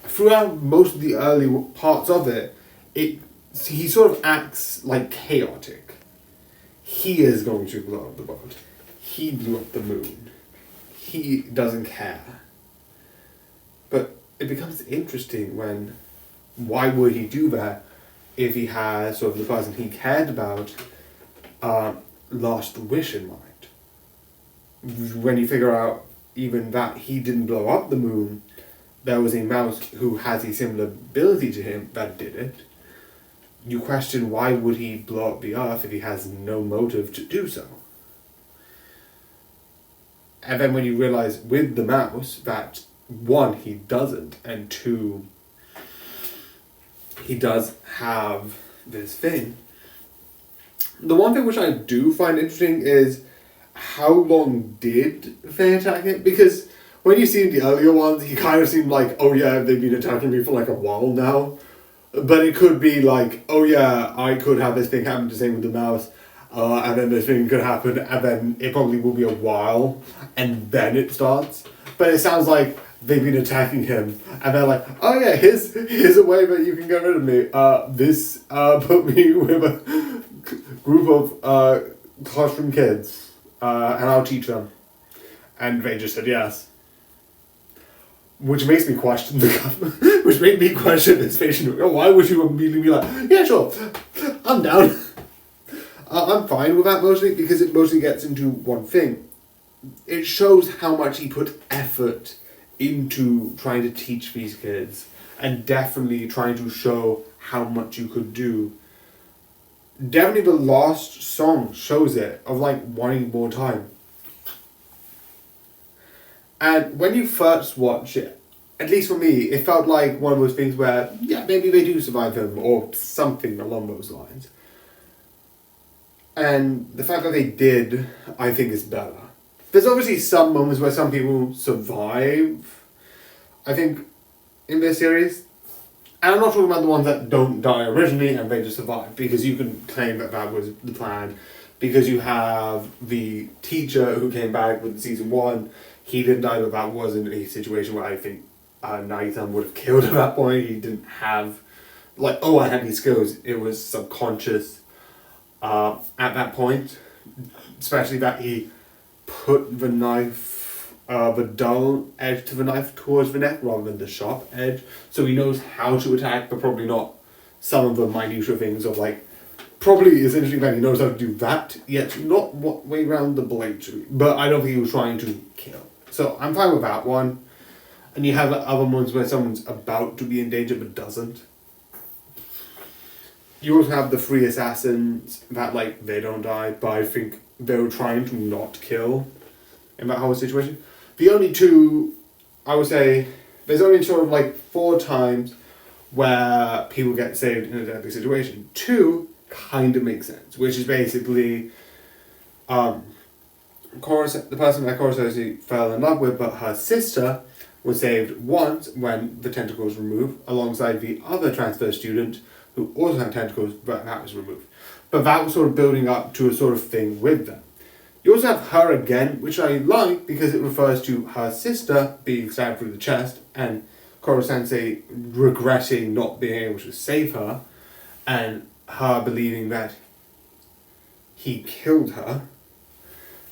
throughout most of the early parts of it, he sort of acts like chaotic. He is going to blow up the world. He blew up the moon. He doesn't care. But it becomes interesting when, why would he do that if he has sort of the person he cared about lost the wish in mind? When you figure out even that he didn't blow up the moon, there was a mouse who has a similar ability to him that did it. You question, why would he blow up the earth if he has no motive to do so? And then when you realize with the mouse that 1, he doesn't, and 2, he does have this thing. The one thing which I do find interesting is how long did they attack it? Because when you see the earlier ones, he kind of seemed like, oh yeah, they've been attacking me for like a while now. But it could be like, oh yeah, I could have this thing happen, the same with the mouse, and then this thing could happen, and then it probably will be a while, and then it starts. But it sounds like they've been attacking him, and they're like, oh yeah, here's a way that you can get rid of me. This put me with a group of classroom kids, and I'll teach them. And they just said yes. Which makes me question the government, which made me question this patient. Why would you immediately be like, yeah, sure, I'm down. I'm fine with that mostly, because it mostly gets into one thing. It shows how much he put effort into trying to teach these kids, and definitely trying to show how much you could do. Definitely the last song shows it, of like wanting more time. And when you first watch it, at least for me, it felt like one of those things where, yeah, maybe they do survive him, or something along those lines. And the fact that they did, I think, is better. There's obviously some moments where some people survive, I think, in this series. And I'm not talking about the ones that don't die originally and they just survive, because you can claim that that was the plan, because you have the teacher who came back with season 1, he didn't die, but that wasn't a situation where I think Nathan would have killed at that point. He didn't have, like, oh, I had these skills. It was subconscious at that point, especially that he put the knife, the dull edge to the knife towards the neck rather than the sharp edge. So he knows how to attack, but probably not some of the minutiae things of, like, probably it's interesting that he knows how to do that, yet not what way around the blade should be. But I don't think he was trying to kill. So I'm fine with that one. And you have other ones where someone's about to be in danger but doesn't. You also have the 3 assassins that, like, they don't die, but I think they were trying to not kill in that whole situation. The only 2, I would say, there's only sort of like 4 times where people get saved in a deadly situation. 2 kind of make sense, which is basically the person that Korosaki fell in love with, but her sister was saved once when the tentacles were removed, alongside the other transfer student who also had tentacles, but that was removed. But that was sort of building up to a sort of thing with them. You also have her again, which I like because it refers to her sister being stabbed through the chest and Koro-sensei regretting not being able to save her, and her believing that he killed her,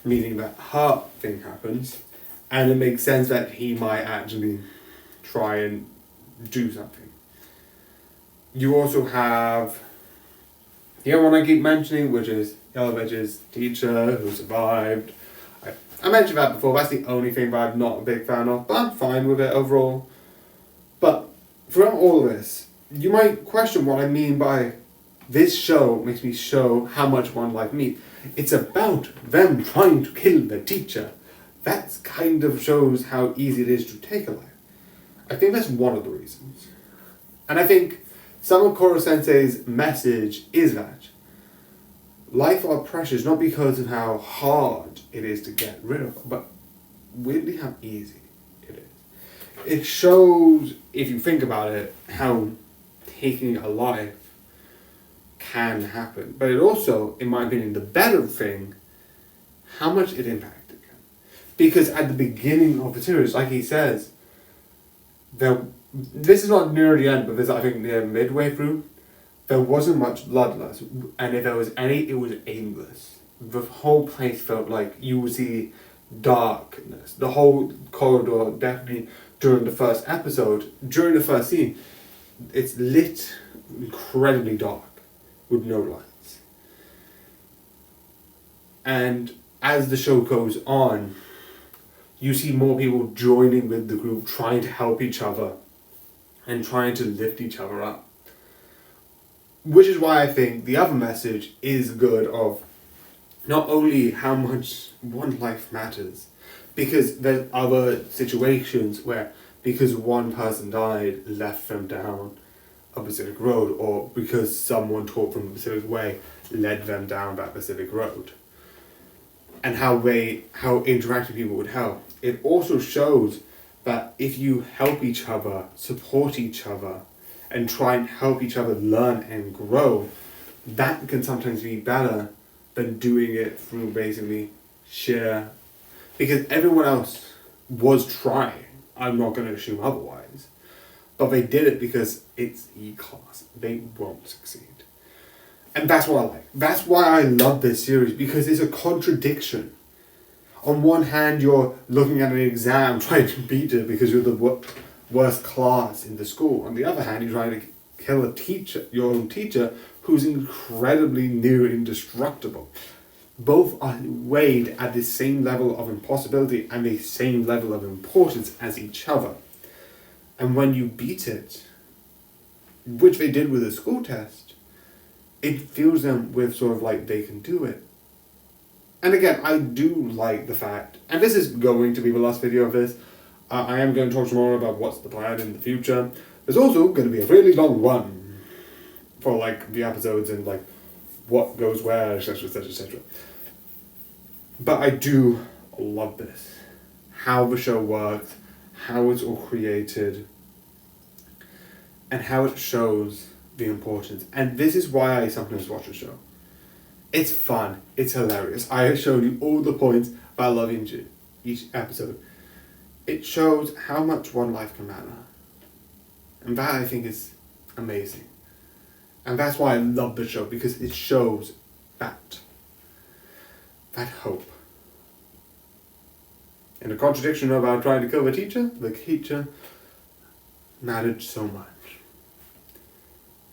meaning that her thing happens, and it makes sense that he might actually try and do something. You also have the other one I keep mentioning, which is Yellowedge's teacher who survived. I mentioned that before, that's the only thing that I'm not a big fan of, but I'm fine with it overall. But throughout all of this, you might question what I mean by this show makes me show how much one life means. It's about them trying to kill the teacher. That kind of shows how easy it is to take a life. I think that's one of the reasons. And I think some of Koro-sensei's message is that life are precious not because of how hard it is to get rid of, but weirdly how easy it is. It shows, if you think about it, how taking a life can happen. But it also, in my opinion, the better thing, how much it impacted him. Because at the beginning of the series, like he says, this is not near the end, but this I think near midway through, there wasn't much bloodlust, and if there was any, it was aimless. The whole place felt like you would see darkness. The whole corridor, definitely during the first episode, during the first scene, it's lit incredibly dark with no lights. And as the show goes on, you see more people joining with the group, trying to help each other and trying to lift each other up. Which is why I think the other message is good of not only how much one life matters, because there's other situations where because one person died, left them down a specific road, or because someone taught them a specific way, led them down that specific road. And how interacting people would help. It also shows that if you help each other, support each other, and try and help each other learn and grow, that can sometimes be better than doing it through basically sheer... Because everyone else was trying. I'm not going to assume otherwise. But they did it because it's E-class. They won't succeed. And that's what I like. That's why I love this series, because it's a contradiction. On one hand, you're looking at an exam trying to beat it because you're the worst class in the school. On the other hand, you're trying to kill a teacher, your own teacher, who's incredibly near indestructible. Both are weighed at the same level of impossibility and the same level of importance as each other. And when you beat it, which they did with the school test, it fills them with sort of like they can do it. And again, I do like the fact, and this is going to be the last video of this, I am going to talk tomorrow about what's the plan in the future. There's also going to be a really long one for like the episodes and like what goes where, etc, etc, etc. But I do love this. How the show works, how it's all created. and how it shows the importance. And this is why I sometimes watch a show. It's fun. It's hilarious. I have shown you all the points I love in each episode. It shows how much one life can matter. And that I think is amazing. And that's why I love the show, because it shows that hope. In a contradiction about trying to kill the teacher mattered so much.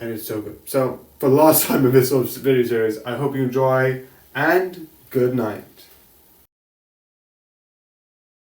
And it's so good. So, for the last time in this sort of video series, I hope you enjoy, and good night.